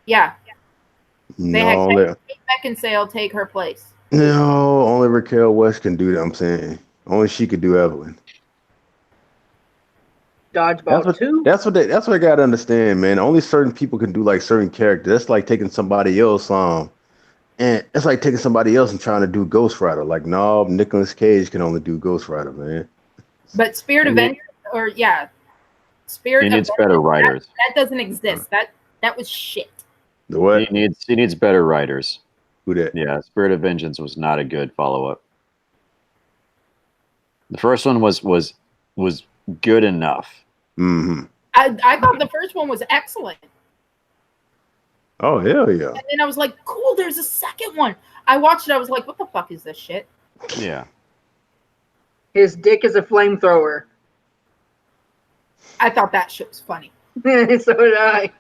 [SPEAKER 2] Yeah, they had
[SPEAKER 3] No,
[SPEAKER 2] Kate Beckinsale take her place.
[SPEAKER 3] no, only Raquel West can do that. I'm saying only she could do Evelyn.
[SPEAKER 1] Dodgeball 2.
[SPEAKER 3] That's what I gotta understand, man. Only certain people can do like certain characters. That's like taking somebody else, and it's like taking somebody else and trying to do Ghost Rider. Like, no, Nicolas Cage can only do Ghost Rider, man.
[SPEAKER 2] But Spirit
[SPEAKER 4] And
[SPEAKER 2] Avenger, or yeah, Spirit
[SPEAKER 4] He needs
[SPEAKER 2] Avenger,
[SPEAKER 4] better writers.
[SPEAKER 2] that doesn't exist. That was shit.
[SPEAKER 3] The what?
[SPEAKER 4] He needs better writers.
[SPEAKER 3] Who that?
[SPEAKER 4] Yeah, Spirit of Vengeance was not a good follow up. The first one was good enough.
[SPEAKER 3] Mm-hmm.
[SPEAKER 2] I thought the first one was excellent.
[SPEAKER 3] Oh hell yeah.
[SPEAKER 2] And then I was like, cool, there's a second one. I watched it, I was like, what the fuck is this shit?
[SPEAKER 4] Yeah.
[SPEAKER 1] His dick is a flamethrower.
[SPEAKER 2] I thought that shit was funny.
[SPEAKER 1] So did I.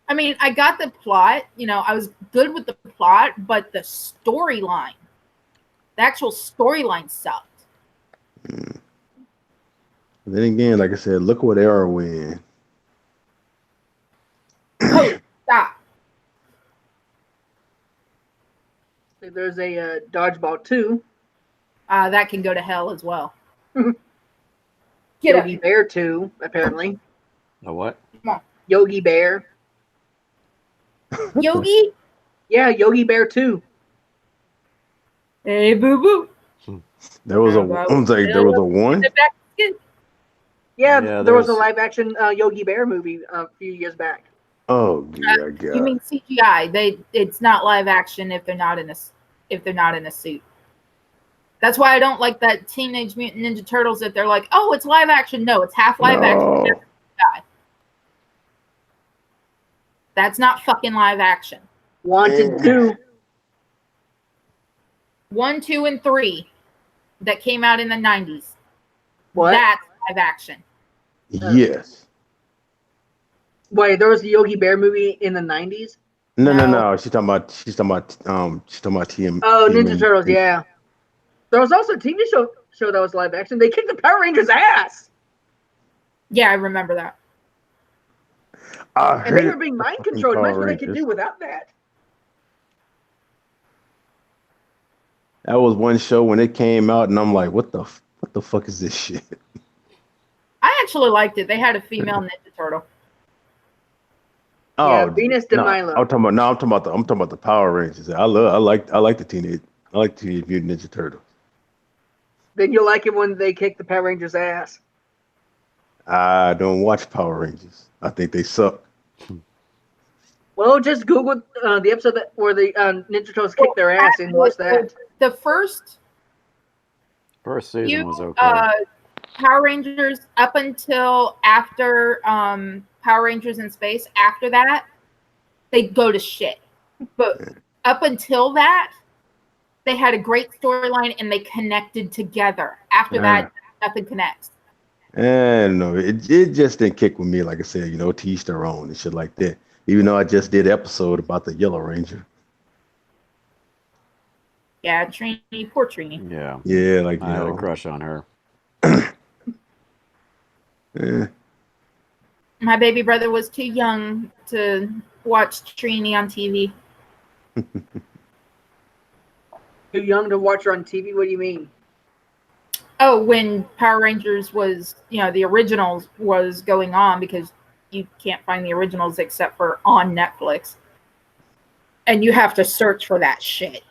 [SPEAKER 2] I mean, I got the plot, I was good with the plot, but the storyline, the actual storyline sucked.
[SPEAKER 3] Then again, like I said, look what era we're in.
[SPEAKER 2] Oh, stop.
[SPEAKER 1] There's a Dodgeball 2.
[SPEAKER 2] That can go to hell as well. Get
[SPEAKER 1] Yogi
[SPEAKER 2] up.
[SPEAKER 1] Bear 2, apparently.
[SPEAKER 4] A what?
[SPEAKER 1] Yogi Bear.
[SPEAKER 2] Yogi?
[SPEAKER 1] Yeah, Yogi Bear 2.
[SPEAKER 2] Hey, boo boo.
[SPEAKER 3] There was a one.
[SPEAKER 1] Yeah, there was a
[SPEAKER 4] there's-
[SPEAKER 1] live action Yogi Bear movie a few years back.
[SPEAKER 3] Oh dear God.
[SPEAKER 2] You mean CGI? It's not live action if they're not in a suit. That's why I don't like that Teenage Mutant Ninja Turtles that they're like, oh, it's live action. No, it's half live action.
[SPEAKER 3] No.
[SPEAKER 2] Half CGI. That's not fucking live action.
[SPEAKER 1] Wanted 2.
[SPEAKER 2] 1, 2, and 3 that came out in the 90s.
[SPEAKER 1] What?
[SPEAKER 2] That's live action.
[SPEAKER 3] Yes.
[SPEAKER 1] Wait, there was a Yogi Bear movie in the 90s?
[SPEAKER 3] No. She's talking about TM.
[SPEAKER 1] Oh,
[SPEAKER 3] TM
[SPEAKER 1] Ninja Turtles, yeah. There was also a TV show that was live action. They kicked the Power Rangers' ass.
[SPEAKER 2] Yeah, I remember that.
[SPEAKER 1] And they were being mind controlled. Imagine what they could do without that.
[SPEAKER 3] That was one show when it came out, and I'm like, what the fuck is this shit?
[SPEAKER 2] I actually liked it. They had a female Ninja Turtle.
[SPEAKER 1] Yeah, Venus de
[SPEAKER 3] no,
[SPEAKER 1] Milo.
[SPEAKER 3] I'm talking about the Power Rangers. I like the Teenage Mutant Ninja Turtles.
[SPEAKER 1] Then you'll like it when they kick the Power Rangers' ass.
[SPEAKER 3] I don't watch Power Rangers. I think they suck.
[SPEAKER 1] Well, just Google the episode where the Ninja Turtles kick their ass and watch that.
[SPEAKER 2] The first
[SPEAKER 4] season was okay.
[SPEAKER 2] Power Rangers up until after Power Rangers in Space. After that, they go to shit. But up until that, they had a great storyline and they connected together. After that, nothing connects.
[SPEAKER 3] And no, it just didn't kick with me. Like I said, to each their own and shit like that. Even though I just did an episode about the Yellow Ranger.
[SPEAKER 2] Yeah, Trini, poor Trini.
[SPEAKER 4] Yeah.
[SPEAKER 3] Yeah, like
[SPEAKER 4] I had a crush on her.
[SPEAKER 3] Yeah.
[SPEAKER 2] My baby brother was too young to watch Trini on TV.
[SPEAKER 1] Too young to watch her on TV? What do you mean?
[SPEAKER 2] Oh, when Power Rangers was, the originals was going on, because you can't find the originals except for on Netflix. And you have to search for that shit.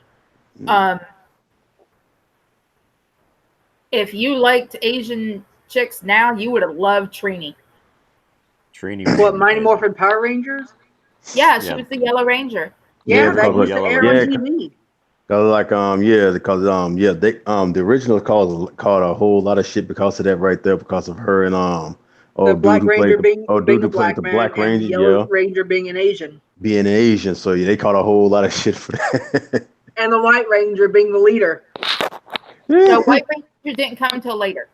[SPEAKER 2] If you liked Asian chicks now, you would have loved Trini.
[SPEAKER 1] What, Mighty Morphin Power Rangers?
[SPEAKER 2] Yeah, she was the Yellow Ranger.
[SPEAKER 1] Yeah, that used to air on TV.
[SPEAKER 3] The original called a whole lot of shit because of that right there, because of her and
[SPEAKER 1] the Black Ranger being a
[SPEAKER 3] Black
[SPEAKER 1] man,
[SPEAKER 3] Ranger,
[SPEAKER 1] and the Yellow Ranger being an Asian.
[SPEAKER 3] Being Asian, so yeah, they caught a whole lot of shit for that.
[SPEAKER 1] And the White Ranger being the leader.
[SPEAKER 2] No, White Ranger didn't come until later.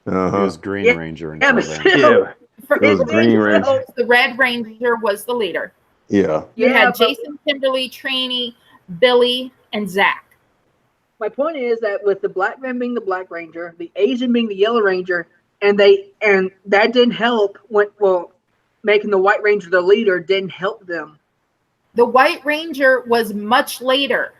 [SPEAKER 4] It was Green Ranger until then.
[SPEAKER 3] It was Green Ranger.
[SPEAKER 2] The Red Ranger was the leader.
[SPEAKER 3] Yeah.
[SPEAKER 2] You had Jason, Kimberly, Trini, Billy, and Zach.
[SPEAKER 1] My point is that with the black man being the Black Ranger, the Asian being the Yellow Ranger, and that didn't help when making the White Ranger the leader didn't help them.
[SPEAKER 2] The White Ranger was much later.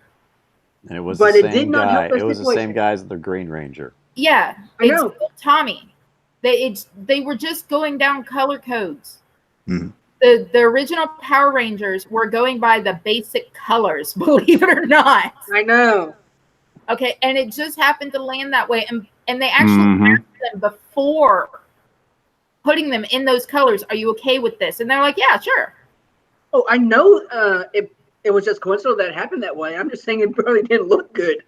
[SPEAKER 4] And it was
[SPEAKER 1] But
[SPEAKER 4] the
[SPEAKER 1] it did
[SPEAKER 4] same
[SPEAKER 1] not
[SPEAKER 4] guy.
[SPEAKER 1] help their
[SPEAKER 4] It was the same
[SPEAKER 1] situation.
[SPEAKER 4] guy as the Green Ranger.
[SPEAKER 2] Yeah,
[SPEAKER 1] I
[SPEAKER 2] it's
[SPEAKER 1] know.
[SPEAKER 2] still Tommy. They were just going down color codes.
[SPEAKER 3] Mhm.
[SPEAKER 2] The original Power Rangers were going by the basic colors, believe it or not.
[SPEAKER 1] I know.
[SPEAKER 2] Okay, and it just happened to land that way, and they actually asked them before putting them in those colors, "Are you okay with this?" And they're like, "Yeah, sure."
[SPEAKER 1] Oh, I know. It was just coincidental that it happened that way. I'm just saying it probably didn't look good.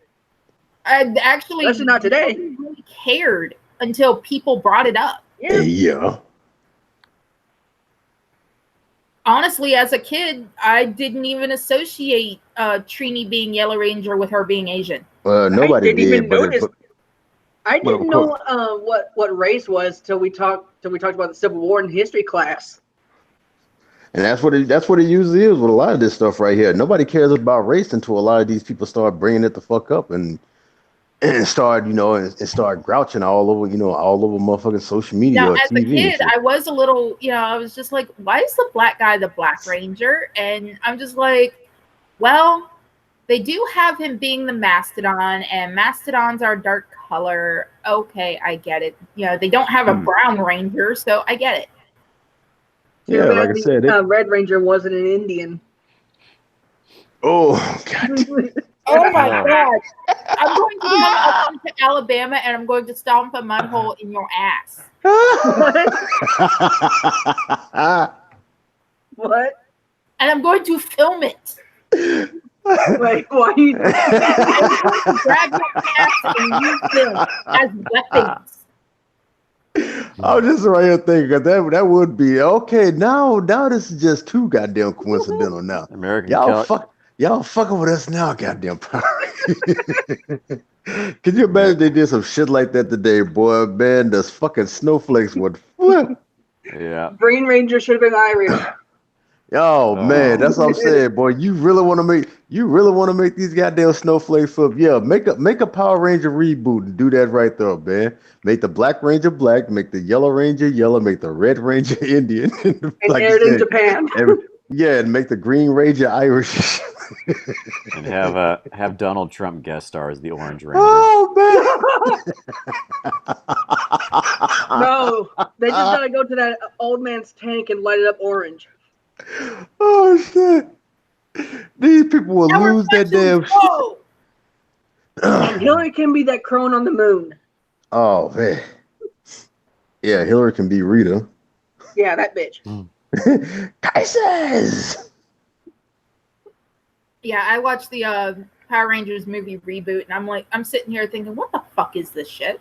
[SPEAKER 2] Actually,
[SPEAKER 1] Especially not today.
[SPEAKER 2] nobody really cared until people brought it up.
[SPEAKER 1] Yeah.
[SPEAKER 3] Yeah.
[SPEAKER 2] Honestly, as a kid, I didn't even associate Trini being Yellow Ranger with her being Asian.
[SPEAKER 3] Nobody
[SPEAKER 1] didn't even
[SPEAKER 3] did, but
[SPEAKER 1] notice. I
[SPEAKER 3] but of
[SPEAKER 1] didn't
[SPEAKER 3] course-
[SPEAKER 1] know what race was till we talked about the Civil War in history class.
[SPEAKER 3] and that's what it usually is with a lot of this stuff right here. Nobody cares about race until a lot of these people start bringing it the fuck up and start, and start grouching all over motherfucking social media
[SPEAKER 2] Now,
[SPEAKER 3] or
[SPEAKER 2] as
[SPEAKER 3] TV
[SPEAKER 2] a
[SPEAKER 3] and
[SPEAKER 2] kid,
[SPEAKER 3] shit.
[SPEAKER 2] I was a little, I was just like, why is the black guy the Black Ranger? And I'm just like, well, they do have him being the mastodon, and mastodons are dark color. Okay, I get it. They don't have a brown ranger, so I get it.
[SPEAKER 1] Too
[SPEAKER 3] Yeah,
[SPEAKER 1] bad
[SPEAKER 3] like I said,
[SPEAKER 1] the Red Ranger wasn't an Indian.
[SPEAKER 3] oh god.
[SPEAKER 2] Oh my God. I'm going to come up into Alabama and I'm going to stomp a mud hole in your ass.
[SPEAKER 1] What?
[SPEAKER 2] And I'm going to film it.
[SPEAKER 1] Like, why you?
[SPEAKER 2] I'm going to grab your ass and use them as weapons.
[SPEAKER 3] I'm just right here thinking that would be okay. Now this is just too goddamn coincidental. Now
[SPEAKER 4] American
[SPEAKER 3] y'all fucking with us now, goddamn. Can you imagine they did some shit like that today, boy? Man, the fucking snowflakes would flip.
[SPEAKER 4] Yeah.
[SPEAKER 1] Green Ranger should have been Irish.
[SPEAKER 3] Oh man, that's what I'm saying, boy. You really want to make these goddamn snowflakes flip? Yeah, make a Power Ranger reboot and do that right there, man. Make the Black Ranger black, make the Yellow Ranger yellow, make the Red Ranger Indian,
[SPEAKER 1] And
[SPEAKER 3] like
[SPEAKER 1] aired
[SPEAKER 3] you
[SPEAKER 1] in
[SPEAKER 3] said.
[SPEAKER 1] Japan.
[SPEAKER 3] And make the Green Ranger Irish.
[SPEAKER 4] And have Donald Trump guest star as the Orange Ranger.
[SPEAKER 3] Oh man.
[SPEAKER 1] No, they just gotta go to that old man's tank and light it up orange.
[SPEAKER 3] Oh shit. These people will
[SPEAKER 2] Our
[SPEAKER 3] lose that damn shit.
[SPEAKER 2] Whoa!
[SPEAKER 1] And Hillary can be that crone on the moon.
[SPEAKER 3] Oh man. Yeah, Hillary can be Rita.
[SPEAKER 1] Yeah, that bitch.
[SPEAKER 3] Kaisers.
[SPEAKER 2] Yeah, I watched the Power Rangers movie reboot, and I'm sitting here thinking, what the fuck is this shit?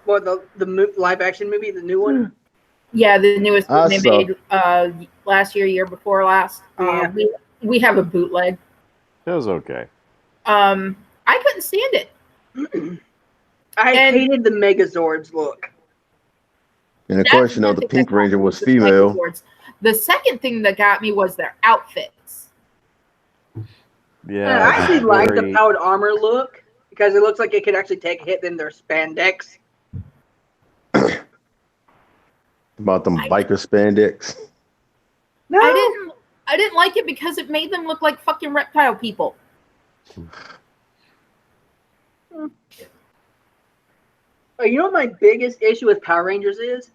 [SPEAKER 1] Well, the live action movie, the new one.
[SPEAKER 2] Yeah, the newest one they
[SPEAKER 3] saw-
[SPEAKER 2] made last year before last.
[SPEAKER 1] Yeah.
[SPEAKER 2] We have a bootleg.
[SPEAKER 4] It was okay.
[SPEAKER 2] I couldn't stand it.
[SPEAKER 1] I
[SPEAKER 2] And-
[SPEAKER 1] hated the Megazords look.
[SPEAKER 3] And of
[SPEAKER 2] That's
[SPEAKER 3] course,
[SPEAKER 2] one
[SPEAKER 3] the
[SPEAKER 2] thing
[SPEAKER 3] Pink
[SPEAKER 2] that got
[SPEAKER 3] Ranger
[SPEAKER 2] me
[SPEAKER 3] was
[SPEAKER 2] the
[SPEAKER 3] female.
[SPEAKER 2] Megazords. The second thing that got me was their outfits.
[SPEAKER 4] Yeah.
[SPEAKER 1] I actually like the
[SPEAKER 4] very-
[SPEAKER 1] powered armor look because it looks like it could actually take a hit in their spandex.
[SPEAKER 3] About them biker spandex.
[SPEAKER 1] No,
[SPEAKER 2] I didn't like it because it made them look like fucking reptile people.
[SPEAKER 1] You know what my biggest issue with Power Rangers is?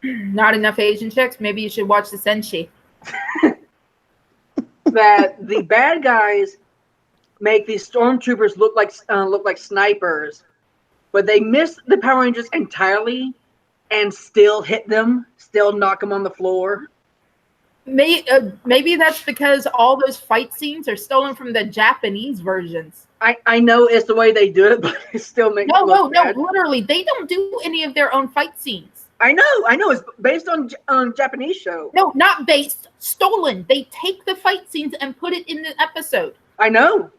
[SPEAKER 2] Not enough Asian chicks. Maybe you should watch the Senshi.
[SPEAKER 1] That the bad guys make these stormtroopers look like snipers, but they miss the Power Rangers entirely and still hit them, still knock them on the floor.
[SPEAKER 2] Maybe that's because all those fight scenes are stolen from the Japanese versions.
[SPEAKER 1] I know it's the way they do it, but it still makes
[SPEAKER 2] No,
[SPEAKER 1] it look bad.
[SPEAKER 2] literally, they don't do any of their own fight scenes.
[SPEAKER 1] I know. It's based on Japanese show.
[SPEAKER 2] No, not based, stolen. They take the fight scenes and put it in the episode.
[SPEAKER 1] I know.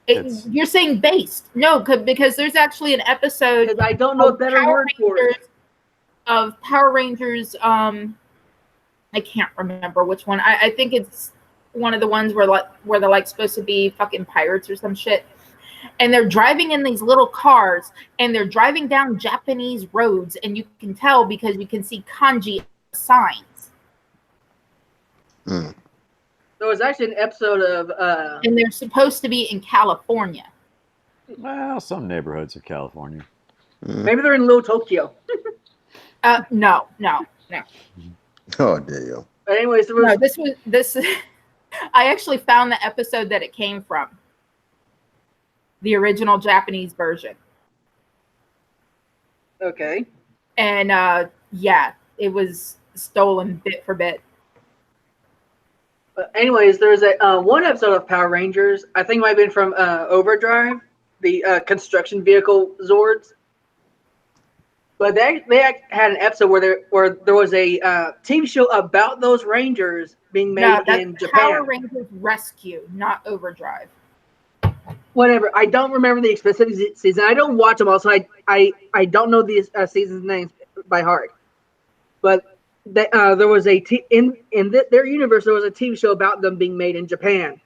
[SPEAKER 2] You're saying based. No, because there's actually an episode
[SPEAKER 1] Because I don't know a
[SPEAKER 2] of
[SPEAKER 1] better word for it.
[SPEAKER 2] Of Power Rangers, I can't remember which one. I think it's one of the ones where they're like supposed to be fucking pirates or some shit. And they're driving in these little cars, and they're driving down Japanese roads, and you can tell because you can see kanji signs.
[SPEAKER 3] Mm.
[SPEAKER 1] There was actually an episode of
[SPEAKER 2] And they're supposed to be in California.
[SPEAKER 4] Well, some neighborhoods of California.
[SPEAKER 1] maybe they're in Little Tokyo.
[SPEAKER 2] No.
[SPEAKER 3] Oh damn.
[SPEAKER 1] But anyways, there was
[SPEAKER 2] No, this. I actually found the episode that it came from. The original Japanese version.
[SPEAKER 1] okay.
[SPEAKER 2] And yeah, it was stolen bit for bit.
[SPEAKER 1] But anyways, there's a one episode of Power Rangers. I think it might have been from Overdrive, the construction vehicle Zords. But they had an episode where there was a TV show about those Rangers being made
[SPEAKER 2] No, that's
[SPEAKER 1] in Japan.
[SPEAKER 2] Power Rangers Rescue, not Overdrive.
[SPEAKER 1] Whatever. I don't remember the specific season. I don't watch them all, so I don't know these seasons' names by heart. But there was in their universe there was a TV show about them being made in Japan.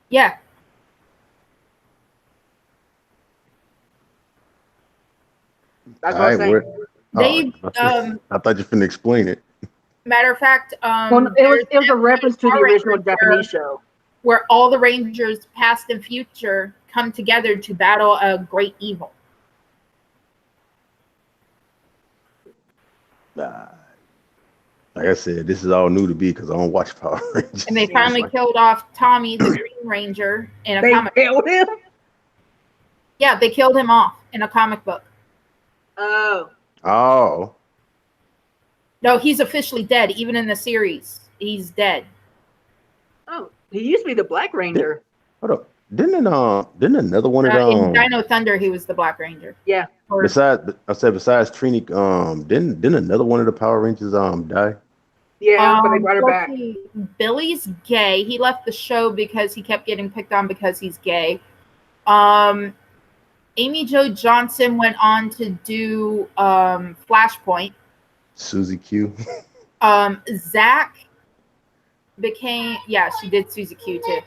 [SPEAKER 2] Yeah.
[SPEAKER 1] That's what I'm saying.
[SPEAKER 2] They
[SPEAKER 3] I thought you finna explain it.
[SPEAKER 2] matter of fact,
[SPEAKER 1] Well, it was a reference to the original Japanese show.
[SPEAKER 2] Where all the Rangers, past and future, come together to battle a great evil.
[SPEAKER 3] Like I said, this is all new to me because I don't watch Power Rangers.
[SPEAKER 2] And they finally killed off Tommy, the Green Ranger, in a
[SPEAKER 1] They
[SPEAKER 2] comic.
[SPEAKER 1] killed him.
[SPEAKER 2] Yeah, they killed him off in a comic book.
[SPEAKER 1] Oh.
[SPEAKER 3] Oh.
[SPEAKER 2] No, he's officially dead. Even in the series, he's dead.
[SPEAKER 1] Oh, he used to be the Black Ranger.
[SPEAKER 3] Hold up. Didn't another one of
[SPEAKER 2] In
[SPEAKER 3] them
[SPEAKER 2] Dino Thunder, he was the Black Ranger.
[SPEAKER 1] Yeah.
[SPEAKER 3] besides Trini, didn't another one of the Power Rangers die?
[SPEAKER 1] Yeah, but they brought her back.
[SPEAKER 2] Billy's gay. He left the show because he kept getting picked on because he's gay. Amy Jo Johnson went on to do Flashpoint.
[SPEAKER 3] Susie Q.
[SPEAKER 2] Zach became, yeah, she did Susie Q too.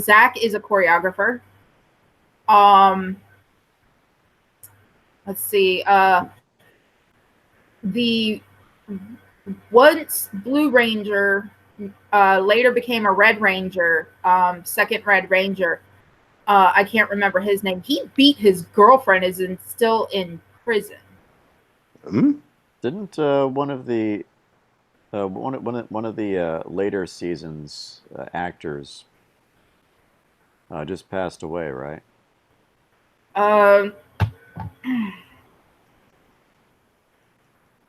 [SPEAKER 2] Zach is a choreographer. Let's see. The once Blue Ranger later became a Red Ranger, second Red Ranger. I can't remember his name. He beat his girlfriend, is still in prison.
[SPEAKER 4] Didn't one of the later seasons actors just passed away, right?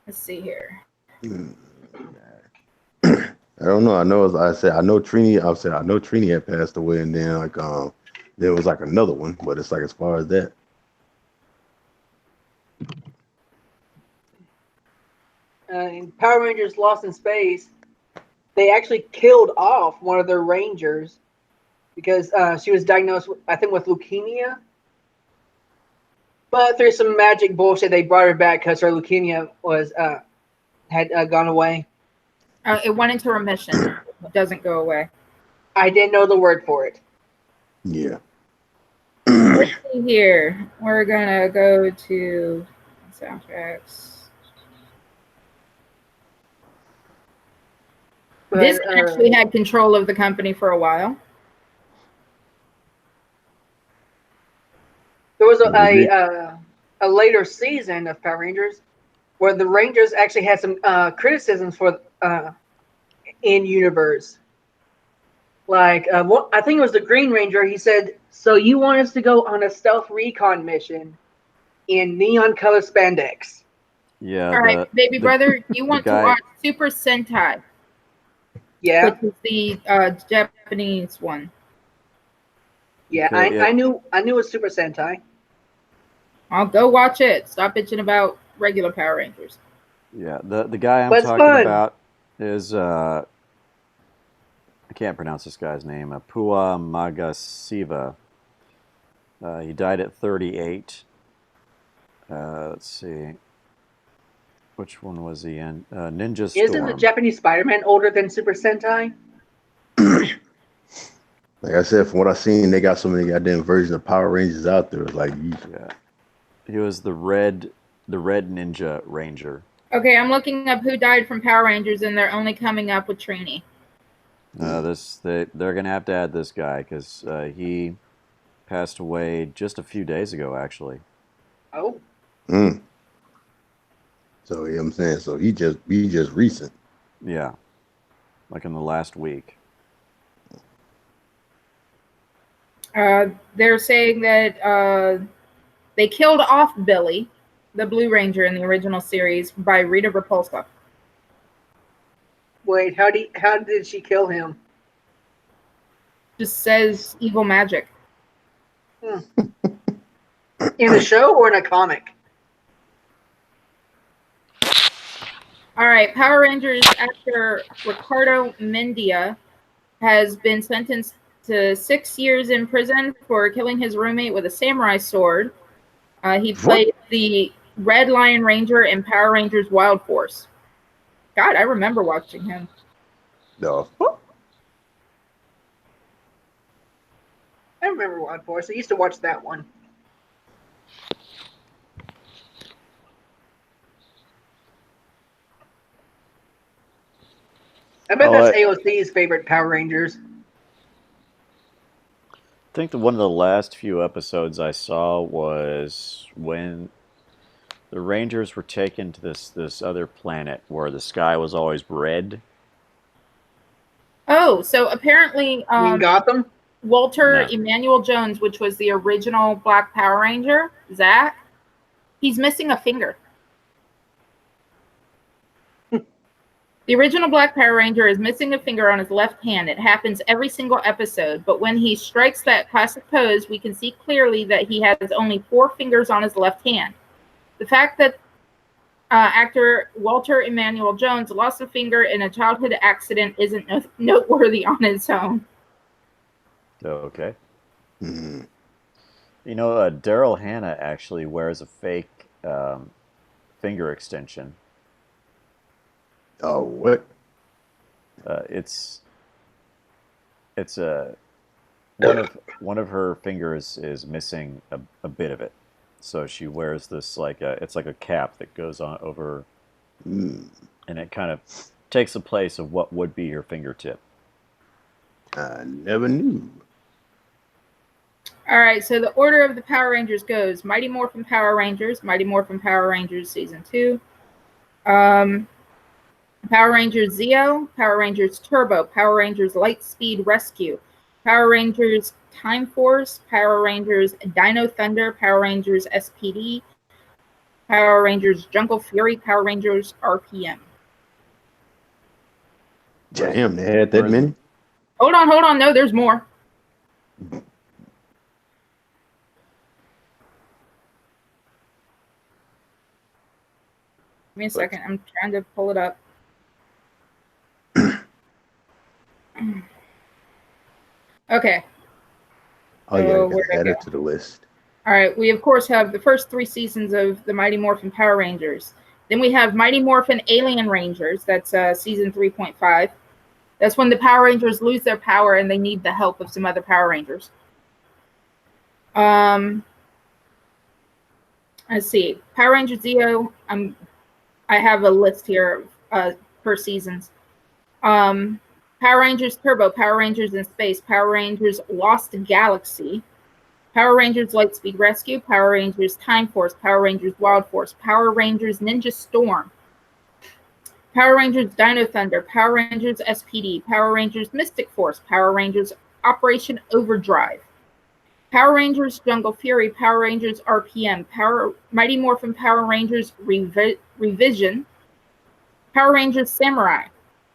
[SPEAKER 2] Let's see here.
[SPEAKER 3] I don't know. I know Trini. I know Trini had passed away, and then there was like another one, but it's like as far as that.
[SPEAKER 1] In Power Rangers Lost in Space, they actually killed off one of their Rangers because she was diagnosed, I think, with leukemia. But through some magic bullshit, they brought her back because her leukemia had gone away.
[SPEAKER 2] It went into remission. It doesn't go away.
[SPEAKER 1] I didn't know the word for it.
[SPEAKER 3] Yeah.
[SPEAKER 2] Let's see here. We're gonna go to soundtracks.
[SPEAKER 1] But,
[SPEAKER 2] This actually had control of the company for a while.
[SPEAKER 1] there was a later season of Power Rangers where the Rangers actually had some criticisms for in universe. Like I think it was the Green Ranger. He said, "So you want us to go on a stealth recon mission in neon color spandex?"
[SPEAKER 4] Yeah.
[SPEAKER 2] All right, baby brother, you want to watch Super Sentai?
[SPEAKER 1] Yeah,
[SPEAKER 2] Which is the Japanese one.
[SPEAKER 1] yeah.
[SPEAKER 4] Okay,
[SPEAKER 1] I knew it was Super Sentai.
[SPEAKER 2] I'll go watch it. Stop bitching about regular Power Rangers.
[SPEAKER 4] Yeah. The guy I'm
[SPEAKER 1] But it's
[SPEAKER 4] talking
[SPEAKER 1] fun.
[SPEAKER 4] about is I can't pronounce this guy's name. Pua Magasiva. He died at 38. Let's see. Which one was he in? Ninja Storm.
[SPEAKER 1] Isn't the Japanese Spider-Man older than Super Sentai?
[SPEAKER 3] Like I said, from what I seen, they got so many goddamn versions of Power Rangers out there. It's like,
[SPEAKER 4] Yeah, he was the red Ninja Ranger.
[SPEAKER 2] Okay, I'm looking up who died from Power Rangers, and they're only coming up with Trini.
[SPEAKER 4] They're gonna have to add this guy because he passed away just a few days ago, actually.
[SPEAKER 1] Oh,
[SPEAKER 3] mm. So you know what I'm saying. So he just recent.
[SPEAKER 4] Yeah, like in the last week.
[SPEAKER 2] They're saying that they killed off Billy, the Blue Ranger in the original series, by Rita Repulsa.
[SPEAKER 1] wait, how did she kill him?
[SPEAKER 2] Just says evil magic.
[SPEAKER 1] Hmm. In a show or in a comic?
[SPEAKER 2] All right, Power Rangers actor Ricardo Mendia has been sentenced to 6 years in prison for killing his roommate with a samurai sword. He
[SPEAKER 3] What?
[SPEAKER 2] played the Red Lion Ranger in Power Rangers Wild Force. God, I remember watching him.
[SPEAKER 3] The fuck?
[SPEAKER 1] I remember Wild Force. I used to watch that one. I bet that's AOC's favorite Power Rangers.
[SPEAKER 4] I think one of the last few episodes I saw was when the Rangers were taken to this other planet where the sky was always red.
[SPEAKER 2] Oh, so apparently
[SPEAKER 1] You mean Gotham?
[SPEAKER 2] Walter
[SPEAKER 4] No.
[SPEAKER 2] Emmanuel Jones, which was the original Black Power Ranger, Zach, he's missing a finger. The original Black Power Ranger is missing a finger on his left hand. It happens every single episode, but when he strikes that classic pose, we can see clearly that he has only 4 fingers on his left hand. The fact that actor Walter Emmanuel Jones lost a finger in a childhood accident isn't noteworthy on its own.
[SPEAKER 4] Okay.
[SPEAKER 3] Hmm.
[SPEAKER 4] You know, Daryl Hannah actually wears a fake finger extension.
[SPEAKER 3] Oh, what?
[SPEAKER 4] It's a one of her fingers is missing a bit of it, so she wears this it's like a cap that goes on over,
[SPEAKER 3] Mm.
[SPEAKER 4] and it kind of takes the place of what would be your fingertip.
[SPEAKER 3] I never knew.
[SPEAKER 2] All right, so the order of the Power Rangers goes: Mighty Morphin Power Rangers, Mighty Morphin Power Rangers Season 2, Power Rangers Zeo, Power Rangers Turbo, Power Rangers Lightspeed Rescue, Power Rangers Time Force, Power Rangers Dino Thunder, Power Rangers SPD, Power Rangers Jungle Fury, Power Rangers RPM.
[SPEAKER 3] Damn, they had that many?
[SPEAKER 2] Hold on. No, there's more. Give me a second. I'm trying to pull it up. Okay.
[SPEAKER 3] Oh, yeah, I gotta add it to the list.
[SPEAKER 2] All right. We, of course, have the first 3 seasons of the Mighty Morphin Power Rangers. Then we have Mighty Morphin Alien Rangers. That's season 3.5. That's when the Power Rangers lose their power and they need the help of some other Power Rangers. Let's see. Power Rangers Zeo. I have a list here per seasons. Power Rangers Turbo, Power Rangers in Space, Power Rangers Lost Galaxy, Power Rangers Lightspeed Rescue, Power Rangers Time Force, Power Rangers Wild Force, Power Rangers Ninja Storm, Power Rangers Dino Thunder, Power Rangers SPD, Power Rangers Mystic Force, Power Rangers Operation Overdrive, Power Rangers Jungle Fury, Power Rangers RPM, Mighty Morphin Power Rangers Revision, Power Rangers Samurai,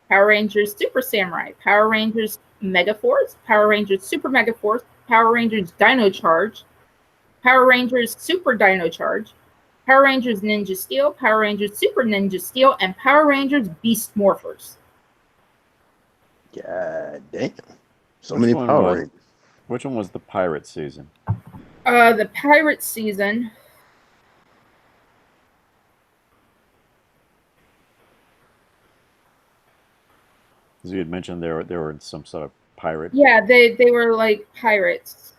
[SPEAKER 2] Power Rangers Super Samurai, Power Rangers Mega Force, Power Rangers Super Mega Force, Power Rangers Dino Charge, Power Rangers Super Dino Charge, Power Rangers Ninja Steel, Power Rangers Super Ninja Steel, and Power Rangers Beast Morphers.
[SPEAKER 3] God damn. So many Power Rangers.
[SPEAKER 4] Which one was the pirate season?
[SPEAKER 2] The pirate season.
[SPEAKER 4] As you had mentioned, there were some sort of pirate.
[SPEAKER 2] Yeah, they were like pirates.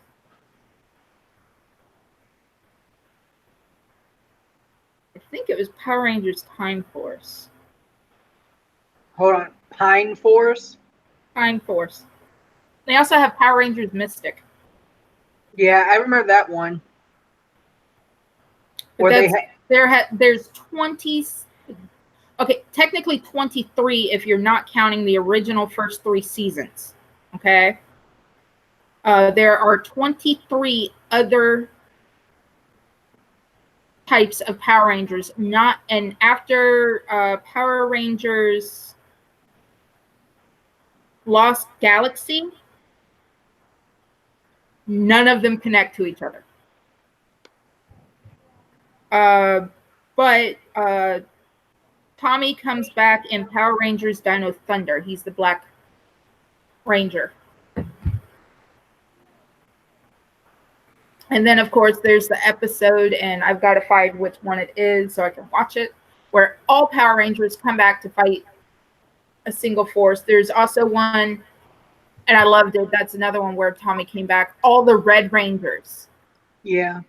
[SPEAKER 2] I think it was Power Rangers Time Force.
[SPEAKER 1] Hold on, Pine Force.
[SPEAKER 2] Time Force. They also have Power Rangers Mystic.
[SPEAKER 1] Yeah, I remember that one.
[SPEAKER 2] But
[SPEAKER 1] Where
[SPEAKER 2] there's 20. Okay, technically 23 if you're not counting the original first 3 seasons. Okay. There are 23 other types of Power Rangers. And after Power Rangers Lost Galaxy, none of them connect to each other. But Tommy comes back in Power Rangers Dino Thunder. He's the Black Ranger. And then, of course, there's the episode, and I've got to find which one it is so I can watch it, where all Power Rangers come back to fight a single force. There's also one, and I loved it. That's another one where Tommy came back. All the Red Rangers.
[SPEAKER 1] Yeah.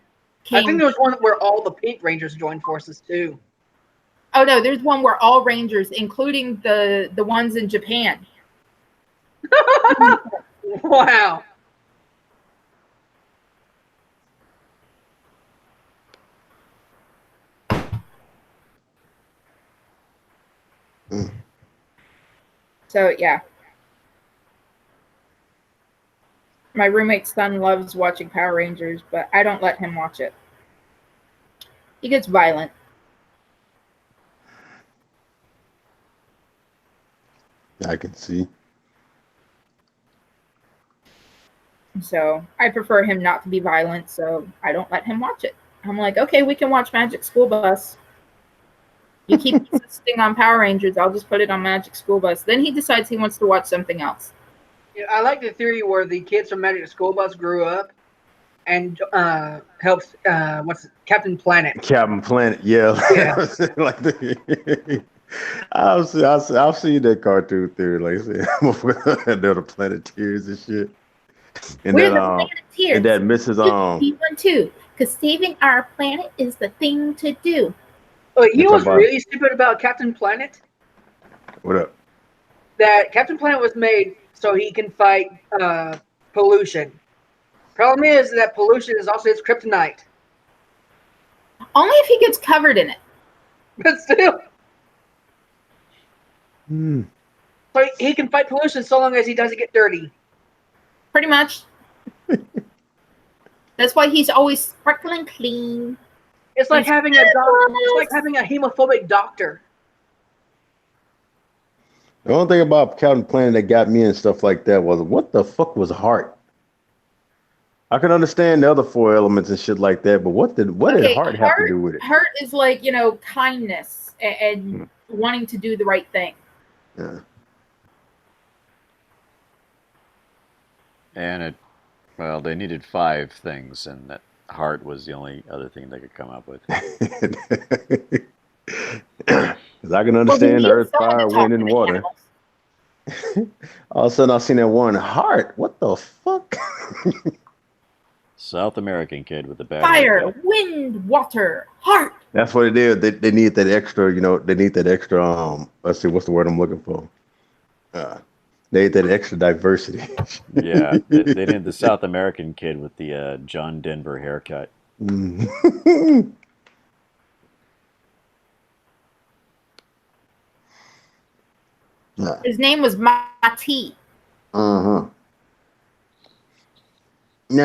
[SPEAKER 1] I think there was one where all the Pink Rangers joined forces too.
[SPEAKER 2] Oh no, there's one where all Rangers, including the ones in Japan.
[SPEAKER 1] Wow.
[SPEAKER 2] So yeah. My roommate's son loves watching Power Rangers, but I don't let him watch it. He gets violent.
[SPEAKER 3] I can see.
[SPEAKER 2] So I prefer him not to be violent, so I don't let him watch it. I'm like, okay, we can watch Magic School Bus. You keep insisting on Power Rangers, I'll just put it on Magic School Bus. Then he decides he wants to watch something else.
[SPEAKER 1] Yeah, I like the theory where the kids from Magic School Bus grew up and helps Captain Planet.
[SPEAKER 3] Captain Planet, yeah. Like I've seen that cartoon theory, like I said, they're the Planeteers and shit. And
[SPEAKER 2] We're
[SPEAKER 3] that
[SPEAKER 2] the Planeteers.
[SPEAKER 3] and that Mrs.
[SPEAKER 2] One too, because saving our planet is the thing to do.
[SPEAKER 1] Oh, you know what's really stupid about Captain Planet?
[SPEAKER 3] What up?
[SPEAKER 1] That Captain Planet was made so he can fight pollution. Problem is that pollution is also his kryptonite.
[SPEAKER 2] Only if he gets covered in it.
[SPEAKER 1] But still. So he can fight pollution so long as he doesn't get dirty.
[SPEAKER 2] Pretty much. That's why he's always sparkling clean.
[SPEAKER 1] It's like having a hemophobic doctor.
[SPEAKER 3] The only thing about Captain Planet that got me and stuff like that was, what the fuck was heart? I can understand the other 4 elements and shit like that, but what did heart have to do with it?
[SPEAKER 2] Heart is like, kindness and wanting to do the right thing.
[SPEAKER 3] Yeah.
[SPEAKER 4] And they needed 5 things, and that heart was the only other thing they could come up with.
[SPEAKER 3] Because I can understand earth, fire, wind, and water. All of a sudden, I seen that one heart. What the fuck?
[SPEAKER 4] South American kid with the bad
[SPEAKER 2] fire, wind, water, heart.
[SPEAKER 3] That's what it is. They need that extra. They need that extra. Let's see, what's the word I'm looking for? They need that extra diversity.
[SPEAKER 4] Yeah, they need the South American kid with the John Denver haircut.
[SPEAKER 2] His name was Mati.
[SPEAKER 3] Now,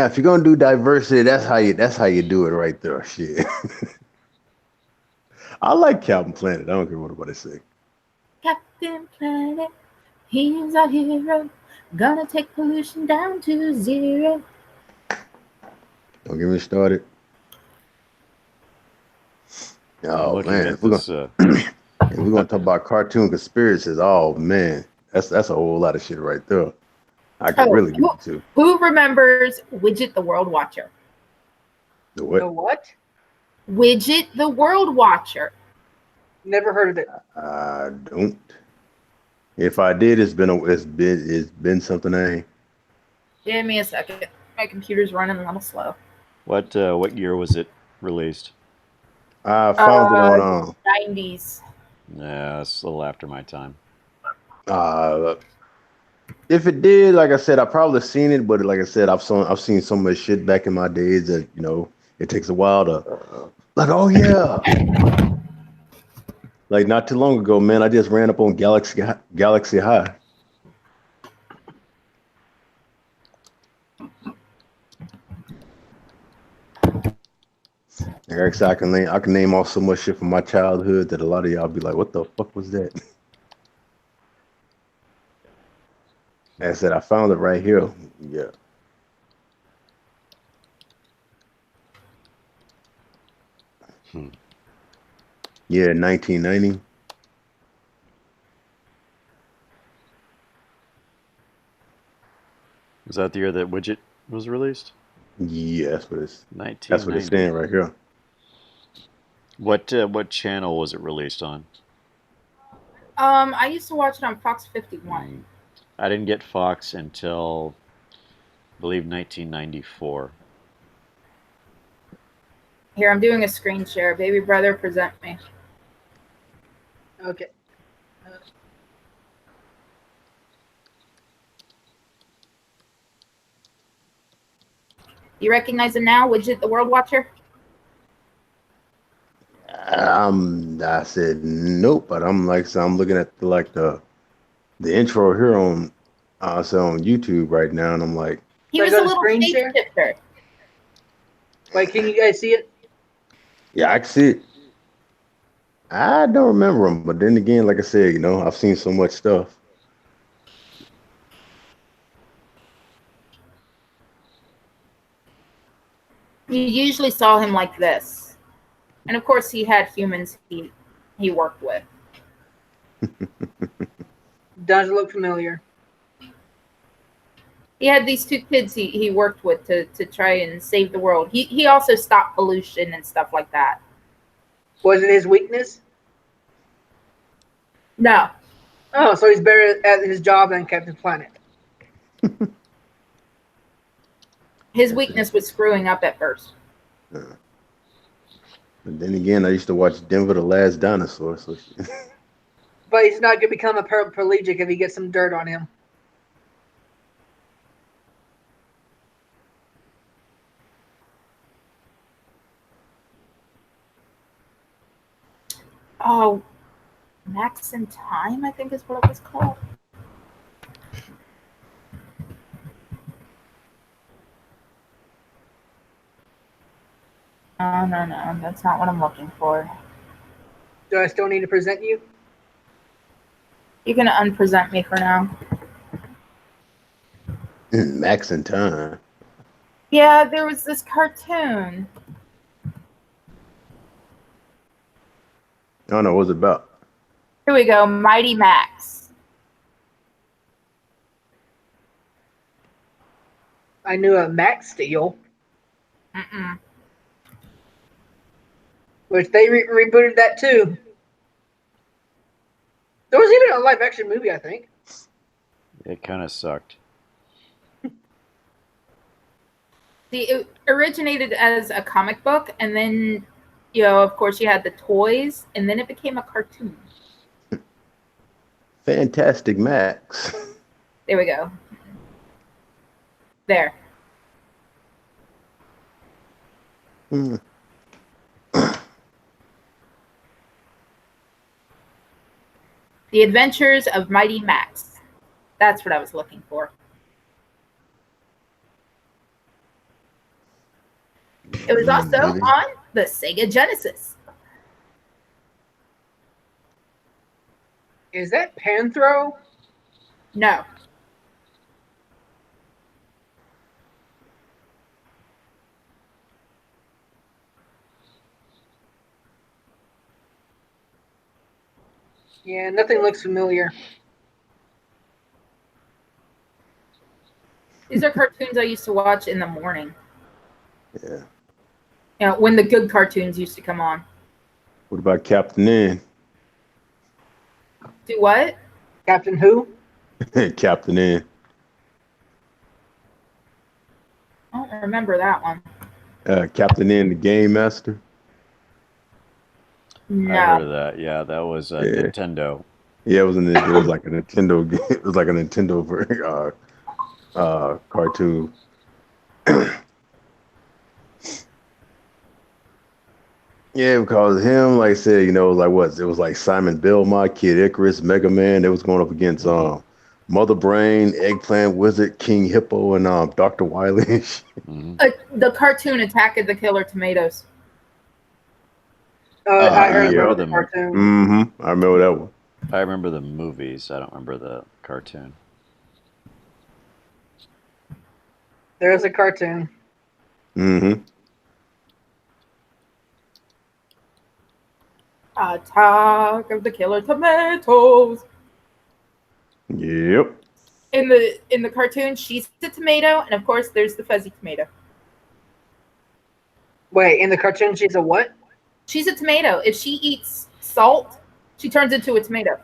[SPEAKER 3] if you're gonna do diversity, that's how you do it right there. Shit. I like Captain Planet. I don't care what nobody say.
[SPEAKER 2] Captain Planet, he's our hero. Gonna take pollution down to 0.
[SPEAKER 3] Don't get me started. Oh man, if we're gonna talk about cartoon conspiracies, oh man, that's a whole lot of shit right there. I can really get into.
[SPEAKER 2] Who remembers Widget the World Watcher?
[SPEAKER 3] The what?
[SPEAKER 1] The what?
[SPEAKER 2] Widget the World Watcher.
[SPEAKER 1] Never heard of it.
[SPEAKER 3] I don't. If I did, it's been something I ain't.
[SPEAKER 2] Give me a second. My computer's running a little slow.
[SPEAKER 4] What year was it released?
[SPEAKER 3] I found it on
[SPEAKER 2] 90s.
[SPEAKER 4] Yeah, it's a little after my time.
[SPEAKER 3] uh if it did, like I said, I probably seen it, but like I said, I've seen so much shit back in my days that it takes a while to like. Oh yeah, like not too long ago, man. I just ran up on Galaxy High. Like I said, I can name off so much shit from my childhood that a lot of y'all be like, "What the fuck was that?" Like I said, I found it right here. Yeah. Yeah, 1990.
[SPEAKER 4] Was that the year that Widget was released?
[SPEAKER 3] Yeah, that's what it's
[SPEAKER 4] 1990.
[SPEAKER 3] saying right here.
[SPEAKER 4] What channel was it released on?
[SPEAKER 2] I used to watch it on Fox 51.
[SPEAKER 4] I didn't get Fox until I believe 1994.
[SPEAKER 2] Here, I'm doing a screen share. Baby brother, present me.
[SPEAKER 1] Okay.
[SPEAKER 2] You recognize him now, Widget the World Watcher?
[SPEAKER 3] I said nope, but I'm looking at the intro here on on YouTube right now, and I'm like,
[SPEAKER 2] He
[SPEAKER 1] So I
[SPEAKER 2] was
[SPEAKER 1] go
[SPEAKER 2] a
[SPEAKER 1] to
[SPEAKER 2] little
[SPEAKER 1] screen share?
[SPEAKER 2] shapeshifter.
[SPEAKER 1] Wait, can you guys see it?
[SPEAKER 3] yeah, I can see it. I don't remember him, but then again, like I said, I've seen so much stuff.
[SPEAKER 2] You usually saw him like this. And of course he had humans he worked with.
[SPEAKER 1] Does look familiar.
[SPEAKER 2] He had these two kids he worked with to try and save the world. He also stopped pollution and stuff like that.
[SPEAKER 1] Was it his weakness?
[SPEAKER 2] No.
[SPEAKER 1] Oh, so he's better at his job than Captain Planet.
[SPEAKER 2] His weakness was screwing up at first.
[SPEAKER 3] But then again, I used to watch Denver the Last Dinosaur. So
[SPEAKER 1] But he's not going to become a paraplegic if he gets some dirt on him.
[SPEAKER 2] Oh, Max in Time, I think is what it was called. No, that's not what I'm looking for.
[SPEAKER 1] Do I still need to present you?
[SPEAKER 2] You're gonna unpresent me for now.
[SPEAKER 3] Max in Time.
[SPEAKER 2] Yeah, there was this cartoon.
[SPEAKER 3] I don't know what it's about.
[SPEAKER 2] Here we go, Mighty Max.
[SPEAKER 1] I knew a Max Steel,
[SPEAKER 2] Mm-mm.
[SPEAKER 1] which they rebooted that too. There was even a live action movie, I think.
[SPEAKER 4] It kind of sucked.
[SPEAKER 2] It originated as a comic book, and then, of course, you had the toys, and then it became a cartoon.
[SPEAKER 3] Fantastic Max.
[SPEAKER 2] There we go. There. The Adventures of Mighty Max. That's what I was looking for. It was also on the Sega Genesis.
[SPEAKER 1] Is that Panthro?
[SPEAKER 2] No.
[SPEAKER 1] Yeah, nothing looks familiar.
[SPEAKER 2] These are cartoons I used to watch in the morning.
[SPEAKER 3] Yeah.
[SPEAKER 2] When the good cartoons used to come on.
[SPEAKER 3] What about Captain N?
[SPEAKER 2] Do what?
[SPEAKER 1] Captain who?
[SPEAKER 3] Captain N.
[SPEAKER 2] I don't remember that one.
[SPEAKER 3] Captain N, the Game Master.
[SPEAKER 2] No.
[SPEAKER 4] I heard of that. Yeah, that was
[SPEAKER 3] Yeah.
[SPEAKER 4] Nintendo.
[SPEAKER 3] Yeah, it was like a Nintendo game. It was like a Nintendo cartoon. Yeah, because him, like I said, like what? It was like Simon Belmont, Kid Icarus, Mega Man. They was going up against Mother Brain, Eggplant Wizard, King Hippo, and Dr. Wily. And shit.
[SPEAKER 4] Hmm.
[SPEAKER 2] The cartoon Attack of the Killer Tomatoes.
[SPEAKER 1] I
[SPEAKER 4] I
[SPEAKER 1] heard
[SPEAKER 4] remember
[SPEAKER 1] about the
[SPEAKER 4] them.
[SPEAKER 1] cartoon.
[SPEAKER 3] Mm-hmm. I remember that one.
[SPEAKER 4] I remember the movies. I don't remember the cartoon.
[SPEAKER 1] There's a cartoon.
[SPEAKER 3] Mm-hmm.
[SPEAKER 2] Attack of the Killer Tomatoes.
[SPEAKER 3] Yep.
[SPEAKER 2] In the cartoon, she's the tomato, and of course, there's the fuzzy tomato.
[SPEAKER 1] Wait, in the cartoon, she's a what?
[SPEAKER 2] She's a tomato. If she eats salt, she turns into a tomato.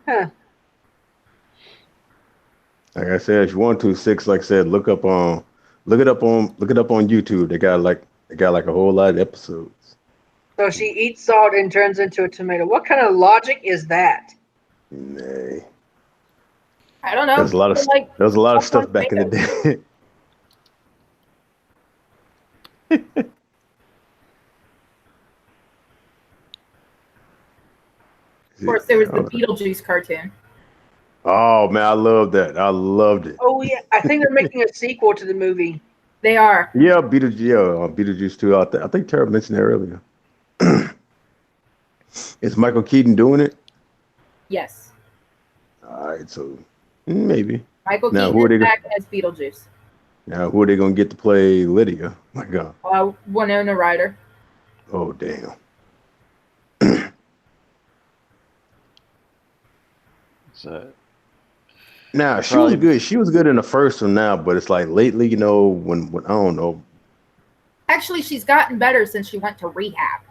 [SPEAKER 1] Huh.
[SPEAKER 3] Like I said, if you want to, six, like I said, look it up on YouTube. They got like a whole lot of episodes.
[SPEAKER 1] So she eats salt and turns into a tomato. What kind of logic is that?
[SPEAKER 3] Nay.
[SPEAKER 2] I don't know.
[SPEAKER 3] There was a lot of
[SPEAKER 2] Salt
[SPEAKER 3] stuff
[SPEAKER 2] on
[SPEAKER 3] back in the day.
[SPEAKER 2] Of course, there was the Beetlejuice cartoon.
[SPEAKER 3] Oh man, I love that. I loved it.
[SPEAKER 1] Oh yeah, I think they're making a sequel to the movie.
[SPEAKER 2] They are.
[SPEAKER 3] Yeah, Beetlejuice too. I think Tara mentioned that earlier. Is Michael Keaton doing it?
[SPEAKER 2] Yes.
[SPEAKER 3] All right, so maybe.
[SPEAKER 2] Michael
[SPEAKER 3] Now,
[SPEAKER 2] Keaton is back as Beetlejuice.
[SPEAKER 3] Now, who are they gonna get to play Lydia? My God.
[SPEAKER 2] Winona Ryder.
[SPEAKER 3] Oh damn.
[SPEAKER 4] So,
[SPEAKER 3] Now she was good. She was good in the first one now, but it's like lately, when I don't know.
[SPEAKER 2] Actually, she's gotten better since she went to rehab.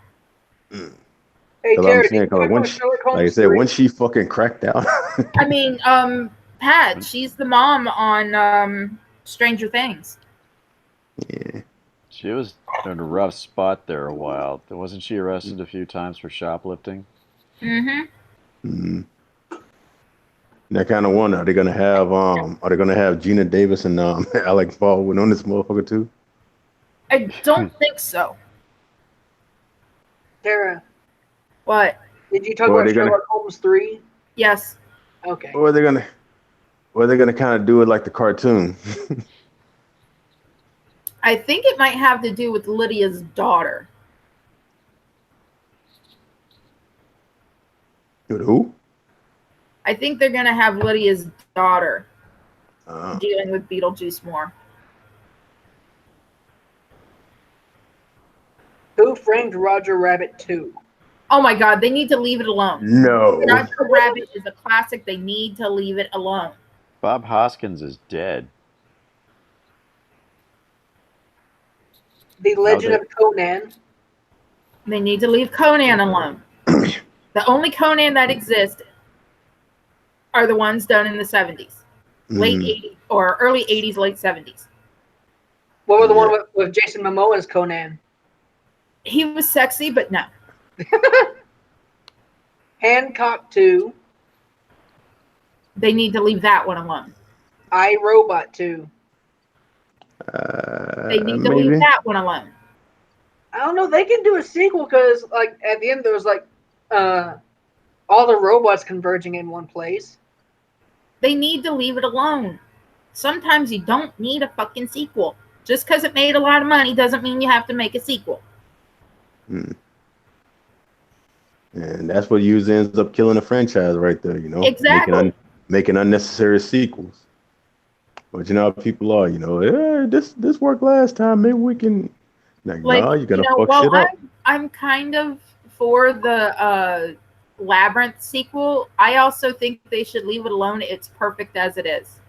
[SPEAKER 1] Hey,
[SPEAKER 3] I'm
[SPEAKER 1] Terry,
[SPEAKER 3] saying, like I said, when she fucking cracked out.
[SPEAKER 2] I mean, Pat, she's the mom on Stranger Things.
[SPEAKER 3] Yeah.
[SPEAKER 4] she was in a rough spot there a while. Wasn't she arrested a few times for shoplifting?
[SPEAKER 2] Mm-hmm.
[SPEAKER 3] Mm-hmm. And I kind of wonder, are they gonna have Gina Davis and Alec Baldwin on this motherfucker too?
[SPEAKER 2] I don't think so.
[SPEAKER 1] Tara,
[SPEAKER 2] What?
[SPEAKER 1] did you talk
[SPEAKER 3] Or are
[SPEAKER 1] about
[SPEAKER 3] they gonna-
[SPEAKER 1] Sherlock Holmes 3?
[SPEAKER 2] Yes.
[SPEAKER 1] Okay.
[SPEAKER 3] Or they're gonna kind of do it like the cartoon.
[SPEAKER 2] I think it might have to do with Lydia's daughter.
[SPEAKER 3] With who?
[SPEAKER 2] I think they're going to have Lydia's daughter
[SPEAKER 3] Uh,
[SPEAKER 2] dealing with Beetlejuice more.
[SPEAKER 1] Who Framed Roger Rabbit 2?
[SPEAKER 2] Oh my God, they need to leave it alone.
[SPEAKER 3] no.
[SPEAKER 2] Roger Rabbit is a classic. They need to leave it alone.
[SPEAKER 4] Bob Hoskins is dead.
[SPEAKER 1] The Legend of Conan.
[SPEAKER 2] They need to leave Conan alone. The only Conan that exists are the ones done in the 70s. Late 80s or early 80s, late 70s.
[SPEAKER 1] What was the one with Jason Momoa as Conan?
[SPEAKER 2] He was sexy, but no.
[SPEAKER 1] Hancock 2.
[SPEAKER 2] They need to leave that one alone.
[SPEAKER 1] I, Robot 2.
[SPEAKER 2] They need to
[SPEAKER 3] maybe.
[SPEAKER 2] leave that one alone.
[SPEAKER 1] I don't know. They can do a sequel because, like, at the end there was like all the robots converging in one place.
[SPEAKER 2] They need to leave it alone. Sometimes you don't need a fucking sequel. Just because it made a lot of money doesn't mean you have to make a sequel.
[SPEAKER 3] And that's what usually ends up killing a franchise right there,
[SPEAKER 2] Exactly.
[SPEAKER 3] Making unnecessary sequels. But you know how people are, this worked last time. Maybe we can. Like, no, you're gonna fuck shit up.
[SPEAKER 2] I'm kind of for the Labyrinth sequel. I also think they should leave it alone. It's perfect as it is.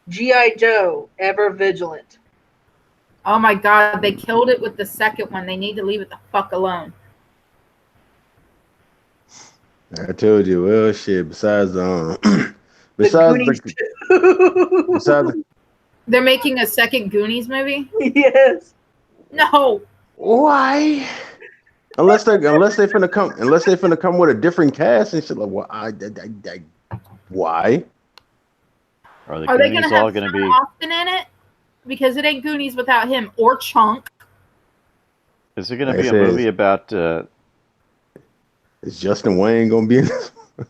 [SPEAKER 1] G.I. Joe, Ever Vigilant.
[SPEAKER 2] Oh my God, they killed it with the second one. They need to leave it the fuck alone.
[SPEAKER 3] I told you. Well, shit. Besides
[SPEAKER 1] The
[SPEAKER 3] besides
[SPEAKER 1] Goonies
[SPEAKER 3] besides the,
[SPEAKER 1] too.
[SPEAKER 2] They're making a second Goonies movie?
[SPEAKER 1] Yes.
[SPEAKER 2] No.
[SPEAKER 3] why? Unless they finna come with a different cast and shit. Like, why?
[SPEAKER 4] Are the
[SPEAKER 2] Are they going
[SPEAKER 4] Goonies
[SPEAKER 2] to
[SPEAKER 4] all
[SPEAKER 2] have
[SPEAKER 4] going to
[SPEAKER 2] Sean
[SPEAKER 4] be?
[SPEAKER 2] Austin in it? Because it ain't Goonies without him or Chunk.
[SPEAKER 4] Is it going to
[SPEAKER 3] Like I
[SPEAKER 4] be a
[SPEAKER 3] said,
[SPEAKER 4] movie about
[SPEAKER 3] is Justin Wayne gonna be in this?
[SPEAKER 4] a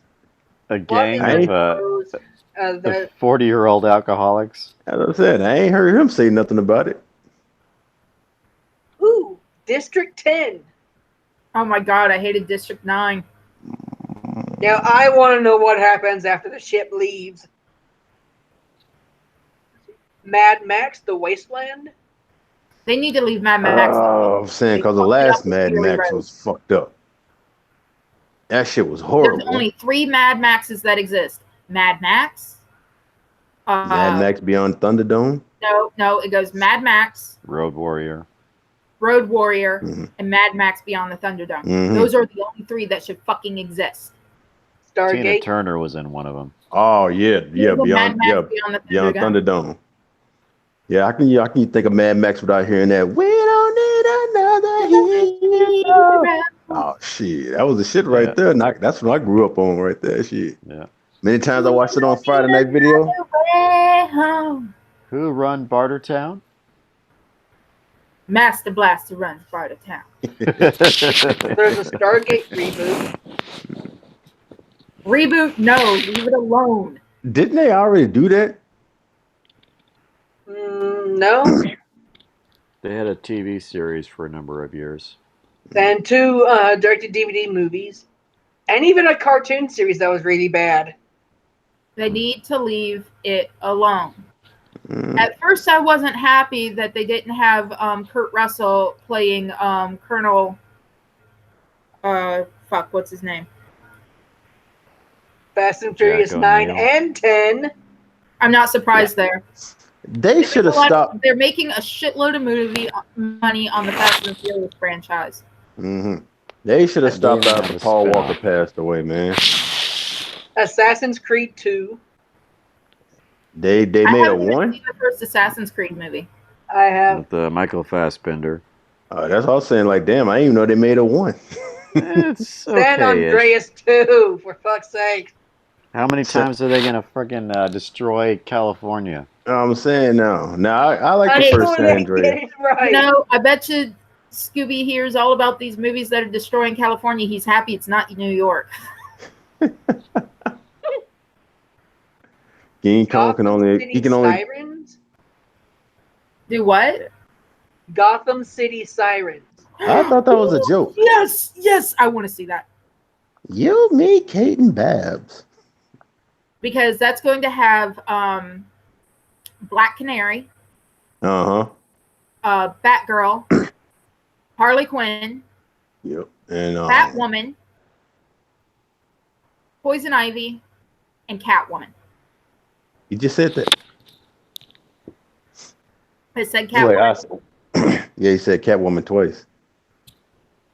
[SPEAKER 1] Well,
[SPEAKER 4] gang
[SPEAKER 3] I
[SPEAKER 4] of
[SPEAKER 3] ain't,
[SPEAKER 1] the
[SPEAKER 4] 40-year-old alcoholics?
[SPEAKER 3] as I said, I ain't heard him say nothing about it.
[SPEAKER 1] District 10.
[SPEAKER 2] Oh my God, I hated District 9.
[SPEAKER 1] Now I want to know what happens after the ship leaves. Mad Max: The Wasteland.
[SPEAKER 2] They need to leave Mad Max.
[SPEAKER 3] Oh, I'm saying
[SPEAKER 2] They
[SPEAKER 3] because the
[SPEAKER 2] fucked it up
[SPEAKER 3] last
[SPEAKER 2] with
[SPEAKER 3] Mad
[SPEAKER 2] Fury
[SPEAKER 3] Max
[SPEAKER 2] Road.
[SPEAKER 3] was fucked up. That shit was
[SPEAKER 2] There's
[SPEAKER 3] horrible.
[SPEAKER 2] only 3 Mad Maxes that exist. Mad Max.
[SPEAKER 3] Mad Max Beyond Thunderdome.
[SPEAKER 2] No, it goes Mad Max,
[SPEAKER 4] Road Warrior.
[SPEAKER 2] Road Warrior,
[SPEAKER 3] Mm-hmm.
[SPEAKER 2] and Mad Max Beyond the Thunderdome.
[SPEAKER 3] Mm-hmm.
[SPEAKER 2] Those are the only 3 that should fucking exist.
[SPEAKER 4] Tina
[SPEAKER 1] Stargate.
[SPEAKER 4] Turner was in one of them.
[SPEAKER 3] Oh yeah,
[SPEAKER 2] Mad Max Beyond the
[SPEAKER 3] Beyond
[SPEAKER 2] Thunderdome.
[SPEAKER 3] Thunderdome. Yeah, I can think of Mad Max without hearing that. We don't need another hero. Oh shit, that was the shit right there. And that's what I grew up on right there. Shit.
[SPEAKER 4] Yeah.
[SPEAKER 3] Many times I watched it on Friday night video.
[SPEAKER 2] Way home.
[SPEAKER 4] Who run Bartertown?
[SPEAKER 2] Master Blaster runs Barter Town.
[SPEAKER 1] There's a Stargate reboot.
[SPEAKER 2] Reboot? No, leave it alone.
[SPEAKER 3] Didn't they already do that?
[SPEAKER 1] No.
[SPEAKER 4] They had a TV series for a number of years.
[SPEAKER 1] And 2 directed DVD movies. And even a cartoon series that was really bad.
[SPEAKER 2] They need to leave it alone. At first, I wasn't happy that they didn't have Kurt Russell playing Colonel. What's his name?
[SPEAKER 1] Fast and Furious
[SPEAKER 4] Jack
[SPEAKER 1] 9
[SPEAKER 4] O'Neill.
[SPEAKER 1] and 10.
[SPEAKER 2] I'm not surprised there.
[SPEAKER 3] They should have stopped.
[SPEAKER 2] They're making a shitload of money on the Fast and Furious franchise.
[SPEAKER 3] Mm-hmm. They should have stopped
[SPEAKER 4] They
[SPEAKER 3] after
[SPEAKER 4] have a
[SPEAKER 3] Paul
[SPEAKER 4] spin-off.
[SPEAKER 3] Walker passed away, man.
[SPEAKER 1] Assassin's Creed 2.
[SPEAKER 3] They
[SPEAKER 2] I
[SPEAKER 3] made a
[SPEAKER 2] haven't even
[SPEAKER 3] one.
[SPEAKER 2] seen the first Assassin's Creed movie.
[SPEAKER 1] I have.
[SPEAKER 4] With Michael Fassbender.
[SPEAKER 3] That's all I was saying. Like, damn, I didn't even know they made a one.
[SPEAKER 4] It's
[SPEAKER 1] San
[SPEAKER 4] okay.
[SPEAKER 1] Andreas 2, for fuck's sake.
[SPEAKER 4] How many times are they going to freaking destroy California?
[SPEAKER 3] I'm saying no. Now I like the
[SPEAKER 2] Hey,
[SPEAKER 3] first San
[SPEAKER 1] Get
[SPEAKER 3] Andreas.
[SPEAKER 1] it right.
[SPEAKER 2] You know, I bet you Scooby hears all about these movies that are destroying California. He's happy it's not New York.
[SPEAKER 3] King Kong can only
[SPEAKER 1] City Sirens?
[SPEAKER 2] Do what?
[SPEAKER 1] Gotham City Sirens.
[SPEAKER 3] I thought that was a joke.
[SPEAKER 2] Yes, I want to see that.
[SPEAKER 3] You, me, Kate, and Babs.
[SPEAKER 2] Because that's going to have Black Canary,
[SPEAKER 3] Uh-huh.
[SPEAKER 2] Batgirl, Harley Quinn,
[SPEAKER 3] Yep. And
[SPEAKER 2] Batwoman, Poison Ivy, and Catwoman.
[SPEAKER 3] you just said that.
[SPEAKER 2] I said
[SPEAKER 3] Wait,
[SPEAKER 2] Catwoman.
[SPEAKER 3] yeah, you said Catwoman twice.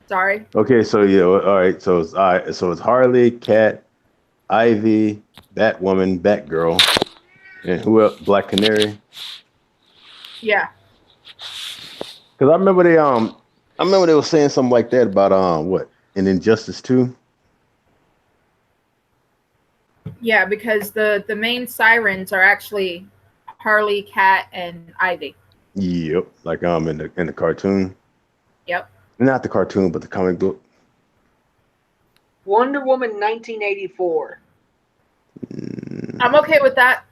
[SPEAKER 2] Sorry.
[SPEAKER 3] Okay, so yeah, all right. So it's Harley, Cat, Ivy, Batwoman, Batgirl, and who else? Black Canary.
[SPEAKER 2] Yeah.
[SPEAKER 3] Because I remember they were saying something like that about what in Injustice 2.
[SPEAKER 2] Yeah, because the main sirens are actually Harley, Cat, and Ivy.
[SPEAKER 3] Yep, like in the cartoon.
[SPEAKER 2] Yep.
[SPEAKER 3] Not the cartoon, but the comic book.
[SPEAKER 1] Wonder Woman 1984.
[SPEAKER 2] I'm okay with that.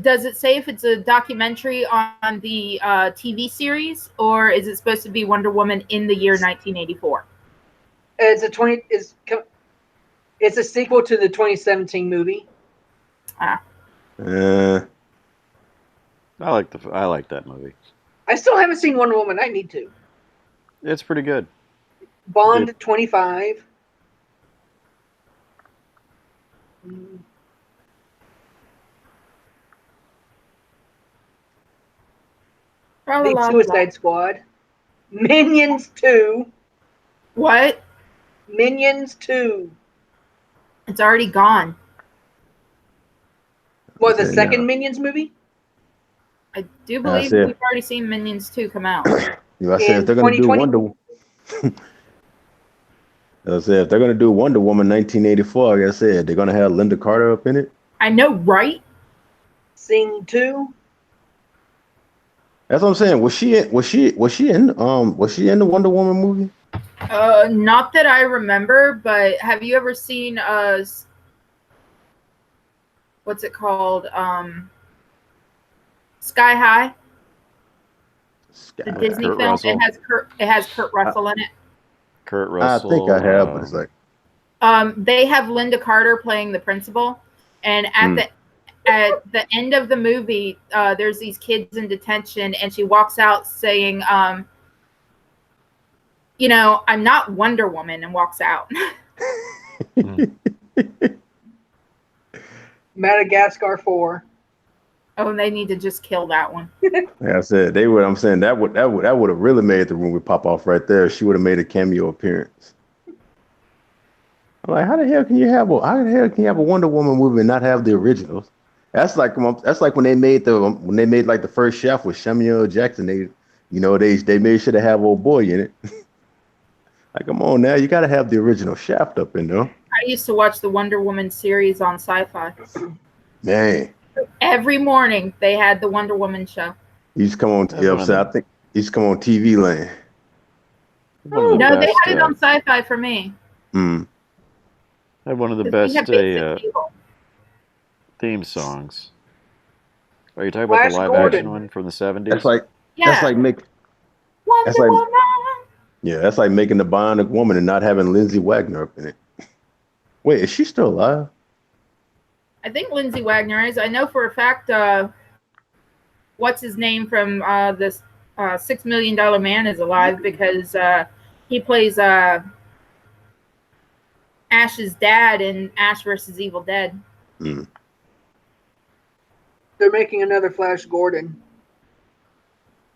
[SPEAKER 2] Does it say if it's a documentary on the TV series, or is it supposed to be Wonder Woman in the year 1984?
[SPEAKER 1] It's a sequel to the 2017 movie.
[SPEAKER 2] Ah.
[SPEAKER 3] Uh,
[SPEAKER 4] I like that movie.
[SPEAKER 1] I still haven't seen Wonder Woman. I need to.
[SPEAKER 4] It's pretty good.
[SPEAKER 1] Bond 25. The Suicide Squad. Minions 2.
[SPEAKER 2] What?
[SPEAKER 1] Minions 2.
[SPEAKER 2] It's already gone.
[SPEAKER 1] What, the
[SPEAKER 3] Say
[SPEAKER 1] second
[SPEAKER 3] now.
[SPEAKER 1] Minions movie?
[SPEAKER 2] I do
[SPEAKER 3] I
[SPEAKER 2] believe
[SPEAKER 3] said,
[SPEAKER 2] we've already seen Minions 2 come out.
[SPEAKER 3] I said if
[SPEAKER 1] In
[SPEAKER 3] they're gonna do
[SPEAKER 1] 2020?
[SPEAKER 3] I said if they're gonna do Wonder Woman 1984, like I said, they're gonna have Linda Carter up in it.
[SPEAKER 2] I know, right?
[SPEAKER 1] Sing 2?
[SPEAKER 3] That's what I'm saying. Was she in the Wonder Woman movie?
[SPEAKER 2] Not that I remember, but have you ever seen what's it called? Sky High, the Disney
[SPEAKER 4] Kurt
[SPEAKER 2] film.
[SPEAKER 4] Russell.
[SPEAKER 2] It has Kurt Russell in it.
[SPEAKER 4] Kurt
[SPEAKER 3] I think I
[SPEAKER 4] Russell.
[SPEAKER 3] have, but it's like
[SPEAKER 2] They have Linda Carter playing the principal, and at the end of the movie, there's these kids in detention, and she walks out saying, "You know, I'm not Wonder Woman," and walks out.
[SPEAKER 1] Madagascar 4.
[SPEAKER 2] Oh, and they need to just kill that one.
[SPEAKER 3] like I said, they would. I'm saying that would have really made the movie pop off right there. She would have made a cameo appearance. I'm like, how the hell can you have a Wonder Woman movie and not have the originals? That's like when they made like the first Chef with Samuel L. Jackson. They made sure to have old boy in it. Like, come on now, you got to have the original Shaft up in there.
[SPEAKER 2] I used to watch the Wonder Woman series on Sci-Fi.
[SPEAKER 3] Man,
[SPEAKER 2] Every morning they had the Wonder Woman show.
[SPEAKER 3] you just come on.
[SPEAKER 4] That's
[SPEAKER 3] Yeah,
[SPEAKER 4] one
[SPEAKER 3] I'm
[SPEAKER 4] of
[SPEAKER 3] saying,
[SPEAKER 4] the-
[SPEAKER 3] I think you just come on TV Land.
[SPEAKER 4] One of the
[SPEAKER 2] No, they
[SPEAKER 4] best,
[SPEAKER 2] had it on Sci-Fi for me.
[SPEAKER 4] had one of the
[SPEAKER 2] 'Cause we
[SPEAKER 4] best
[SPEAKER 2] had basic cable.
[SPEAKER 4] theme songs. Are you talking about the
[SPEAKER 1] Flash
[SPEAKER 4] live
[SPEAKER 1] Gordon.
[SPEAKER 4] action one from the 70s?
[SPEAKER 3] That's like
[SPEAKER 2] Yeah,
[SPEAKER 3] that's like
[SPEAKER 2] Wonder
[SPEAKER 3] like-
[SPEAKER 2] Woman.
[SPEAKER 3] that's like making the Bionic Woman and not having Lindsay Wagner up in it. Wait, is she still alive?
[SPEAKER 2] I think Lindsay Wagner is. I know for a fact. What's his name from this $6 Million Man is alive because he plays Ash's dad in Ash versus Evil Dead.
[SPEAKER 3] Mm.
[SPEAKER 1] They're making another Flash Gordon.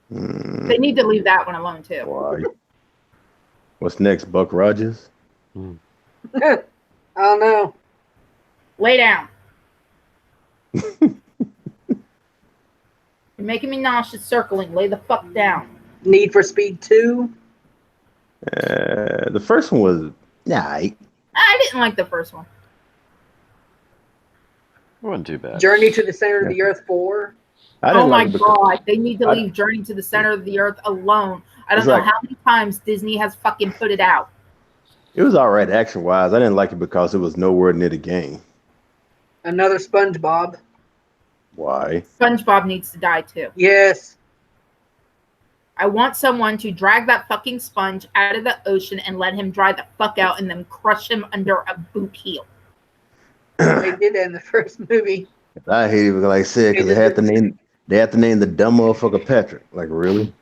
[SPEAKER 2] They need to leave that one alone too.
[SPEAKER 3] Why? What's next, Buck Rogers?
[SPEAKER 1] I don't know.
[SPEAKER 2] Lay down. You're making me nauseous circling. Lay the fuck down.
[SPEAKER 1] Need for Speed 2.
[SPEAKER 3] The first one was
[SPEAKER 2] I didn't like the first one.
[SPEAKER 4] It wasn't too bad.
[SPEAKER 1] Journey to the Center of the Earth 4.
[SPEAKER 3] I didn't
[SPEAKER 2] Oh my
[SPEAKER 3] like it because
[SPEAKER 2] god, they need to leave Journey to the Center of the Earth alone. I don't
[SPEAKER 3] It's
[SPEAKER 2] know
[SPEAKER 3] like-
[SPEAKER 2] how many times Disney has fucking put it out.
[SPEAKER 3] it was all right action wise. I didn't like it because it was nowhere near the game.
[SPEAKER 1] Another SpongeBob.
[SPEAKER 3] Why?
[SPEAKER 2] SpongeBob needs to die too.
[SPEAKER 1] Yes.
[SPEAKER 2] I want someone to drag that fucking sponge out of the ocean and let him dry the fuck out and then crush him under a boot heel.
[SPEAKER 1] They did that in the first movie.
[SPEAKER 3] I hate it, like I said, because they had to name the dumb motherfucker Patrick. Like, really?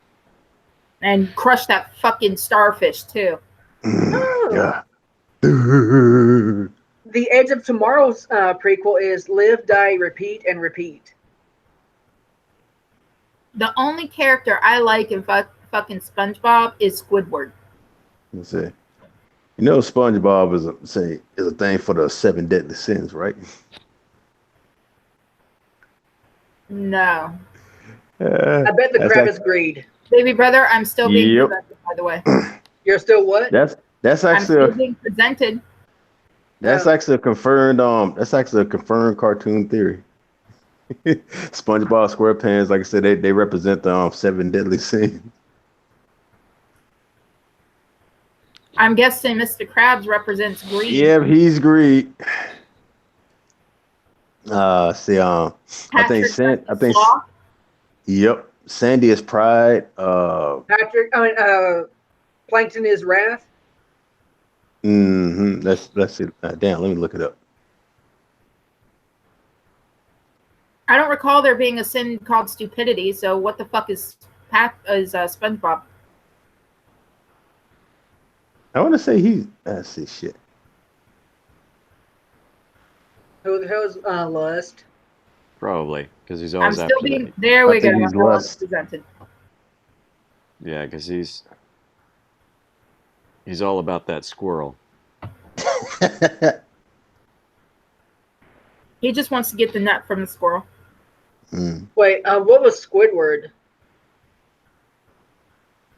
[SPEAKER 2] And crush that fucking starfish too.
[SPEAKER 3] Yeah.
[SPEAKER 1] The Edge of Tomorrow's prequel is Live, Die, Repeat, and Repeat.
[SPEAKER 2] The only character I like in fucking SpongeBob is Squidward.
[SPEAKER 3] Let's see. You know, SpongeBob is a thing for the 7 deadly sins, right?
[SPEAKER 2] No.
[SPEAKER 1] I bet the
[SPEAKER 3] That's
[SPEAKER 1] crab
[SPEAKER 3] like-
[SPEAKER 1] is greed.
[SPEAKER 2] Baby brother, I'm still being
[SPEAKER 3] Yep.
[SPEAKER 2] presented, by the way.
[SPEAKER 1] You're still what?
[SPEAKER 3] That's
[SPEAKER 2] I'm still
[SPEAKER 3] actually
[SPEAKER 2] being presented.
[SPEAKER 3] actually a confirmed cartoon theory. SpongeBob SquarePants, like I said, they represent the 7 deadly sins.
[SPEAKER 2] I'm guessing Mr. Krabs represents greed.
[SPEAKER 3] Yeah, he's greed. I
[SPEAKER 2] Patrick
[SPEAKER 3] think
[SPEAKER 2] versus Sloth.
[SPEAKER 3] yep. Sandy is pride.
[SPEAKER 1] Plankton is wrath.
[SPEAKER 3] Let's see. Damn, let me look it up.
[SPEAKER 2] I don't recall there being a sin called stupidity, so what the fuck is SpongeBob?
[SPEAKER 3] I want to say let's see shit.
[SPEAKER 1] Who the hell is Lust?
[SPEAKER 4] Probably, because he's
[SPEAKER 2] I'm
[SPEAKER 4] always
[SPEAKER 2] still
[SPEAKER 4] after
[SPEAKER 2] being
[SPEAKER 4] that.
[SPEAKER 2] there. We
[SPEAKER 3] I
[SPEAKER 2] go.
[SPEAKER 3] think he's
[SPEAKER 2] I was
[SPEAKER 3] Lust.
[SPEAKER 2] presented.
[SPEAKER 4] Yeah, because he's He's all about that squirrel.
[SPEAKER 2] He just wants to get the nut from the squirrel.
[SPEAKER 1] Wait, what was Squidward?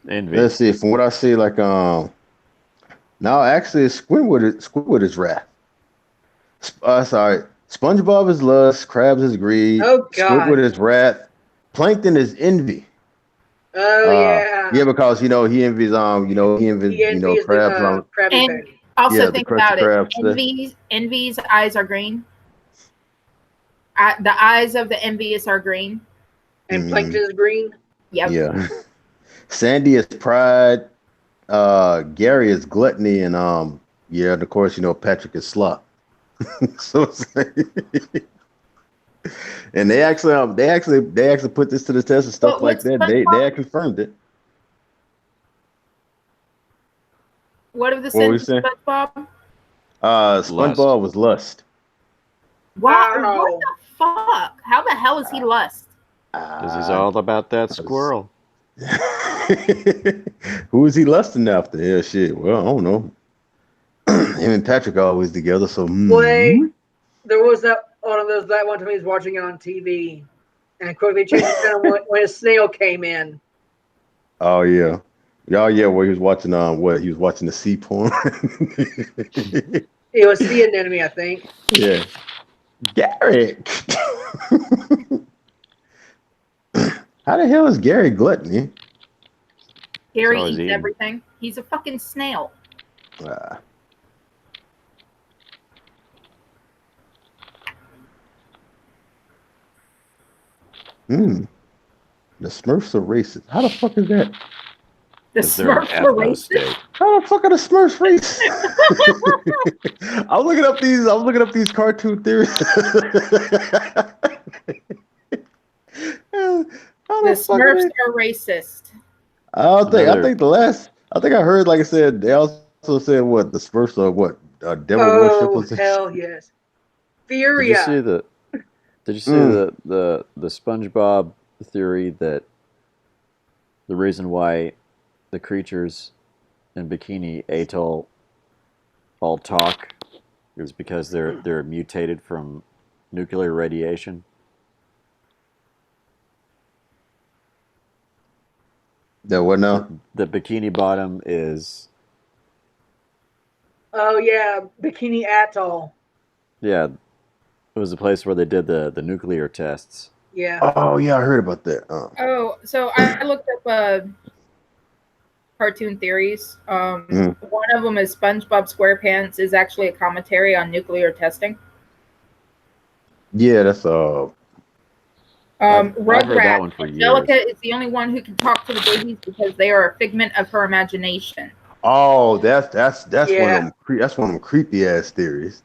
[SPEAKER 4] Envy.
[SPEAKER 3] Let's see. From what I see, like now actually Squidward is wrath. Sorry. SpongeBob is lust. Krabs is greed.
[SPEAKER 1] Oh, God.
[SPEAKER 3] Squidward is wrath. Plankton is envy.
[SPEAKER 1] Oh yeah.
[SPEAKER 3] Yeah, because he envies Krabs
[SPEAKER 1] the Krabby
[SPEAKER 2] And
[SPEAKER 1] Patty.
[SPEAKER 2] also
[SPEAKER 3] the
[SPEAKER 2] think
[SPEAKER 3] Krusty
[SPEAKER 2] about it.
[SPEAKER 3] Krabs.
[SPEAKER 2] Envy's eyes are green. The eyes of the envious are green.
[SPEAKER 1] And Plankton is green.
[SPEAKER 2] Yep.
[SPEAKER 3] Yeah. Sandy is pride. Gary is gluttony, and and of course Patrick is sloth. So it's like, and they actually put this to the test and stuff like that. They had confirmed it.
[SPEAKER 2] What have the sins of SpongeBob?
[SPEAKER 3] SpongeBob was lust.
[SPEAKER 2] Wow. What the fuck? How the hell is he lust?
[SPEAKER 4] Because he's all about that squirrel.
[SPEAKER 3] Who is he lusting after? Yeah, shit. Well, I don't know. Him and Patrick are always together, so.
[SPEAKER 1] Wait, there was that one of those that one time he was watching it on TV, and quickly changed the channel when a snail came in.
[SPEAKER 3] Oh yeah, where he was watching he was watching the sea porn.
[SPEAKER 1] It was sea anemone, I think.
[SPEAKER 3] Yeah, Garrick. How the hell is Gary gluttony?
[SPEAKER 2] Gary eats everything. He's a fucking snail.
[SPEAKER 3] The Smurfs are racist. How the fuck is that?
[SPEAKER 2] The Smurfs are racist.
[SPEAKER 3] How the fuck are the Smurfs racist? I was looking up these cartoon theories.
[SPEAKER 2] The Smurfs are racist.
[SPEAKER 3] I think I heard, like I said, they also said what the Smurfs are devil worshippers.
[SPEAKER 1] Oh hell yes. Furia.
[SPEAKER 4] Did you see the SpongeBob theory that the reason why the creatures in Bikini Atoll all talk is because they're mutated from nuclear radiation?
[SPEAKER 3] That what now?
[SPEAKER 4] The Bikini Bottom is.
[SPEAKER 1] Oh yeah, Bikini Atoll.
[SPEAKER 4] Yeah, it was the place where they did the nuclear tests.
[SPEAKER 1] Yeah.
[SPEAKER 3] Oh yeah, I heard about that.
[SPEAKER 2] Oh, so I looked up cartoon theories. One of them is SpongeBob SquarePants is actually a commentary on nuclear testing.
[SPEAKER 3] Yeah, that's
[SPEAKER 4] I've heard that one
[SPEAKER 2] Rugrats.
[SPEAKER 4] for years.
[SPEAKER 2] Angelica is the only one who can talk to the babies because they are a figment of her imagination.
[SPEAKER 3] Oh, that's one of them. That's one of them creepy ass theories.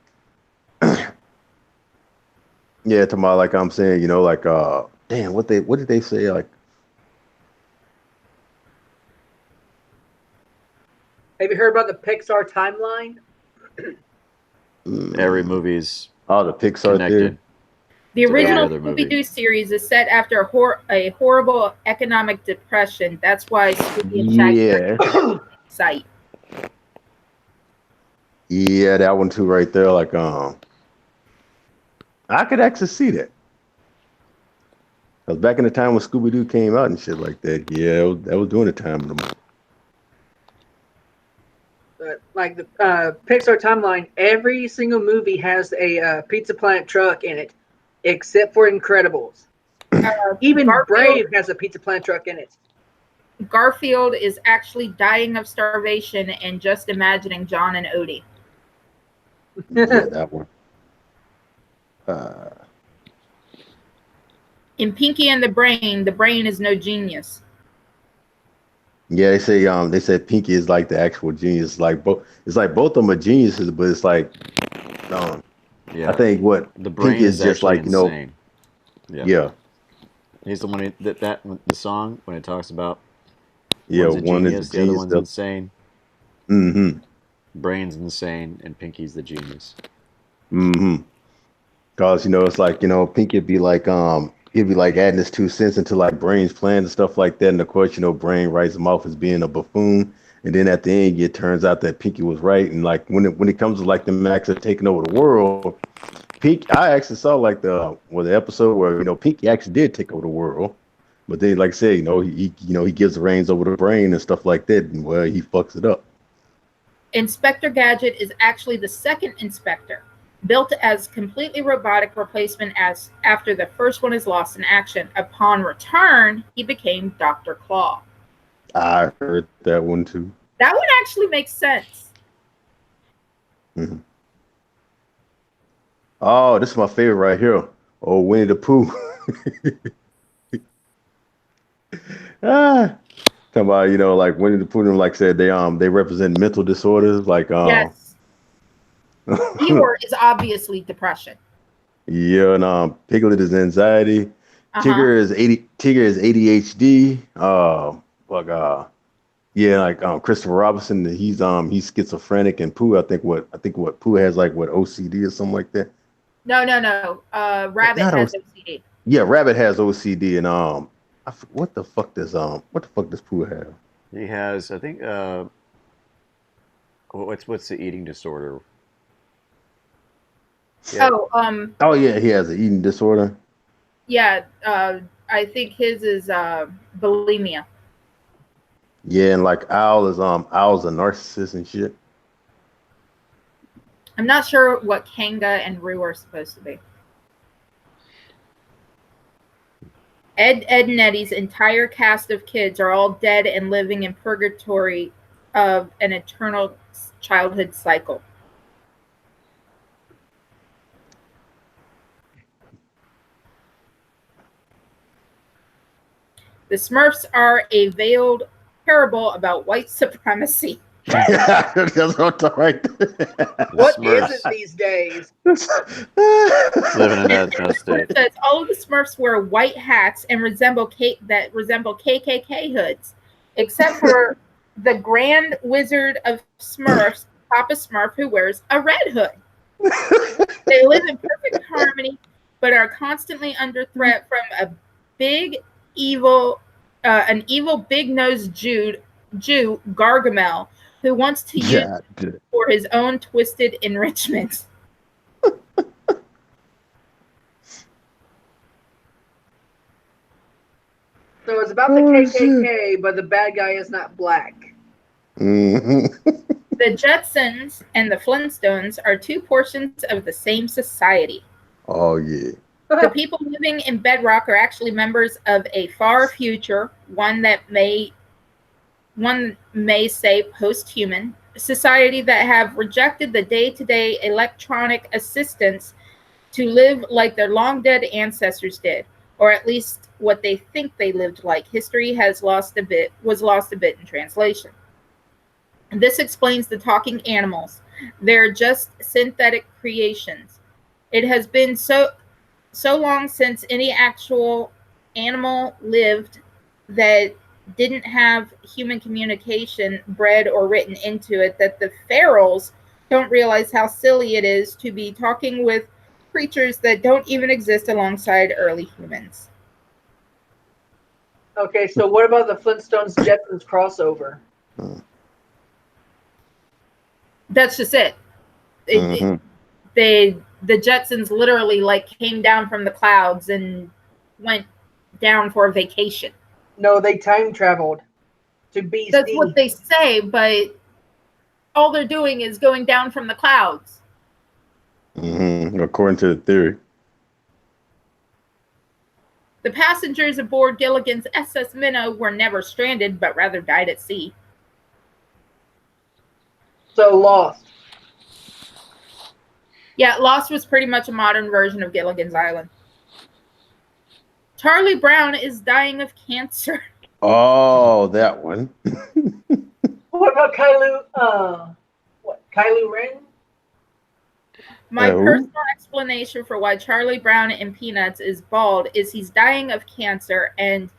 [SPEAKER 3] Yeah, to my like I'm saying, damn, what did they say? Like,
[SPEAKER 1] have you heard about the Pixar timeline?
[SPEAKER 4] Every movie's
[SPEAKER 3] the Pixar
[SPEAKER 4] connected.
[SPEAKER 3] theory.
[SPEAKER 2] The original
[SPEAKER 4] movie.
[SPEAKER 2] Scooby-Doo series is set after a horrible economic depression. That's why Scooby and Shaggy are site.
[SPEAKER 3] Yeah, that one too, right there. Like, I could actually see that. Cause back in the time when Scooby-Doo came out and shit like that, yeah, that was during the time of the movie.
[SPEAKER 1] But like the Pixar timeline, every single movie has a Pizza Planet truck in it, except for Incredibles. Even Brave has a Pizza Planet truck in it.
[SPEAKER 2] Garfield is actually dying of starvation and just imagining John and Odie.
[SPEAKER 3] Yeah, that one.
[SPEAKER 2] In Pinky and the Brain is no genius.
[SPEAKER 3] Yeah, they say Pinky is like the actual genius. It's like both of them are geniuses, but it's like,
[SPEAKER 4] Yeah.
[SPEAKER 3] I think what
[SPEAKER 4] The Brain
[SPEAKER 3] Pinky is just like
[SPEAKER 4] insane.
[SPEAKER 3] Yeah.
[SPEAKER 4] He's the one that the song when it talks about
[SPEAKER 3] one
[SPEAKER 4] is the other one's insane.
[SPEAKER 3] Mm-hmm.
[SPEAKER 4] Brain's insane and Pinky's the genius.
[SPEAKER 3] Mm-hmm. Cause it's like Pinky'd be like he'd be like adding his 2 cents into like Brain's plans and stuff like that, and of course Brain writes him off as being a buffoon, And then at the end, it turns out that Pinky was right. And like when it comes to like the Max are taking over the world, I actually saw like the episode where Pinky actually did take over the world. But then, like I said, he gives the reins over the brain and stuff like that, and well, he fucks it up.
[SPEAKER 2] Inspector Gadget is actually the second Inspector, built as completely robotic replacement as after the first one is lost in action. Upon return, he became Dr. Claw.
[SPEAKER 3] I heard that one too.
[SPEAKER 2] That one actually makes sense.
[SPEAKER 3] Mm-hmm. Oh, this is my favorite right here. Oh, Winnie the Pooh. Talking about, like Winnie the Pooh, like I said, they represent mental disorders, like
[SPEAKER 2] yes. Eeyore is obviously depression.
[SPEAKER 3] Yeah, and Piglet is anxiety. Tigger is ADHD. Yeah, like Christopher Robinson, he's schizophrenic, and Pooh, I think what Pooh has like OCD or something like that.
[SPEAKER 2] No. Rabbit has OCD.
[SPEAKER 3] Yeah, Rabbit has OCD, and what the fuck does Pooh have?
[SPEAKER 4] He has, I think, what's the eating disorder?
[SPEAKER 2] Yeah.
[SPEAKER 3] Oh yeah, he has an eating disorder.
[SPEAKER 2] Yeah, I think his is bulimia.
[SPEAKER 3] Yeah, and like Owl's a narcissist and shit.
[SPEAKER 2] I'm not sure what Kanga and Roo are supposed to be. Ed, and Eddie's entire cast of kids are all dead and living in purgatory of an eternal childhood cycle. The Smurfs are a veiled parable about white supremacy.
[SPEAKER 3] That's what right.
[SPEAKER 1] What is it these days?
[SPEAKER 4] Living in that state.
[SPEAKER 2] It says all of the Smurfs wear white hats and resemble KKK hoods, except for the Grand Wizard of Smurfs, Papa Smurf, who wears a red hood. They live in perfect harmony, but are constantly under threat from an evil big-nosed Jew, Gargamel, who wants to use it for his own twisted enrichment.
[SPEAKER 1] So it's about the KKK, but the bad guy is not black.
[SPEAKER 3] Mm-hmm.
[SPEAKER 2] The Jetsons and the Flintstones are two portions of the same society.
[SPEAKER 3] Oh, yeah.
[SPEAKER 2] The people living in Bedrock are actually members of a far future, one may say post-human, society that have rejected the day-to-day electronic assistance to live like their long-dead ancestors did, or at least what they think they lived like. History was lost a bit in translation. This explains the talking animals. They're just synthetic creations. It has been so long since any actual animal lived that didn't have human communication bred or written into it that the ferals don't realize how silly it is to be talking with creatures that don't even exist alongside early humans.
[SPEAKER 1] Okay, so what about the Flintstones Jetsons crossover?
[SPEAKER 2] That's just it. The Jetsons literally like came down from the clouds and went down for a vacation.
[SPEAKER 1] No, they time traveled to BC.
[SPEAKER 2] That's what they say, but all they're doing is going down from the clouds.
[SPEAKER 3] Mm-hmm. According to the theory.
[SPEAKER 2] The passengers aboard Gilligan's SS Minnow were never stranded, but rather died at sea.
[SPEAKER 1] So Lost.
[SPEAKER 2] Yeah, Lost was pretty much a modern version of Gilligan's Island. Charlie Brown is dying of cancer.
[SPEAKER 3] Oh, that one.
[SPEAKER 1] What about Kylo Ren?
[SPEAKER 2] My personal explanation for why Charlie Brown in Peanuts is bald is he's dying of cancer and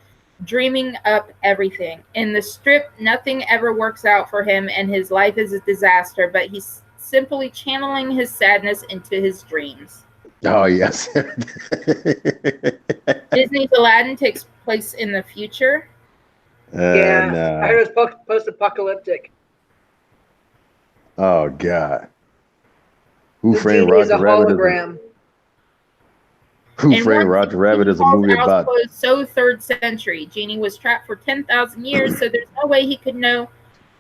[SPEAKER 2] dreaming up everything. In the strip, nothing ever works out for him and his life is a disaster, but he's simply channeling his sadness into his dreams.
[SPEAKER 3] Oh, yes.
[SPEAKER 2] Disney's Aladdin takes place in the future.
[SPEAKER 1] I heard it was post-apocalyptic.
[SPEAKER 3] Oh God. Who
[SPEAKER 1] The
[SPEAKER 3] Framed
[SPEAKER 1] genie is a
[SPEAKER 3] Roger Rabbit is a
[SPEAKER 1] hologram.
[SPEAKER 3] Who
[SPEAKER 2] In
[SPEAKER 3] Framed
[SPEAKER 2] one
[SPEAKER 3] Roger
[SPEAKER 2] scene,
[SPEAKER 3] Rabbit
[SPEAKER 2] Genie
[SPEAKER 3] is a
[SPEAKER 2] calls
[SPEAKER 3] movie
[SPEAKER 2] out
[SPEAKER 3] about.
[SPEAKER 2] quote, so third century. Genie was trapped for 10,000 years, so there's no way he could know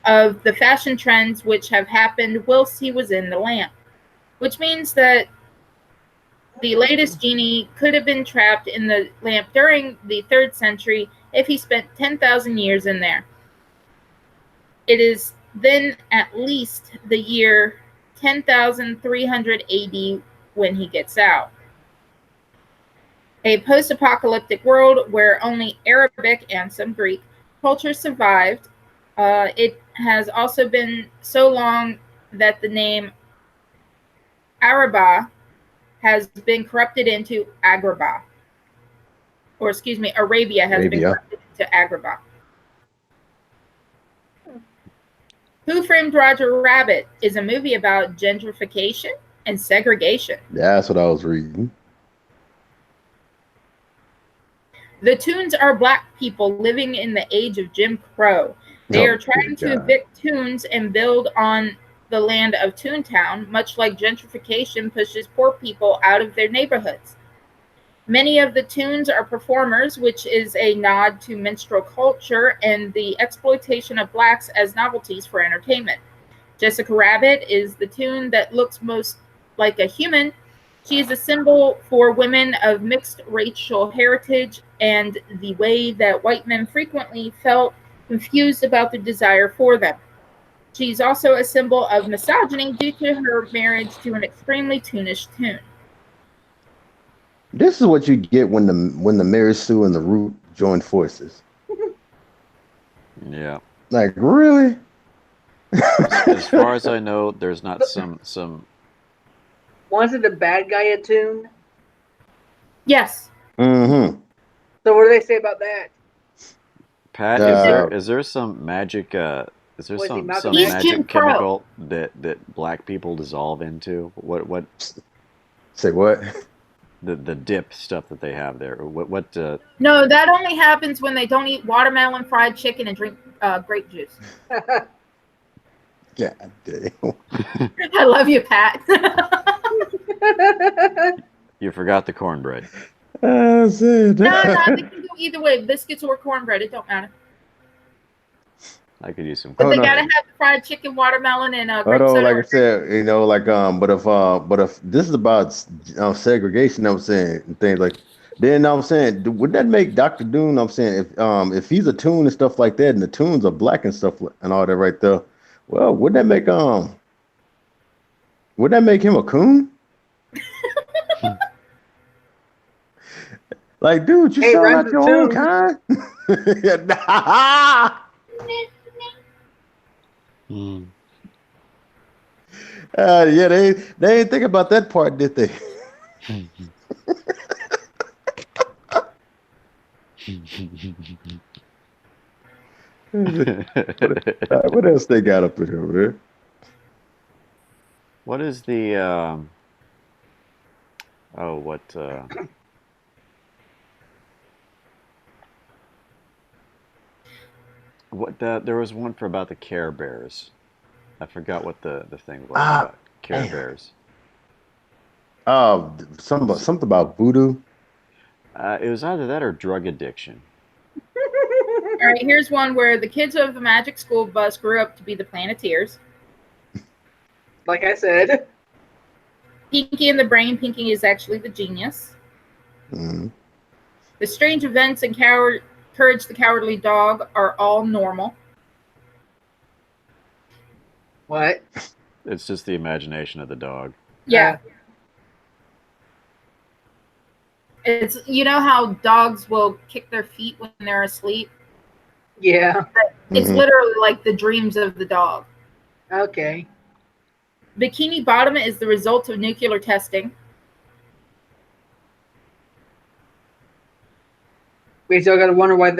[SPEAKER 2] of the fashion trends which have happened whilst he was in the lamp. Which means that the latest genie could have been trapped in the lamp during the 3rd century if he spent 10,000 years in there. It is then at least the year 10,300 AD when he gets out. A post-apocalyptic world where only Arabic and some Greek cultures survived. It has also been so long that the name Araba has been corrupted into Agrabah. Or excuse me, Arabia has been
[SPEAKER 3] Arabia.
[SPEAKER 2] corrupted into Agrabah. Who Framed Roger Rabbit is a movie about gentrification and segregation.
[SPEAKER 3] That's what I was reading.
[SPEAKER 2] The Toons are black people living in the age of Jim Crow. They are trying to evict Toons and build on the land of Toontown, much like gentrification pushes poor people out of their neighborhoods. Many of the Toons are performers, which is a nod to minstrel culture and the exploitation of blacks as novelties for entertainment. Jessica Rabbit is the Toon that looks most like a human. She is a symbol for women of mixed racial heritage and the way that white men frequently felt confused about their desire for them. She's also a symbol of misogyny due to her marriage to an extremely toonish Toon.
[SPEAKER 3] This is what you get when the Mary Sue and the Root join forces.
[SPEAKER 4] Yeah.
[SPEAKER 3] Like, really?
[SPEAKER 4] As far as I know, there's not some.
[SPEAKER 1] Wasn't the bad guy a Toon?
[SPEAKER 2] Yes.
[SPEAKER 3] Mm-hmm.
[SPEAKER 1] So what do they say about that?
[SPEAKER 4] Pat, is there some magic? Is there
[SPEAKER 1] Was he
[SPEAKER 4] some
[SPEAKER 1] Malcolm
[SPEAKER 2] He's
[SPEAKER 1] X?
[SPEAKER 2] Jim
[SPEAKER 4] magic
[SPEAKER 2] Crow.
[SPEAKER 4] chemical that black people dissolve into? What
[SPEAKER 3] Say what?
[SPEAKER 4] the dip stuff that they have there? What?
[SPEAKER 2] No, that only happens when they don't eat watermelon, fried chicken, and drink grape juice.
[SPEAKER 3] God damn.
[SPEAKER 2] I love you, Pat.
[SPEAKER 4] You forgot the cornbread.
[SPEAKER 3] That's it.
[SPEAKER 2] No, they can go either way. Biscuits or cornbread, it don't matter.
[SPEAKER 4] I could use some.
[SPEAKER 2] But they
[SPEAKER 3] no.
[SPEAKER 2] gotta have fried chicken, watermelon, and grape
[SPEAKER 3] Although,
[SPEAKER 2] soda.
[SPEAKER 3] like I said, but if this is about segregation, I'm saying and things like, then I'm saying, would that make Dr. Doom? I'm saying if he's a Toon and stuff like that, and the Toons are black and stuff and all that right there, well, would that make him a coon? Like, dude, you
[SPEAKER 1] Hey,
[SPEAKER 3] sound
[SPEAKER 1] rhymes
[SPEAKER 3] like your
[SPEAKER 1] with
[SPEAKER 3] own
[SPEAKER 1] Toon.
[SPEAKER 3] kind. Yeah, they didn't think about that part, did they? What else they got up in here, man?
[SPEAKER 4] What is the? What? There was one for about the Care Bears. I forgot what the thing was about Care
[SPEAKER 3] damn.
[SPEAKER 4] Bears.
[SPEAKER 3] Something about voodoo.
[SPEAKER 4] It was either that or drug addiction.
[SPEAKER 2] All right, here's one where the kids of the Magic School Bus grew up to be the Planeteers.
[SPEAKER 1] Like I said.
[SPEAKER 2] Pinky and the Brain. Pinky is actually the genius.
[SPEAKER 3] Mm.
[SPEAKER 2] The Strange Events and Courage the Cowardly Dog are all normal.
[SPEAKER 1] What?
[SPEAKER 4] It's just the imagination of the dog.
[SPEAKER 2] Yeah. It's, you know how dogs will kick their feet when they're asleep?
[SPEAKER 1] Yeah.
[SPEAKER 2] It's literally like the dreams of the dog.
[SPEAKER 1] Okay.
[SPEAKER 2] Bikini Bottom is the result of nuclear testing.
[SPEAKER 1] We still got to wonder why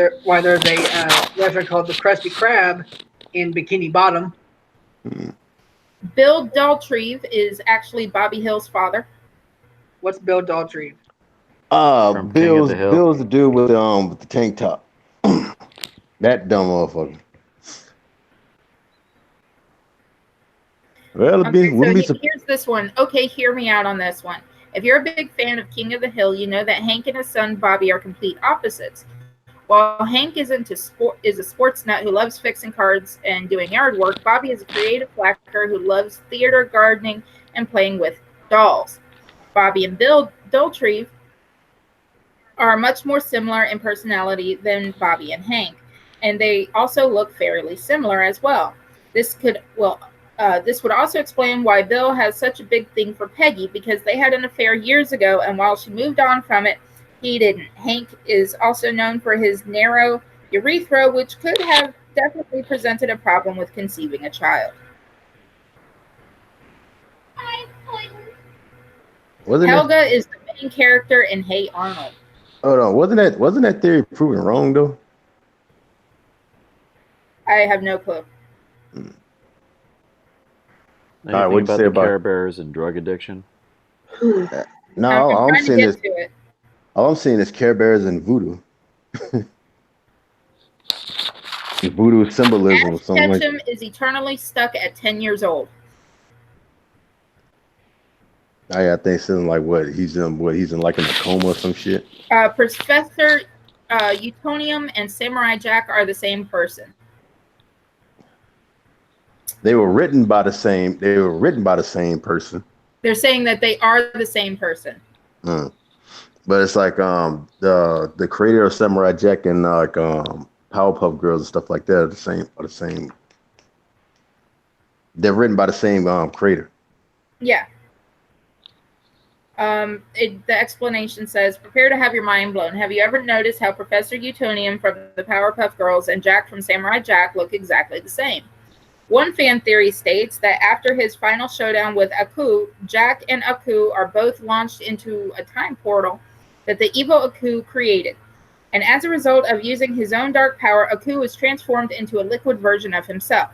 [SPEAKER 1] there's a restaurant called the Krusty Krab in Bikini Bottom.
[SPEAKER 2] Bill Daltreve is actually Bobby Hill's father.
[SPEAKER 1] What's Bill Daltreve?
[SPEAKER 4] From King of the Hill.
[SPEAKER 3] Bill's the dude with the tank top. That dumb motherfucker. Well, it
[SPEAKER 2] Okay, so
[SPEAKER 3] wouldn't be
[SPEAKER 2] here's this one. Okay, hear me out on this one. If you're a big fan of King of the Hill, you know that Hank and his son Bobby are complete opposites. While Hank is a sports nut who loves fixing cars and doing yard work, Bobby is a creative slacker who loves theater, gardening, and playing with dolls. Bobby and Bill Daltrey are much more similar in personality than Bobby and Hank, and they also look fairly similar as well. This could well this would also explain why Bill has such a big thing for Peggy, because they had an affair years ago, and while she moved on from it, he didn't. Hank is also known for his narrow urethra, which could have definitely presented a problem with conceiving a child.
[SPEAKER 3] wasn't it?
[SPEAKER 2] Helga is the main character in Hey Arnold.
[SPEAKER 3] Oh no, wasn't that theory proven wrong though?
[SPEAKER 2] I have no clue.
[SPEAKER 4] Anything
[SPEAKER 3] Alright, what'd you
[SPEAKER 4] about
[SPEAKER 3] say
[SPEAKER 4] the
[SPEAKER 3] about
[SPEAKER 4] Care Bears and drug addiction?
[SPEAKER 3] no,
[SPEAKER 2] I'm
[SPEAKER 3] all I'm
[SPEAKER 2] trying to
[SPEAKER 3] saying
[SPEAKER 2] get
[SPEAKER 3] is
[SPEAKER 2] to it.
[SPEAKER 3] all I'm saying is Care Bears and voodoo. Voodoo symbolism or
[SPEAKER 2] Ash
[SPEAKER 3] something like
[SPEAKER 2] Ketchum is eternally stuck at 10 years old.
[SPEAKER 3] I think something like he's in like in a coma or some shit.
[SPEAKER 2] Professor Utonium and Samurai Jack are the same person.
[SPEAKER 3] They were written by the same person.
[SPEAKER 2] They're saying that they are the same person.
[SPEAKER 3] Mm. But it's like the creator of Samurai Jack and Powerpuff Girls and stuff like that are the same. They're written by the same creator.
[SPEAKER 2] Yeah. The explanation says, prepare to have your mind blown. Have you ever noticed how Professor Utonium from the Powerpuff Girls and Jack from Samurai Jack look exactly the same? One fan theory states that after his final showdown with Aku, Jack and Aku are both launched into a time portal that the evil Aku created. And as a result of using his own dark power, Aku is transformed into a liquid version of himself.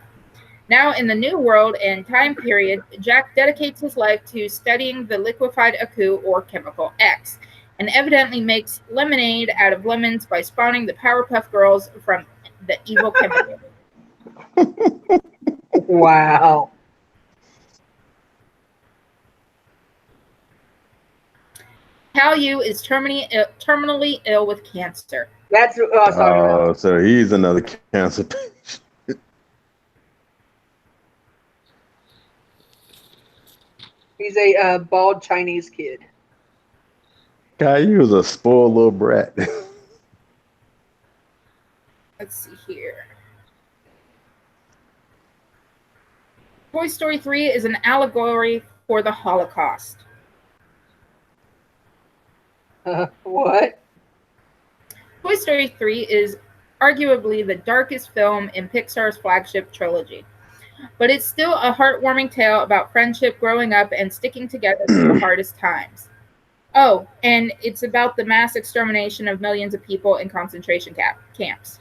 [SPEAKER 2] Now, in the new world and time period, Jack dedicates his life to studying the liquefied Aku, or Chemical X, and evidently makes lemonade out of lemons by spawning the Powerpuff Girls from the evil chemical.
[SPEAKER 1] Wow.
[SPEAKER 2] Caillou is terminally ill with cancer.
[SPEAKER 1] That's what I was talking about.
[SPEAKER 3] Oh, so he's another cancer patient.
[SPEAKER 1] He's a bald Chinese kid.
[SPEAKER 3] Caillou was a spoiled little brat.
[SPEAKER 2] Let's see here. Toy Story 3 is an allegory for the Holocaust.
[SPEAKER 1] What?
[SPEAKER 2] Toy Story 3 is arguably the darkest film in Pixar's flagship trilogy, but it's still a heartwarming tale about friendship, growing up, and sticking together through the hardest times. Oh, and it's about the mass extermination of millions of people in concentration camps.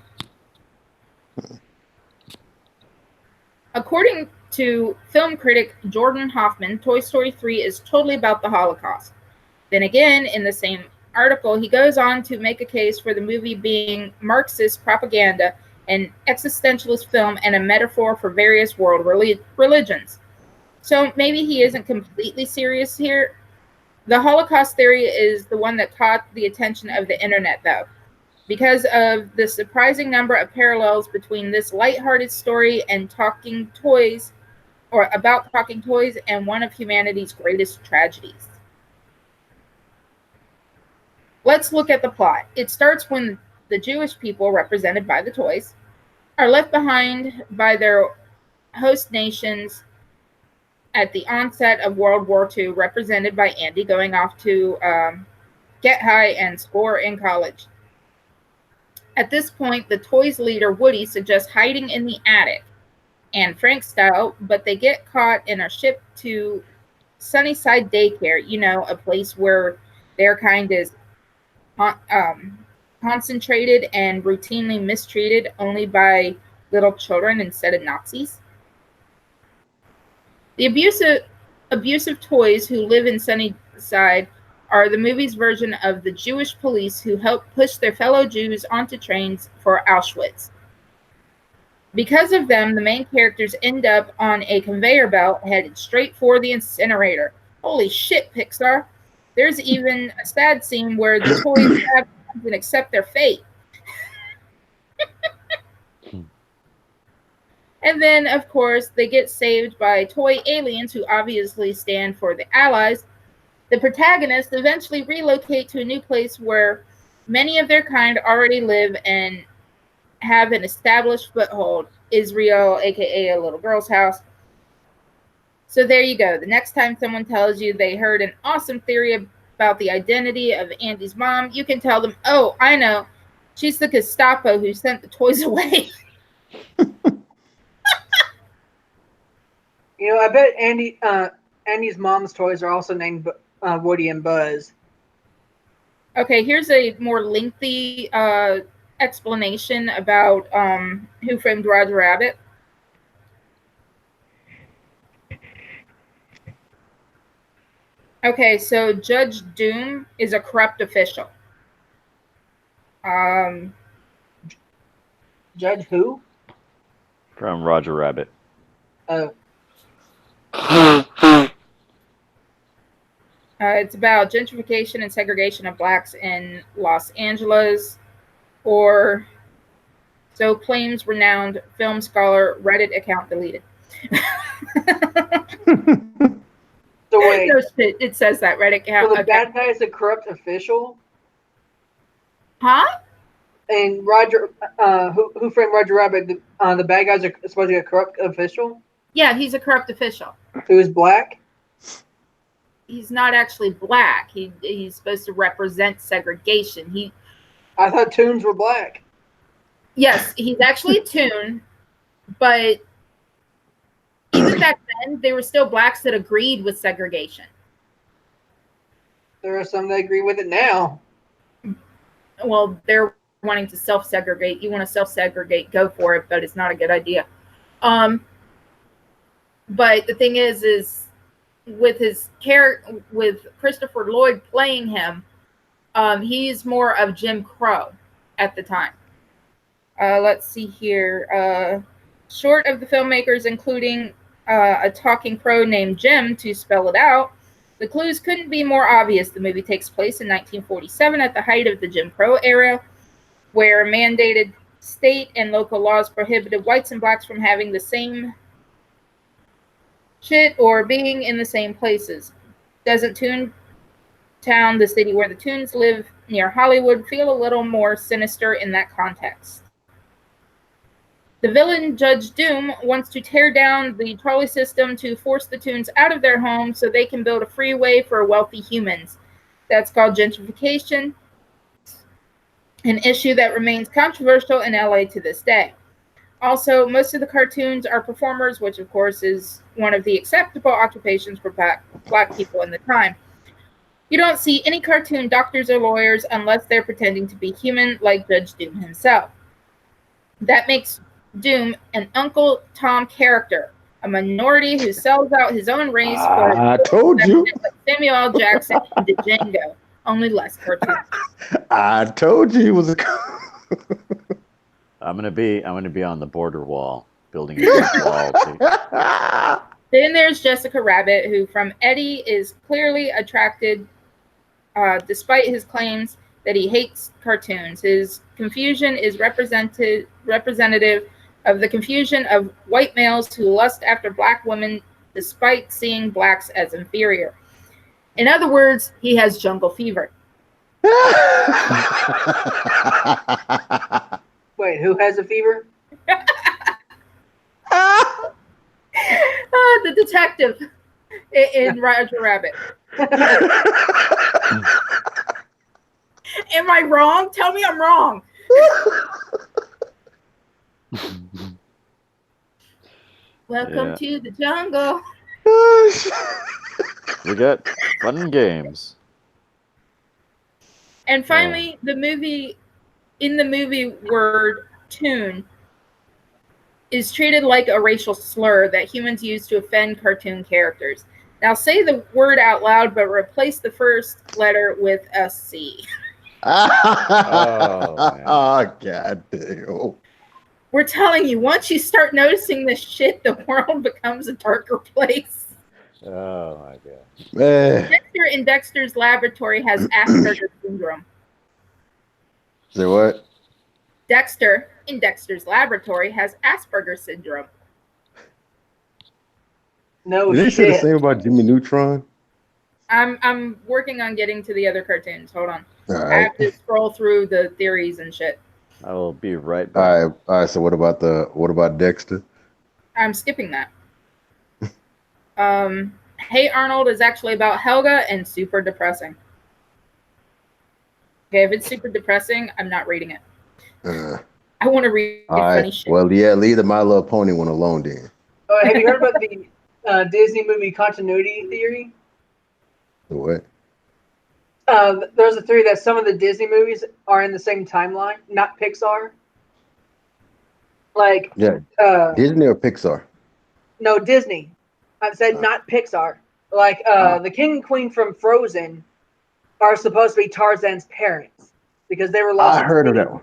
[SPEAKER 2] According to film critic Jordan Hoffman, Toy Story 3 is totally about the Holocaust. Then again, in the same article, he goes on to make a case for the movie being Marxist propaganda, an existentialist film, and a metaphor for various world religions. So maybe he isn't completely serious here. The Holocaust theory is the one that caught the attention of the internet, though, because of the surprising number of parallels between this lighthearted story and talking toys and one of humanity's greatest tragedies. Let's look at the plot. It starts when the Jewish people, represented by the toys, are left behind by their host nations at the onset of World War II, represented by Andy going off to get high and score in college. At this point, the toys leader, Woody, suggests hiding in the attic, and Frank style, but they get caught and are shipped to Sunnyside Daycare, a place where their kind is concentrated and routinely mistreated only by little children instead of Nazis. The abusive toys who live in Sunnyside are the movie's version of the Jewish police who help push their fellow Jews onto trains for Auschwitz. Because of them, the main characters end up on a conveyor belt headed straight for the incinerator. Holy shit, Pixar. There's even a sad scene where the toys have to accept their fate. And then, of course, they get saved by toy aliens who obviously stand for the Allies. The protagonists eventually relocate to a new place where many of their kind already live and have an established foothold, Israel, aka a little girl's house. So there you go. The next time someone tells you they heard an awesome theory about the identity of Andy's mom, you can tell them, oh, I know. She's the Gestapo who sent the toys away.
[SPEAKER 1] You know, I bet Andy's mom's toys are also named Woody and Buzz.
[SPEAKER 2] Okay, here's a more lengthy explanation about Who Framed Roger Rabbit. Okay, so Judge Doom is a corrupt official.
[SPEAKER 1] Judge who?
[SPEAKER 4] From Roger Rabbit.
[SPEAKER 2] It's about gentrification and segregation of blacks in Los Angeles, or so claims renowned film scholar. Reddit account deleted.
[SPEAKER 1] So wait,
[SPEAKER 2] No shit, it says that Reddit account.
[SPEAKER 1] so the bad guy is a corrupt official,
[SPEAKER 2] Huh?
[SPEAKER 1] and Roger, who framed Roger Rabbit? The bad guys are supposed to be a corrupt official
[SPEAKER 2] Yeah, he's a corrupt official.
[SPEAKER 1] who is black.
[SPEAKER 2] He's not actually black. He's supposed to represent segregation.
[SPEAKER 1] I thought Toons were black.
[SPEAKER 2] Yes, he's actually a Toon, but even back then, there were still blacks that agreed with segregation.
[SPEAKER 1] There are some that agree with it now.
[SPEAKER 2] Well, they're wanting to self-segregate. You want to self-segregate, go for it, but it's not a good idea. But the thing is with his character, with Christopher Lloyd playing him, he's more of Jim Crow at the time. Let's see here. Short of the filmmakers including a talking crow named Jim to spell it out, the clues couldn't be more obvious. The movie takes place in 1947 at the height of the Jim Crow era, where mandated state and local laws prohibited whites and blacks from having the same shit or being in the same places. Doesn't Toontown, the city where the Toons live near Hollywood, feel a little more sinister in that context? The villain, Judge Doom, wants to tear down the trolley system to force the Toons out of their homes so they can build a freeway for wealthy humans. That's called gentrification, an issue that remains controversial in LA to this day. Also, most of the cartoons are performers, which of course is one of the acceptable occupations for black people in the time. You don't see any cartoon doctors or lawyers unless they're pretending to be human, like Judge Doom himself. That makes Doom an Uncle Tom character, a minority who sells out his own race for
[SPEAKER 3] I told you.
[SPEAKER 2] like Samuel L. Jackson and Django, only less cartoons.
[SPEAKER 3] I told you he was a.
[SPEAKER 4] I'm gonna be on the border wall, building a wall.
[SPEAKER 2] Then there's Jessica Rabbit, who from Eddie is clearly attracted, despite his claims that he hates cartoons. His confusion is representative of the confusion of white males who lust after black women despite seeing blacks as inferior. In other words, he has jungle fever.
[SPEAKER 1] Wait, who has a fever?
[SPEAKER 2] The detective in Roger Rabbit. Am I wrong? Tell me I'm wrong. Welcome to the jungle.
[SPEAKER 4] We got fun and games.
[SPEAKER 2] And finally, in the movie word toon is treated like a racial slur that humans use to offend cartoon characters. Now say the word out loud, but replace the first letter with a C.
[SPEAKER 3] Oh, God damn.
[SPEAKER 2] We're telling you, once you start noticing this shit, the world becomes a darker place.
[SPEAKER 4] Oh my god.
[SPEAKER 3] Man.
[SPEAKER 2] Dexter in Dexter's laboratory has Asperger's syndrome.
[SPEAKER 3] Say what?
[SPEAKER 2] Dexter in Dexter's laboratory has Asperger's syndrome.
[SPEAKER 1] No
[SPEAKER 3] Did they say the
[SPEAKER 1] shit.
[SPEAKER 3] same about Jimmy Neutron?
[SPEAKER 2] I'm working on getting to the other cartoons. Hold on.
[SPEAKER 3] All
[SPEAKER 2] I
[SPEAKER 3] right.
[SPEAKER 2] have to scroll through the theories and shit.
[SPEAKER 4] I will be right back.
[SPEAKER 3] All right. So what about Dexter?
[SPEAKER 2] I'm skipping that. Hey Arnold is actually about Helga and super depressing. Okay, if it's super depressing, I'm not reading it. I want to read
[SPEAKER 3] All
[SPEAKER 2] funny
[SPEAKER 3] right.
[SPEAKER 2] shit.
[SPEAKER 3] Well, yeah, leave the My Little Pony one alone then.
[SPEAKER 1] Have you heard about the Disney movie continuity theory?
[SPEAKER 3] The what?
[SPEAKER 1] There's a theory that some of the Disney movies are in the same timeline, not Pixar. Like,
[SPEAKER 3] Yeah, Disney or Pixar?
[SPEAKER 1] no, Disney. I said not Pixar. Like, the King and Queen from Frozen are supposed to be Tarzan's parents because they were lost.
[SPEAKER 3] I heard of that one.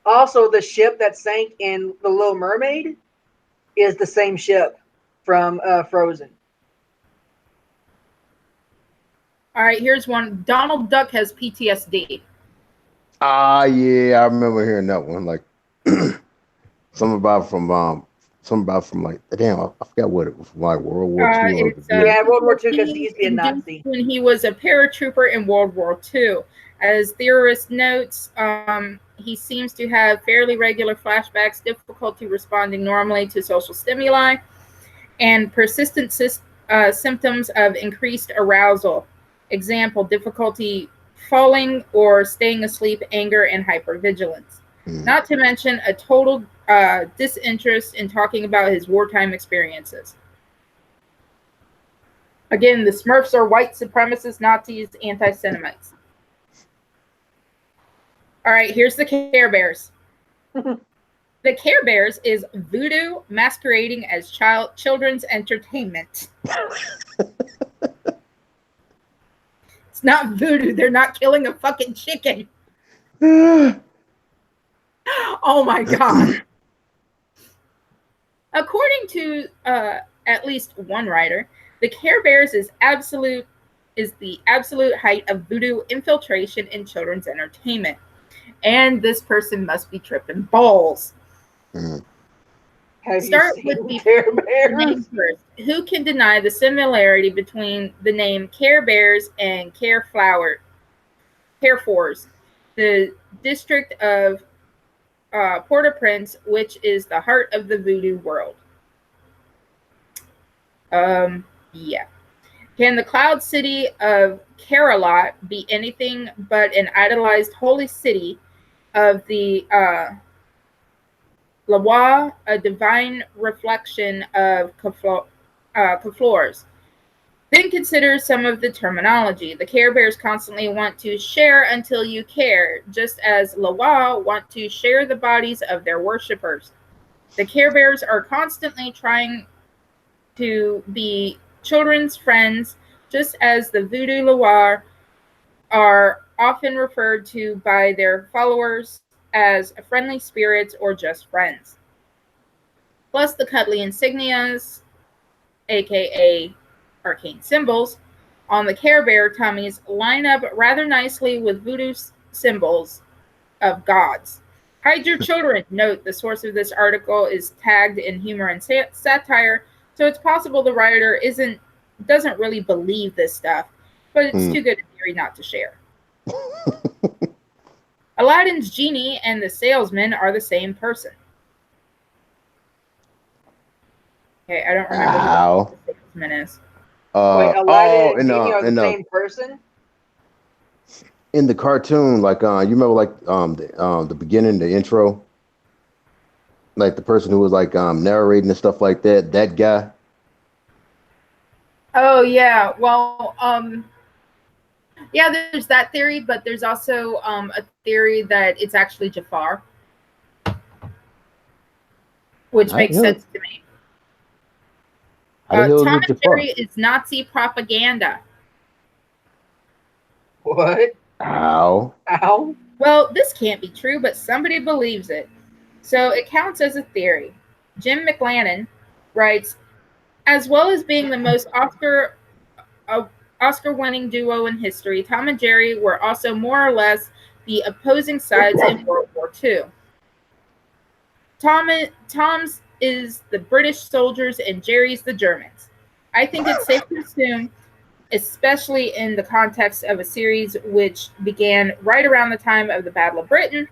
[SPEAKER 1] Also, the ship that sank in The Little Mermaid is the same ship from Frozen.
[SPEAKER 2] All right, here's one. Donald Duck has PTSD.
[SPEAKER 3] Yeah, I remember hearing that one. Like something about from like damn, I forgot what it was, like World War II or
[SPEAKER 2] It's
[SPEAKER 1] yeah, World War II because he used to be a
[SPEAKER 2] induced
[SPEAKER 1] Nazi.
[SPEAKER 2] when he was a paratrooper in World War II. As theorist notes, he seems to have fairly regular flashbacks, difficulty responding normally to social stimuli, and persistent symptoms of increased arousal. Example, difficulty falling or staying asleep, anger, and hypervigilance. Not to mention a total disinterest in talking about his wartime experiences. Again, the Smurfs are white supremacists, Nazis, anti-Semites. All right, here's the Care Bears. The Care Bears is voodoo masquerading as children's entertainment. It's not voodoo. They're not killing a fucking chicken. Oh my god. According to at least one writer, the Care Bears is the absolute height of voodoo infiltration in children's entertainment. And this person must be tripping balls.
[SPEAKER 1] Have
[SPEAKER 2] Start
[SPEAKER 1] you
[SPEAKER 2] with
[SPEAKER 1] seen
[SPEAKER 2] the
[SPEAKER 1] Care Bears?
[SPEAKER 2] name first. Who can deny the similarity between the name Care Bears and Carefors, the district of Port-au-Prince, which is the heart of the voodoo world? Yeah. Can the cloud city of Carolot be anything but an idolized holy city of the Lawa, a divine reflection of Kaflors? Then consider some of the terminology. The Care Bears constantly want to share until you care, just as Lawa want to share the bodies of their worshippers. The Care Bears are constantly trying to be children's friends, just as the Voodoo Lawa are often referred to by their followers as friendly spirits or just friends. Plus the cuddly insignias, aka arcane symbols, on the Care Bear tummies line up rather nicely with voodoo symbols of gods. Hide your children. Note the source of this article is tagged in humor and satire, so it's possible the writer doesn't really believe this stuff, but it's too good a theory not to share. Aladdin's genie and the salesman are the same person. Okay, I don't remember who the salesman is.
[SPEAKER 1] Wait, Aladdin and Genie are the same person?
[SPEAKER 3] In the cartoon, like you remember like the beginning, the intro? Like the person who was like narrating and stuff like that, that guy.
[SPEAKER 2] Oh yeah. Well, yeah, there's that theory, but there's also a theory that it's actually Jafar, which makes sense to me. Tom and Jerry is Nazi propaganda.
[SPEAKER 1] What?
[SPEAKER 3] How?
[SPEAKER 1] How?
[SPEAKER 2] Well, this can't be true, but somebody believes it. So it counts as a theory. Jim McLannan writes, as well as being the most Oscar-winning duo in history, Tom and Jerry were also more or less the opposing sides in World War II. Tom's is the British soldiers and Jerry's the Germans. I think it's safe to assume, especially in the context of a series which began right around the time of the Battle of Britain,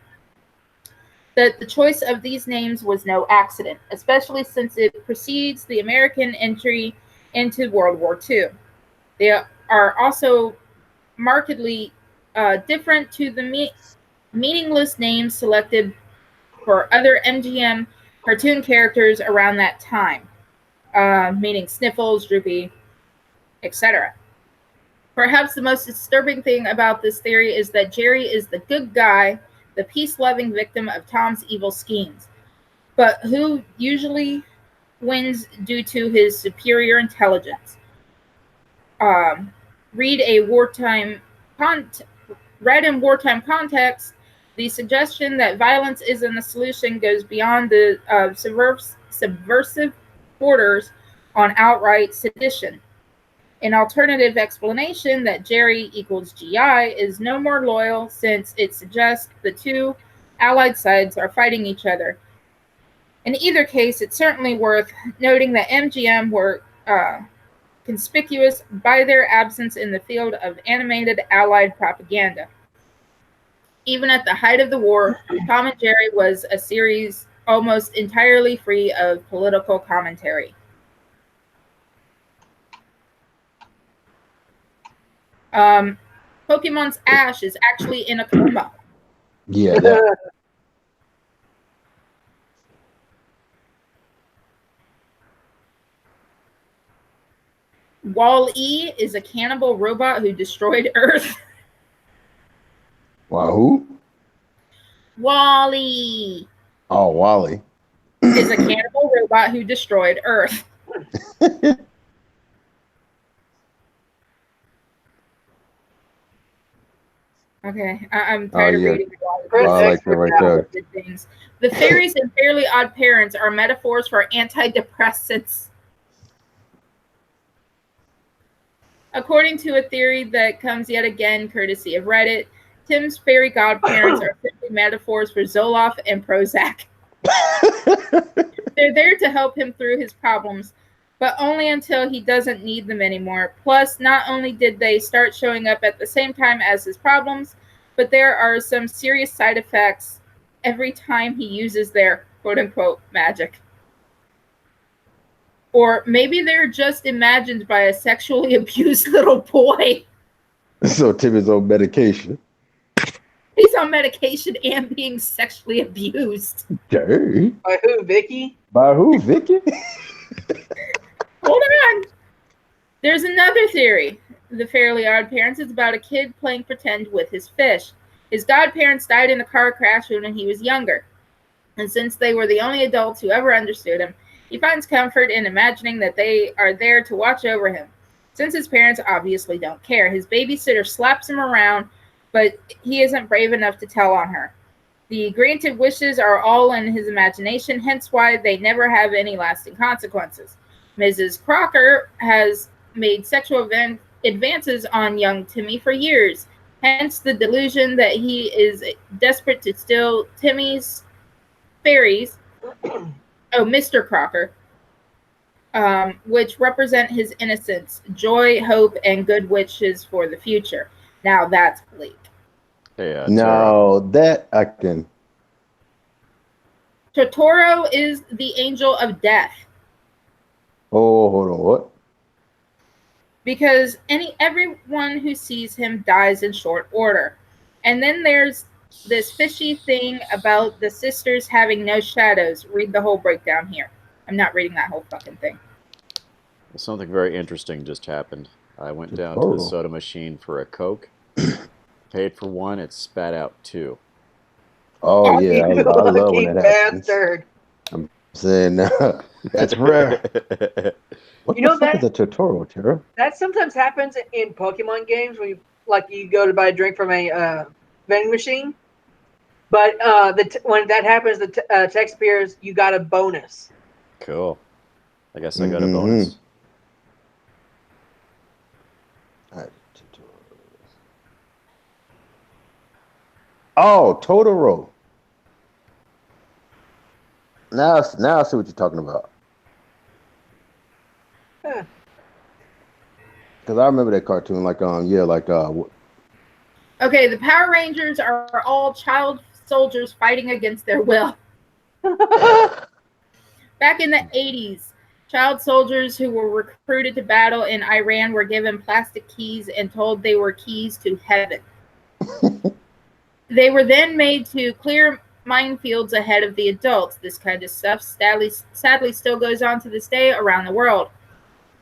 [SPEAKER 2] that the choice of these names was no accident, especially since it precedes the American entry into World War II. They are also markedly different to the meaningless names selected for other MGM cartoon characters around that time, meaning Sniffles, Droopy, etc. Perhaps the most disturbing thing about this theory is that Jerry is the good guy, the peace-loving victim of Tom's evil schemes, but who usually wins due to his superior intelligence. Read in wartime context, the suggestion that violence isn't the solution goes beyond the subversive borders on outright sedition. An alternative explanation that Jerry equals GI is no more loyal, since it suggests the two allied sides are fighting each other. In either case, it's certainly worth noting that MGM were conspicuous by their absence in the field of animated Allied propaganda. Even at the height of the war, Tom and Jerry was a series almost entirely free of political commentary. Pokemon's Ash is actually in a coma.
[SPEAKER 3] Yeah, that.
[SPEAKER 2] Wall-E is a cannibal robot who destroyed Earth.
[SPEAKER 3] Wow, who?
[SPEAKER 2] Wall-E
[SPEAKER 3] Oh, Wally.
[SPEAKER 2] is a cannibal robot who destroyed Earth. Okay, I'm tired of reading
[SPEAKER 3] I like that right there.
[SPEAKER 2] things. The fairies and Fairly Odd Parents are metaphors for antidepressants. According to a theory that comes yet again courtesy of Reddit, Tim's fairy godparents are simply metaphors for Zoloft and Prozac. They're there to help him through his problems, but only until he doesn't need them anymore. Plus, not only did they start showing up at the same time as his problems, but there are some serious side effects every time he uses their quote-unquote magic. Or maybe they're just imagined by a sexually abused little boy.
[SPEAKER 3] So Tim is on medication.
[SPEAKER 2] He's on medication and being sexually abused.
[SPEAKER 3] Dang.
[SPEAKER 1] By who, Vicky?
[SPEAKER 3] By who, Vicky?
[SPEAKER 2] Hold on. There's another theory. The Fairly Odd Parents is about a kid playing pretend with his fish. His godparents died in a car crash when he was younger. And since they were the only adults who ever understood him, he finds comfort in imagining that they are there to watch over him. Since his parents obviously don't care, his babysitter slaps him around, but he isn't brave enough to tell on her. The granted wishes are all in his imagination, hence why they never have any lasting consequences. Mrs. Crocker has made sexual advances on young Timmy for years, hence the delusion that he is desperate to steal Timmy's fairies. Oh, Mr. Crocker, which represent his innocence, joy, hope, and good wishes for the future. Now that's bleak.
[SPEAKER 4] Yeah.
[SPEAKER 3] No, that I can.
[SPEAKER 2] Totoro is the angel of death.
[SPEAKER 3] Oh, hold on, what?
[SPEAKER 2] Because everyone who sees him dies in short order. And then there's this fishy thing about the sisters having no shadows. Read the whole breakdown here. I'm not reading that whole fucking thing.
[SPEAKER 4] Well, something very interesting just happened. I went down to the soda machine for a Coke, paid for one, it spat out two.
[SPEAKER 3] Oh, yeah, I love when that happens.
[SPEAKER 1] Bastard.
[SPEAKER 3] I'm saying that's rare. What
[SPEAKER 1] You know
[SPEAKER 3] the fuck
[SPEAKER 1] that-
[SPEAKER 3] is a tutorial, Tara?
[SPEAKER 1] That sometimes happens in Pokemon games when you go to buy a drink from a vending machine, But when that happens, the text appears. You got a bonus.
[SPEAKER 4] Cool. I guess I got a
[SPEAKER 3] Mhm.
[SPEAKER 4] bonus.
[SPEAKER 3] Oh, Totoro. Now I see what you're talking about.
[SPEAKER 1] Huh.
[SPEAKER 3] Because I remember that cartoon.
[SPEAKER 2] Okay, the Power Rangers are all child soldiers fighting against their will. Back in the 80s, child soldiers who were recruited to battle in Iran were given plastic keys and told they were keys to heaven. They were then made to clear minefields ahead of the adults. This kind of stuff sadly still goes on to this day around the world.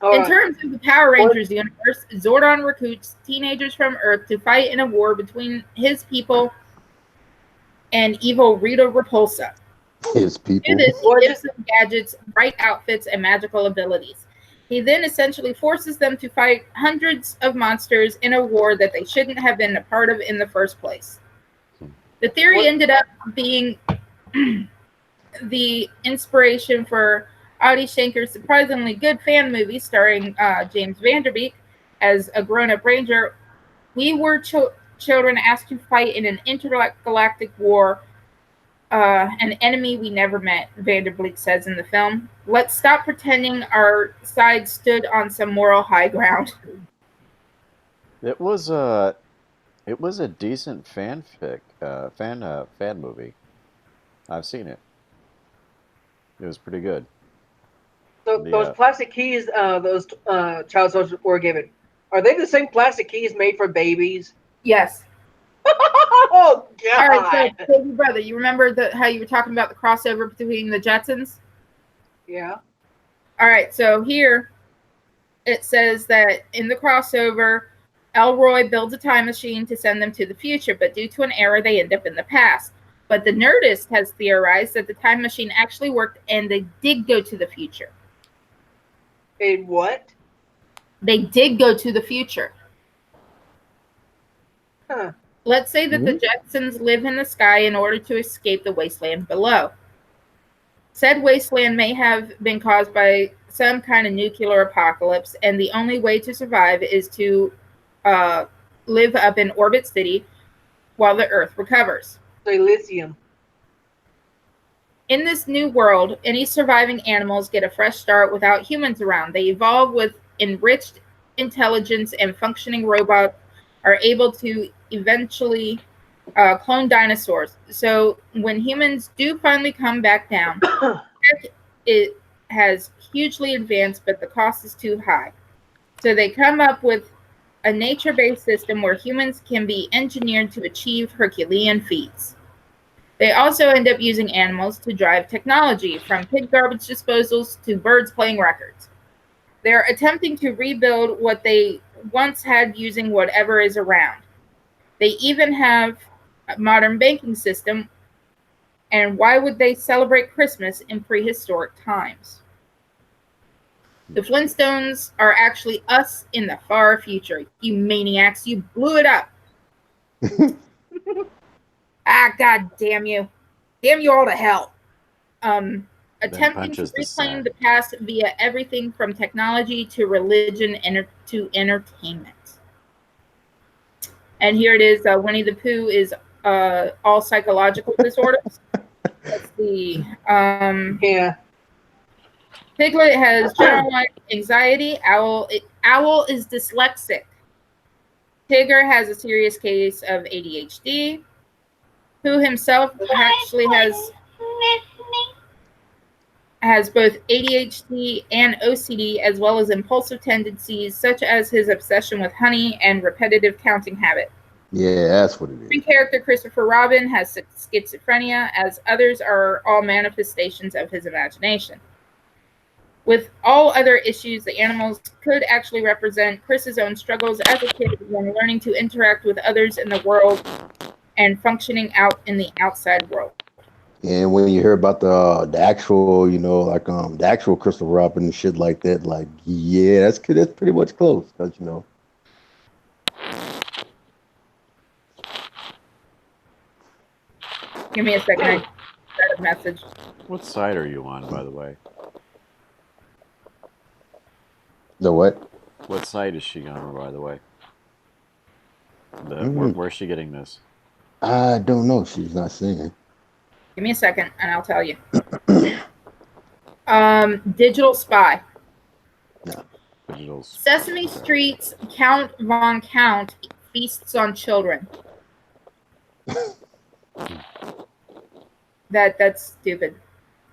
[SPEAKER 2] In terms of the Power Rangers universe, Zordon recruits teenagers from Earth to fight in a war between his people and evil Rita Repulsa.
[SPEAKER 3] His people.
[SPEAKER 2] To this, he gives them gadgets, bright outfits, and magical abilities. He then essentially forces them to fight hundreds of monsters in a war that they shouldn't have been a part of in the first place. The theory ended up being the inspiration for Adi Shanker's surprisingly good fan movie starring James Vanderbeek as a grown-up ranger. We were children asked to fight in an intergalactic war, an enemy we never met, Vanderbeek says in the film. Let's stop pretending our side stood on some moral high ground.
[SPEAKER 4] It was a decent fan movie. I've seen it. It was pretty good.
[SPEAKER 1] So those plastic keys, those child soldiers were given, are they the same plastic keys made for babies?
[SPEAKER 2] Yes.
[SPEAKER 1] Oh God!
[SPEAKER 2] All right, so baby brother, you remember how you were talking about the crossover between the Jetsons?
[SPEAKER 1] Yeah.
[SPEAKER 2] All right, so here it says that in the crossover, Elroy builds a time machine to send them to the future, but due to an error, they end up in the past. But the Nerdist has theorized that the time machine actually worked and they did go to the future.
[SPEAKER 1] In what?
[SPEAKER 2] They did go to the future.
[SPEAKER 1] Huh.
[SPEAKER 2] Let's say that the Jetsons live in the sky in order to escape the wasteland below. Said wasteland may have been caused by some kind of nuclear apocalypse, and the only way to survive is to live up in Orbit City while the Earth recovers.
[SPEAKER 1] Elysium.
[SPEAKER 2] In this new world, any surviving animals get a fresh start without humans around. They evolve with enriched intelligence, and functioning robots are able to eventually clone dinosaurs. So when humans do finally come back down, it has hugely advanced, but the cost is too high. So they come up with a nature-based system where humans can be engineered to achieve Herculean feats. They also end up using animals to drive technology, from pig garbage disposals to birds playing records. They're attempting to rebuild what they once had using whatever is around. They even have a modern banking system. And why would they celebrate Christmas in prehistoric times? The Flintstones are actually us in the far future. You maniacs, you blew it up. God damn you. Damn you all to hell. Attempting to reclaim the past via everything from technology to religion to entertainment. And here it is. Winnie the Pooh is all psychological disorders. Let's see.
[SPEAKER 1] Yeah.
[SPEAKER 2] Piglet has generalized anxiety. Owl is dyslexic. Tigger has a serious case of ADHD. Pooh himself actually has both ADHD and OCD, as well as impulsive tendencies such as his obsession with honey and repetitive counting habit.
[SPEAKER 3] Yeah, that's what it is.
[SPEAKER 2] Main character Christopher Robin has schizophrenia, as others are all manifestations of his imagination. With all other issues, the animals could actually represent Chris's own struggles as a kid when learning to interact with others in the world and functioning out in the outside world.
[SPEAKER 3] And when you hear about the actual, the actual Crystal Robin and shit like that, like, yeah, that's pretty much close, because
[SPEAKER 2] Give me a second. I got a message.
[SPEAKER 4] What side are you on, by the way?
[SPEAKER 3] The what?
[SPEAKER 4] What side is she on, by the way?
[SPEAKER 3] Mm,
[SPEAKER 4] Where's she getting this?
[SPEAKER 3] I don't know. She's not saying.
[SPEAKER 2] Give me a second, and I'll tell you. Digital Spy.
[SPEAKER 3] No.
[SPEAKER 4] Digital's.
[SPEAKER 2] Sesame Street's Count Von Count feasts on children. That's stupid.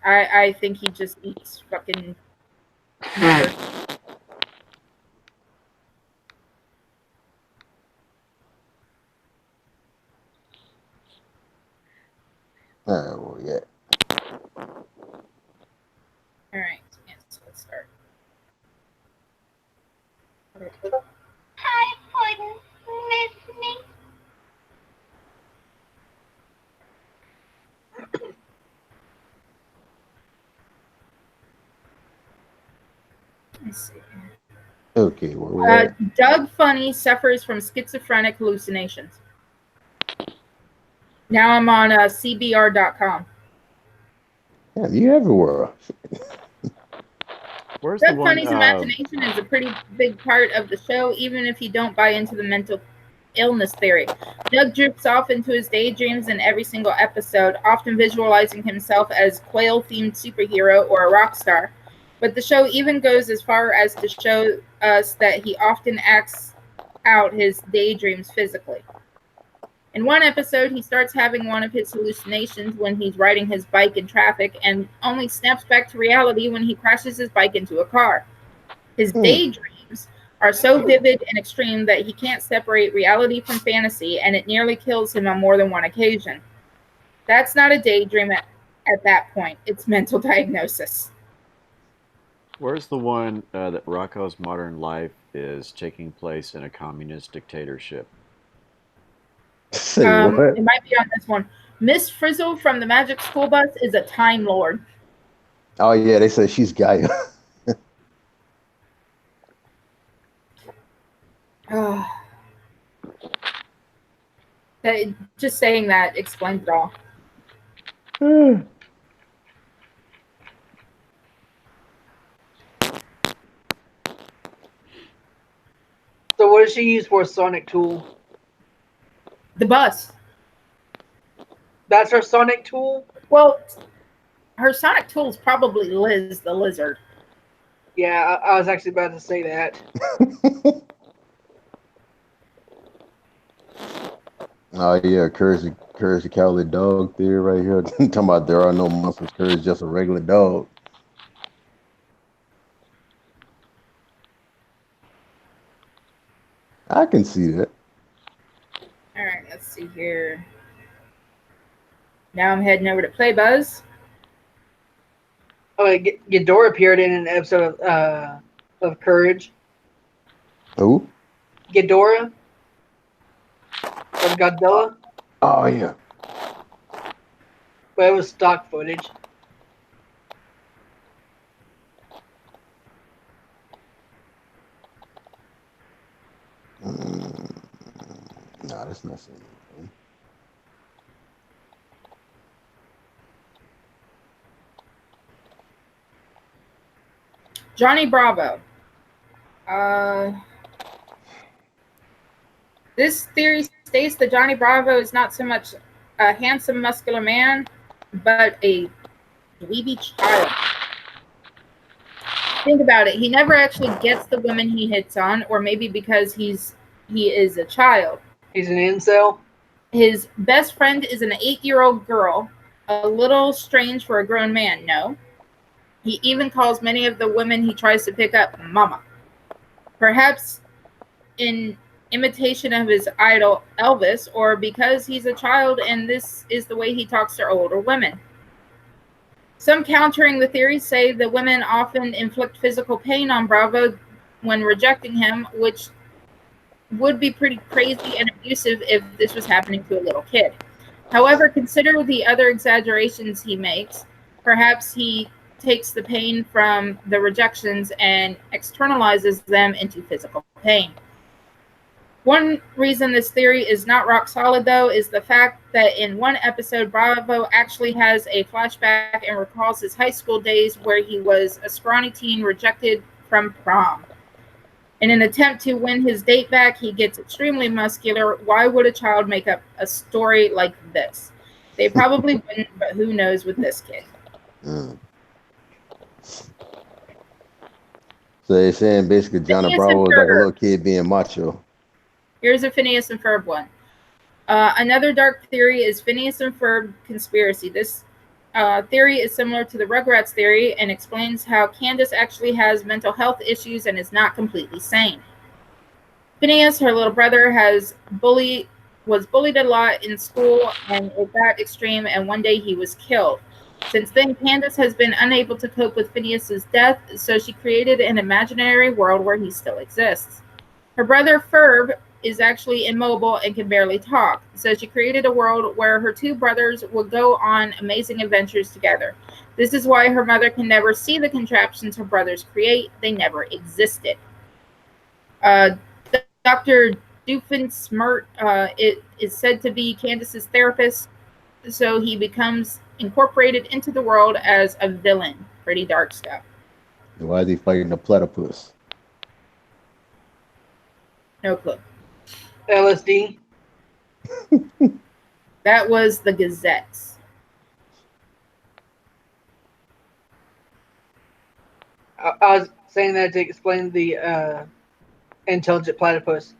[SPEAKER 2] I think he just eats fucking numbers.
[SPEAKER 3] Oh, well, yeah.
[SPEAKER 2] All right, yes, let's start.
[SPEAKER 5] I wouldn't miss me.
[SPEAKER 2] Let's see.
[SPEAKER 3] Okay, where we at?
[SPEAKER 2] Doug Funny suffers from schizophrenic hallucinations. Now I'm on CBR.com.
[SPEAKER 3] Damn, you everywhere.
[SPEAKER 4] Where's the
[SPEAKER 2] Doug
[SPEAKER 4] one?
[SPEAKER 2] Funny's imagination is a pretty big part of the show, even if you don't buy into the mental illness theory. Doug drifts off into his daydreams in every single episode, often visualizing himself as quail-themed superhero or a rock star. But the show even goes as far as to show us that he often acts out his daydreams physically. In one episode, he starts having one of his hallucinations when he's riding his bike in traffic and only snaps back to reality when he crashes his bike into a car. His daydreams are so vivid and extreme that he can't separate reality from fantasy, and it nearly kills him on more than one occasion. That's not a daydream at that point. It's mental diagnosis.
[SPEAKER 4] Where's the one that Rocco's modern life is taking place in a communist dictatorship?
[SPEAKER 3] Say what?
[SPEAKER 2] It might be on this one. Miss Frizzle from the Magic School Bus is a Time Lord.
[SPEAKER 3] Oh, yeah, they said she's Gaia.
[SPEAKER 2] Just saying that explains it all.
[SPEAKER 1] So what does she use for a sonic tool?
[SPEAKER 2] The bus.
[SPEAKER 1] That's her sonic tool?
[SPEAKER 2] Well, her sonic tool is probably Liz the lizard.
[SPEAKER 1] Yeah, I was actually about to say that.
[SPEAKER 3] Oh, yeah, Courage the Cowardly Dog theory right here. Talking about there are no monsters. Courage is just a regular dog. I can see that.
[SPEAKER 2] All right, let's see here. Now I'm heading over to Playbuzz.
[SPEAKER 1] Oh, Ghidorah appeared in an episode of Courage.
[SPEAKER 3] Who?
[SPEAKER 1] Ghidorah from Godzilla,
[SPEAKER 3] Oh, yeah.
[SPEAKER 1] but it was stock footage.
[SPEAKER 3] Nah, that's not saying anything.
[SPEAKER 2] Johnny Bravo. This theory states that Johnny Bravo is not so much a handsome, muscular man, but a dweeby child. Think about it. He never actually gets the women he hits on, or maybe because he is a child.
[SPEAKER 1] He's an incel.
[SPEAKER 2] His best friend is an 8-year-old girl, a little strange for a grown man, no? He even calls many of the women he tries to pick up mama. Perhaps in imitation of his idol Elvis, or because he's a child and this is the way he talks to older women. Some countering the theory say the women often inflict physical pain on Bravo when rejecting him, which would be pretty crazy and abusive if this was happening to a little kid. However, consider the other exaggerations he makes. Perhaps he takes the pain from the rejections and externalizes them into physical pain. One reason this theory is not rock solid, though, is the fact that in one episode, Bravo actually has a flashback and recalls his high school days where he was a scrawny teen rejected from prom. In an attempt to win his date back, he gets extremely muscular. Why would a child make up a story like this? They probably wouldn't, but who knows with this kid.
[SPEAKER 3] Mm. So they're saying basically Johnny
[SPEAKER 2] Phineas
[SPEAKER 3] Bravo
[SPEAKER 2] and
[SPEAKER 3] is like a
[SPEAKER 2] Ferb.
[SPEAKER 3] little kid being macho.
[SPEAKER 2] Here's a Phineas and Ferb one. Another dark theory is Phineas and Ferb conspiracy. This theory is similar to the Rugrats theory and explains how Candace actually has mental health issues and is not completely sane. Phineas, her little brother, was bullied a lot in school, and it got extreme, and one day he was killed. Since then, Candace has been unable to cope with Phineas's death, so she created an imaginary world where he still exists. Her brother Ferb is actually immobile and can barely talk, so she created a world where her two brothers would go on amazing adventures together. This is why her mother can never see the contraptions her brothers create. They never existed. Dr. Doofenshmirtz is said to be Candace's therapist, so he becomes incorporated into the world as a villain. Pretty dark stuff.
[SPEAKER 3] Why is he fighting the platypus?
[SPEAKER 2] No clue.
[SPEAKER 1] LSD.
[SPEAKER 2] That was the Gazettes.
[SPEAKER 1] I was saying that to explain the intelligent platypus.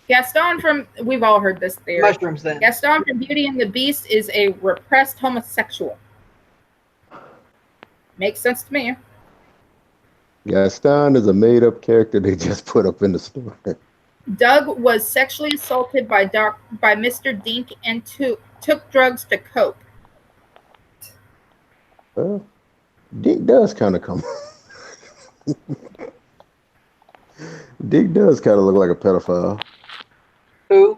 [SPEAKER 2] Gaston from, we've all heard this theory.
[SPEAKER 1] Mushrooms, then.
[SPEAKER 2] Gaston from Beauty and the Beast is a repressed homosexual. Makes sense to me.
[SPEAKER 3] Gaston is a made-up character they just put up in the story.
[SPEAKER 2] Doug was sexually assaulted by Mr. Dink and took drugs to cope.
[SPEAKER 3] Well, Dick does kind of come. Dick does kind of look like a pedophile.
[SPEAKER 1] Who?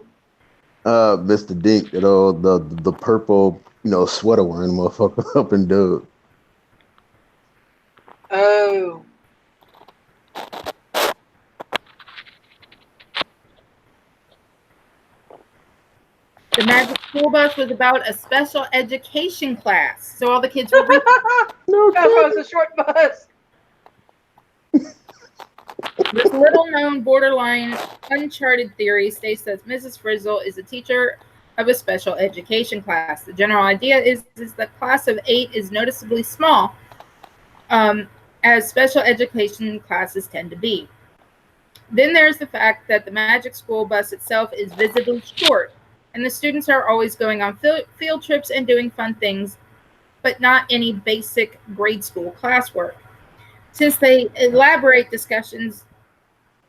[SPEAKER 3] Mr. Dink, the purple, sweater wearing motherfucker up in Doug.
[SPEAKER 1] Oh.
[SPEAKER 2] The Magic School Bus was about a special education class, so all the kids were reading.
[SPEAKER 3] No,
[SPEAKER 1] That was a short bus.
[SPEAKER 2] This little-known, borderline, uncharted theory states that Mrs. Frizzle is a teacher of a special education class. The general idea is the class of 8 is noticeably small, as special education classes tend to be. Then there's the fact that the Magic School Bus itself is visibly short, and the students are always going on field trips and doing fun things, but not any basic grade school classwork. Since they elaborate discussions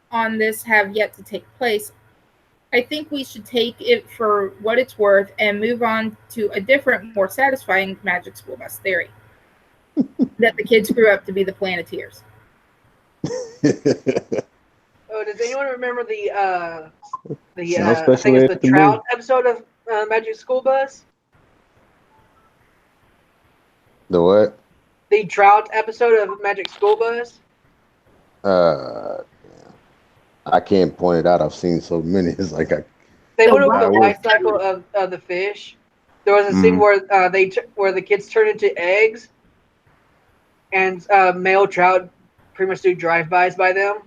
[SPEAKER 2] on this have yet to take place, I think we should take it for what it's worth and move on to a different, more satisfying Magic School Bus theory. That the kids grew up to be the Planeteers.
[SPEAKER 1] Oh, does anyone remember the
[SPEAKER 3] Sounds
[SPEAKER 1] I
[SPEAKER 3] special
[SPEAKER 1] think it's
[SPEAKER 3] ed
[SPEAKER 1] the
[SPEAKER 3] to me.
[SPEAKER 1] Trout episode of Magic School Bus?
[SPEAKER 3] The what?
[SPEAKER 1] The Trout episode of Magic School Bus?
[SPEAKER 3] I can't point it out. I've seen so many. It's like
[SPEAKER 1] They
[SPEAKER 2] The
[SPEAKER 1] went over the
[SPEAKER 2] what?
[SPEAKER 1] life cycle of the fish. There was a scene where where the kids turn into eggs, and male trout pretty much do drive-bys by them.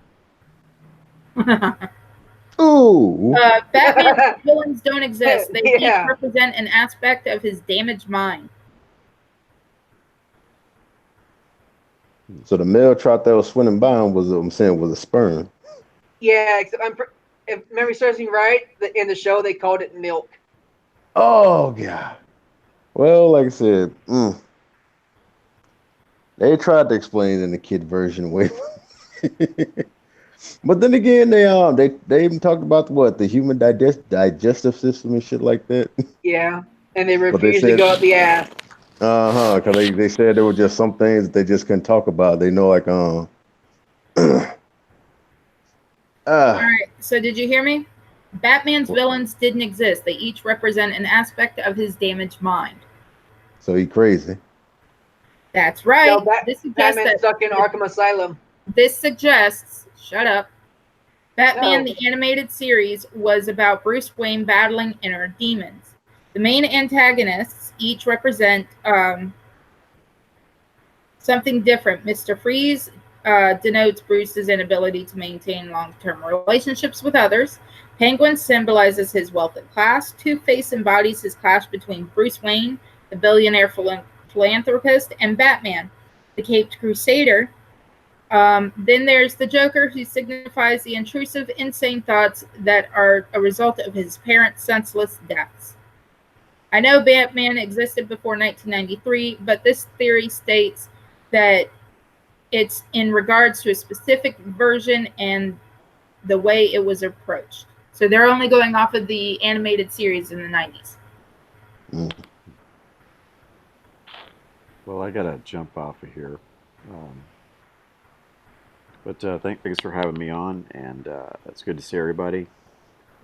[SPEAKER 3] ooh.
[SPEAKER 2] Batman's villains don't exist. They
[SPEAKER 1] Yeah.
[SPEAKER 2] each represent an aspect of his damaged mind.
[SPEAKER 3] So the male trout that was swimming by him was a sperm.
[SPEAKER 1] Yeah, except if memory serves me right, in the show they called it milk.
[SPEAKER 3] Oh god. Well, like I said, they tried to explain it in the kid version way. But then again, they even talked about the human digestive system and shit like that.
[SPEAKER 1] Yeah, and they
[SPEAKER 3] they
[SPEAKER 1] refused to
[SPEAKER 3] said-
[SPEAKER 1] go up the ass.
[SPEAKER 3] Because they said there were just some things that they just couldn't talk about. They know
[SPEAKER 2] All right, so did you hear me? Batman's villains didn't exist. They each represent an aspect of his damaged mind.
[SPEAKER 3] so he crazy.
[SPEAKER 2] That's right.
[SPEAKER 1] No,
[SPEAKER 2] This suggests
[SPEAKER 1] Batman
[SPEAKER 2] that
[SPEAKER 1] stuck in Arkham Asylum.
[SPEAKER 2] this suggests Shut up. Batman,
[SPEAKER 1] No.
[SPEAKER 2] the animated series, was about Bruce Wayne battling inner demons. The main antagonists each represent something different. Mr. Freeze denotes Bruce's inability to maintain long-term relationships with others. Penguin symbolizes his wealth and class. Two-Face embodies his clash between Bruce Wayne, the billionaire philanthropist, and Batman, the Caped Crusader. Then there's the Joker, who signifies the intrusive, insane thoughts that are a result of his parents' senseless deaths. I know Batman existed before 1993, but this theory states that it's in regards to a specific version and the way it was approached. So they're only going off of the animated series in the 90s.
[SPEAKER 4] Well, I gotta jump off of here. But thanks for having me on, and it's good to see everybody.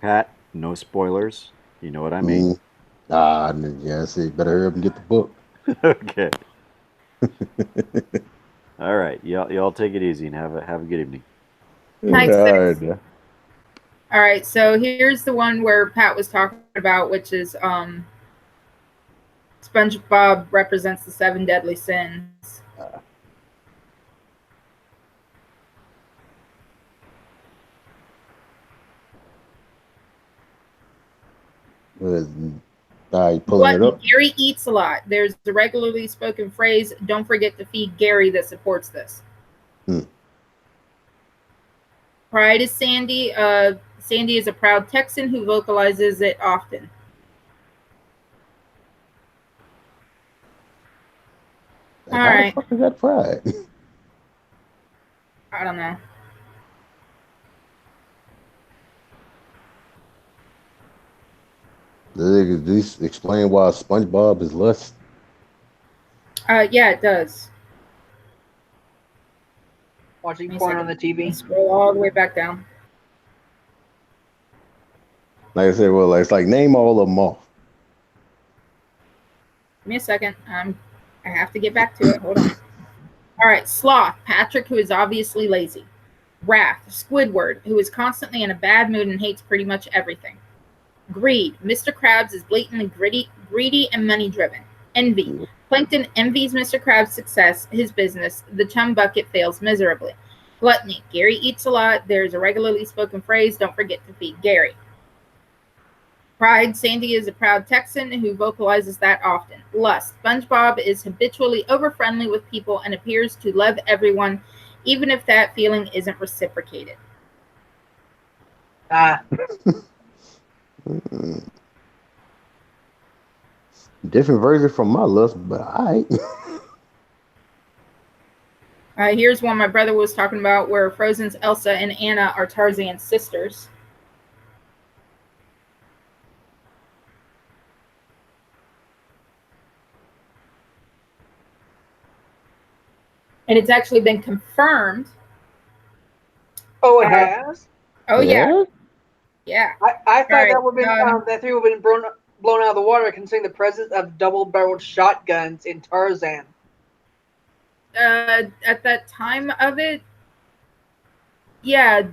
[SPEAKER 4] Pat, no spoilers. You know what I mean.
[SPEAKER 3] Yeah, see, better hurry up and get the book.
[SPEAKER 4] Okay. All right, y'all take it easy and have a good evening.
[SPEAKER 2] Nice.
[SPEAKER 3] All right.
[SPEAKER 2] All right, so here's the one where Pat was talking about, which is SpongeBob represents the 7 deadly sins.
[SPEAKER 3] Pulling it up.
[SPEAKER 2] Gary eats a lot. There's the regularly spoken phrase, "Don't forget to feed Gary," that supports this. Pride is Sandy. Sandy is a proud Texan who vocalizes it often.
[SPEAKER 3] All right. How the fuck is that pride?
[SPEAKER 2] I don't know.
[SPEAKER 3] Does this explain why SpongeBob is lust?
[SPEAKER 2] Yeah, it does.
[SPEAKER 1] Watching porn on the TV.
[SPEAKER 2] Scroll all the way back down.
[SPEAKER 3] Like I said, well, it's like name all of them off.
[SPEAKER 2] Give me a second. I have to get back to it. Hold on. All right, Sloth, Patrick, who is obviously lazy. Wrath, Squidward, who is constantly in a bad mood and hates pretty much everything. Greed, Mr. Krabs is blatantly greedy and money-driven. Envy, Plankton envies Mr. Krabs' success, his business. The chum bucket fails miserably. Gluttony, Gary eats a lot. There's a regularly spoken phrase, "Don't forget to feed Gary." Pride, Sandy is a proud Texan who vocalizes that often. Lust, SpongeBob is habitually over-friendly with people and appears to love everyone, even if that feeling isn't reciprocated.
[SPEAKER 3] Different version from my lust, but all right.
[SPEAKER 2] Here's one my brother was talking about where Frozen's Elsa and Anna are Tarzan's sisters. And it's actually been confirmed.
[SPEAKER 1] Oh, it has?
[SPEAKER 2] Oh, yeah. Yeah.
[SPEAKER 1] I thought that would have been that theory would have been blown out of the water considering the presence of double-barreled shotguns in Tarzan.
[SPEAKER 2] At that time of it, yeah.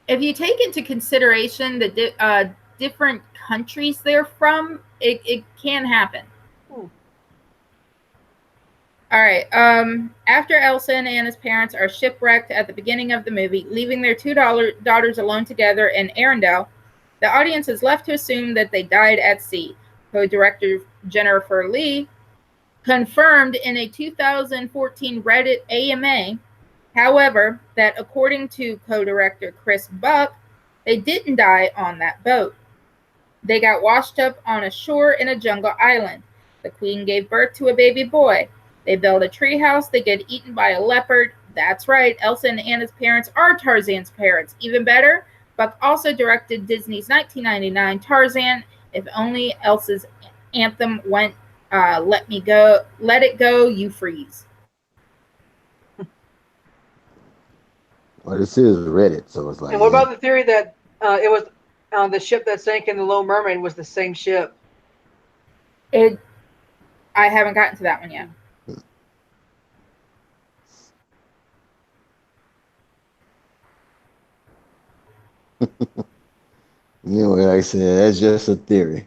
[SPEAKER 2] If you take into consideration the different countries they're from, it can happen. All right. After Elsa and Anna's parents are shipwrecked at the beginning of the movie, leaving their two daughters alone together in Arendelle, the audience is left to assume that they died at sea. Co-director Jennifer Lee confirmed in a 2014 Reddit AMA, however, that according to co-director Chris Buck, they didn't die on that boat. They got washed up on a shore in a jungle island. The queen gave birth to a baby boy. They build a treehouse. They get eaten by a leopard. That's right. Elsa and Anna's parents are Tarzan's parents. Even better, Buck also directed Disney's 1999 Tarzan. If only Elsa's anthem went, let it go, you freeze.
[SPEAKER 3] Well, this is Reddit, so it's like.
[SPEAKER 1] And what about the theory that it was the ship that sank in the Little Mermaid was the same ship?
[SPEAKER 2] I haven't gotten to that one yet.
[SPEAKER 3] You know, like I said, that's just a theory.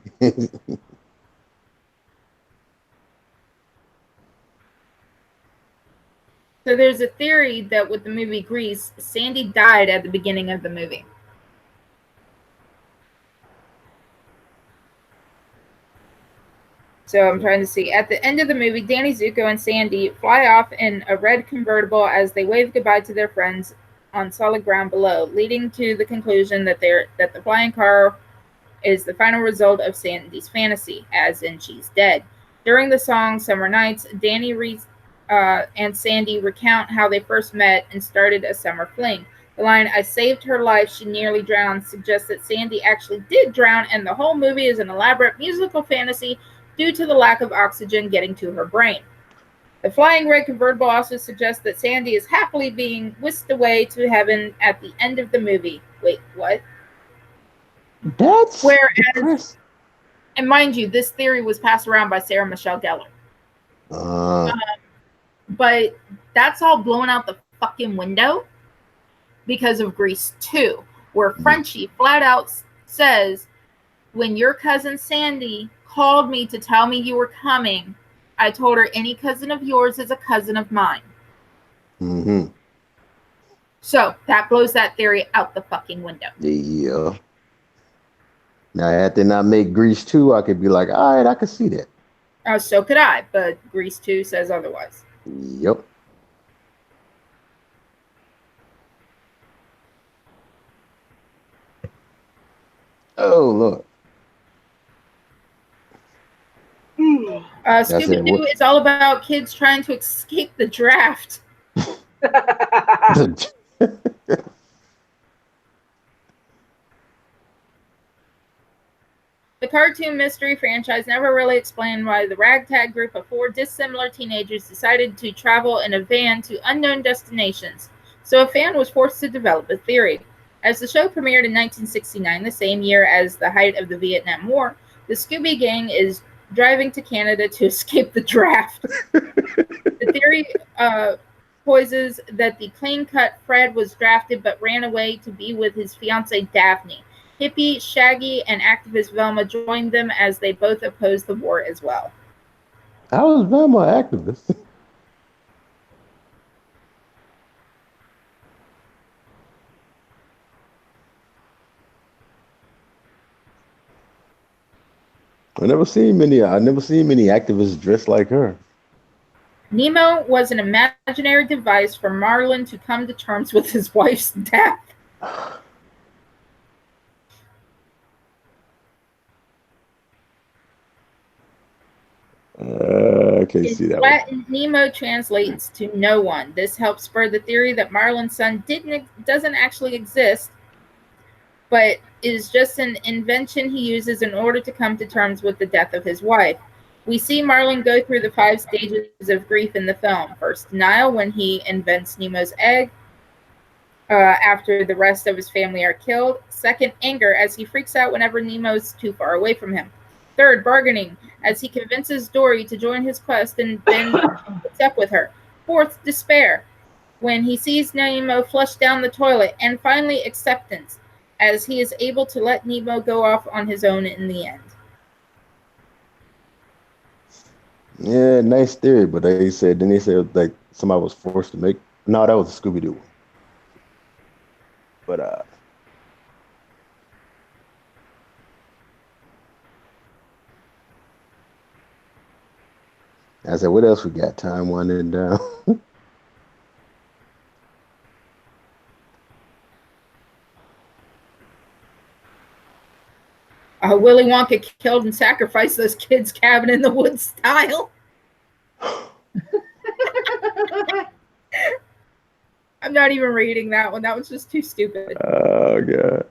[SPEAKER 2] So there's a theory that with the movie Grease, Sandy died at the beginning of the movie. So I'm trying to see. At the end of the movie, Danny Zuko and Sandy fly off in a red convertible as they wave goodbye to their friends on solid ground below, leading to the conclusion that the flying car is the final result of Sandy's fantasy, as in she's dead. During the song Summer Nights, Danny and Sandy recount how they first met and started a summer fling. The line, "I saved her life, she nearly drowned," suggests that Sandy actually did drown, and the whole movie is an elaborate musical fantasy due to the lack of oxygen getting to her brain. The flying red convertible also suggests that Sandy is happily being whisked away to heaven at the end of the movie. Wait, what?
[SPEAKER 3] That's
[SPEAKER 2] Whereas,
[SPEAKER 3] depressing.
[SPEAKER 2] and mind you, this theory was passed around by Sarah Michelle Gellar. But that's all blown out the fucking window because of Grease 2, where Frenchie flat out says, "When your cousin Sandy called me to tell me you were coming, I told her any cousin of yours is a cousin of mine."
[SPEAKER 3] Mm-hmm.
[SPEAKER 2] So that blows that theory out the fucking window.
[SPEAKER 3] Yeah. Now, had they not make Grease 2, I could be like, all right, I could see that.
[SPEAKER 2] So could I, but Grease 2 says otherwise.
[SPEAKER 3] Yep. Oh, look.
[SPEAKER 2] Scooby-Doo is all about kids trying to escape the draft. The cartoon mystery franchise never really explained why the ragtag group of 4 dissimilar teenagers decided to travel in a van to unknown destinations, so a fan was forced to develop a theory. As the show premiered in 1969, the same year as the height of the Vietnam War, the Scooby Gang is driving to Canada to escape the draft. The theory poses that the clean-cut Fred was drafted but ran away to be with his fiancée Daphne. Hippie Shaggy and activist Velma joined them as they both opposed the war as well.
[SPEAKER 3] How is Velma an activist? I never seen many activists dressed like her.
[SPEAKER 2] Nemo was an imaginary device for Marlin to come to terms with his wife's death.
[SPEAKER 3] I can't see that.
[SPEAKER 2] Latin, Nemo translates to no one. This helps spur the theory that Marlin's son doesn't actually exist, but is just an invention he uses in order to come to terms with the death of his wife. We see Marlin go through the 5 stages of grief in the film. First, denial, when he invents Nemo's egg after the rest of his family are killed. Second, anger, as he freaks out whenever Nemo's too far away from him. Third, bargaining, as he convinces Dory to join his quest and then puts up with her. Fourth, despair, when he sees Nemo flush down the toilet. And finally, acceptance, as he is able to let Nemo go off on his own in the end.
[SPEAKER 3] Yeah, nice theory, but they said like somebody was forced to make. No, that was a Scooby-Doo one. But I said, what else we got? Time winding down.
[SPEAKER 2] Willy Wonka killed and sacrificed those kids' cabin in the woods style. I'm not even reading that one. That was just too stupid.
[SPEAKER 3] Oh, God.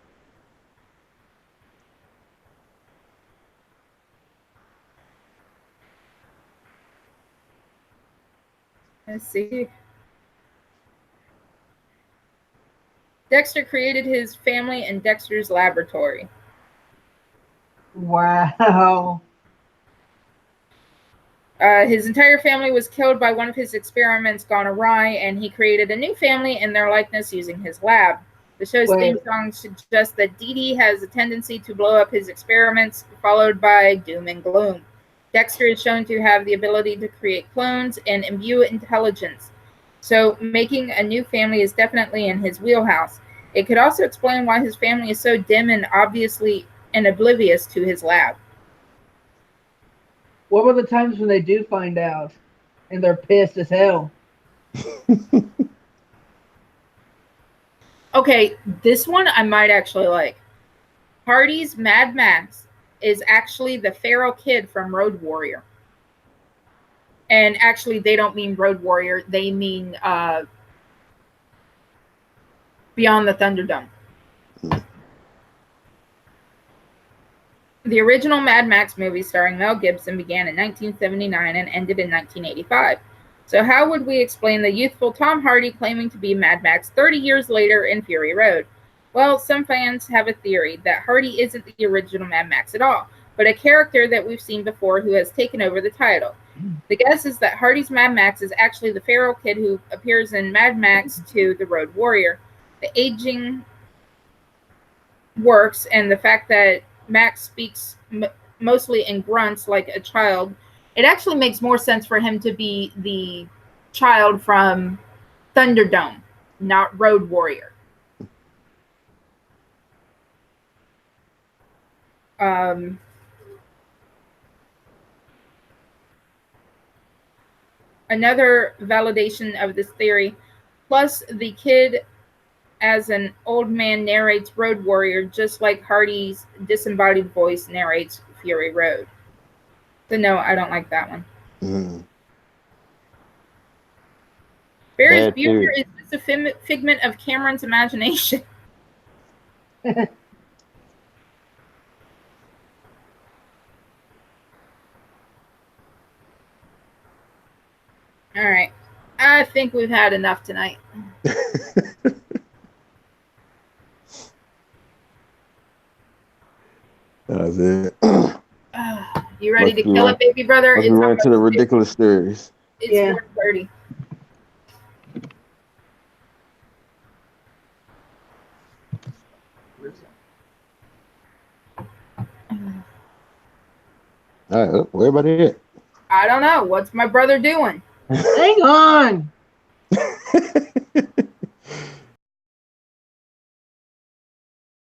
[SPEAKER 2] Let's see. Dexter created his family in Dexter's laboratory.
[SPEAKER 1] Wow.
[SPEAKER 2] His entire family was killed by one of his experiments gone awry, and he created a new family in their likeness using his lab. The show's
[SPEAKER 1] Well-
[SPEAKER 2] theme song suggests that Dee Dee has a tendency to blow up his experiments, followed by doom and gloom. Dexter is shown to have the ability to create clones and imbue intelligence, so making a new family is definitely in his wheelhouse. It could also explain why his family is so dim and obviously and oblivious to his lab.
[SPEAKER 1] What were the times when they do find out and they're pissed as hell?
[SPEAKER 2] Okay, this one I might actually like. Hardy's Mad Max is actually the feral kid from Road Warrior. And actually, they don't mean Road Warrior, they mean Beyond the Thunderdome. The original Mad Max movie starring Mel Gibson began in 1979 and ended in 1985. So how would we explain the youthful Tom Hardy claiming to be Mad Max 30 years later in Fury Road? Well, some fans have a theory that Hardy isn't the original Mad Max at all, but a character that we've seen before who has taken over the title. The guess is that Hardy's Mad Max is actually the feral kid who appears in Mad Max 2: The Road Warrior. The aging works, and the fact that Max speaks mostly in grunts like a child, it actually makes more sense for him to be the child from Thunderdome, not Road Warrior. Another validation of this theory, plus the kid as an old man narrates Road Warrior just like Hardy's disembodied voice narrates Fury Road. So no, I don't like that one.
[SPEAKER 3] Mm.
[SPEAKER 2] Barry's
[SPEAKER 3] Bad
[SPEAKER 2] Bueller
[SPEAKER 3] theory.
[SPEAKER 2] is just a figment of Cameron's imagination. All right. I think we've had enough tonight.
[SPEAKER 3] That's it.
[SPEAKER 2] You ready
[SPEAKER 3] Let's
[SPEAKER 2] to kill it, baby brother?
[SPEAKER 3] Let's run to the ridiculous theories.
[SPEAKER 2] It's
[SPEAKER 1] Yeah.
[SPEAKER 2] 4:30.
[SPEAKER 3] All right, where everybody at?
[SPEAKER 2] I don't know. What's my brother doing?
[SPEAKER 1] Hang on.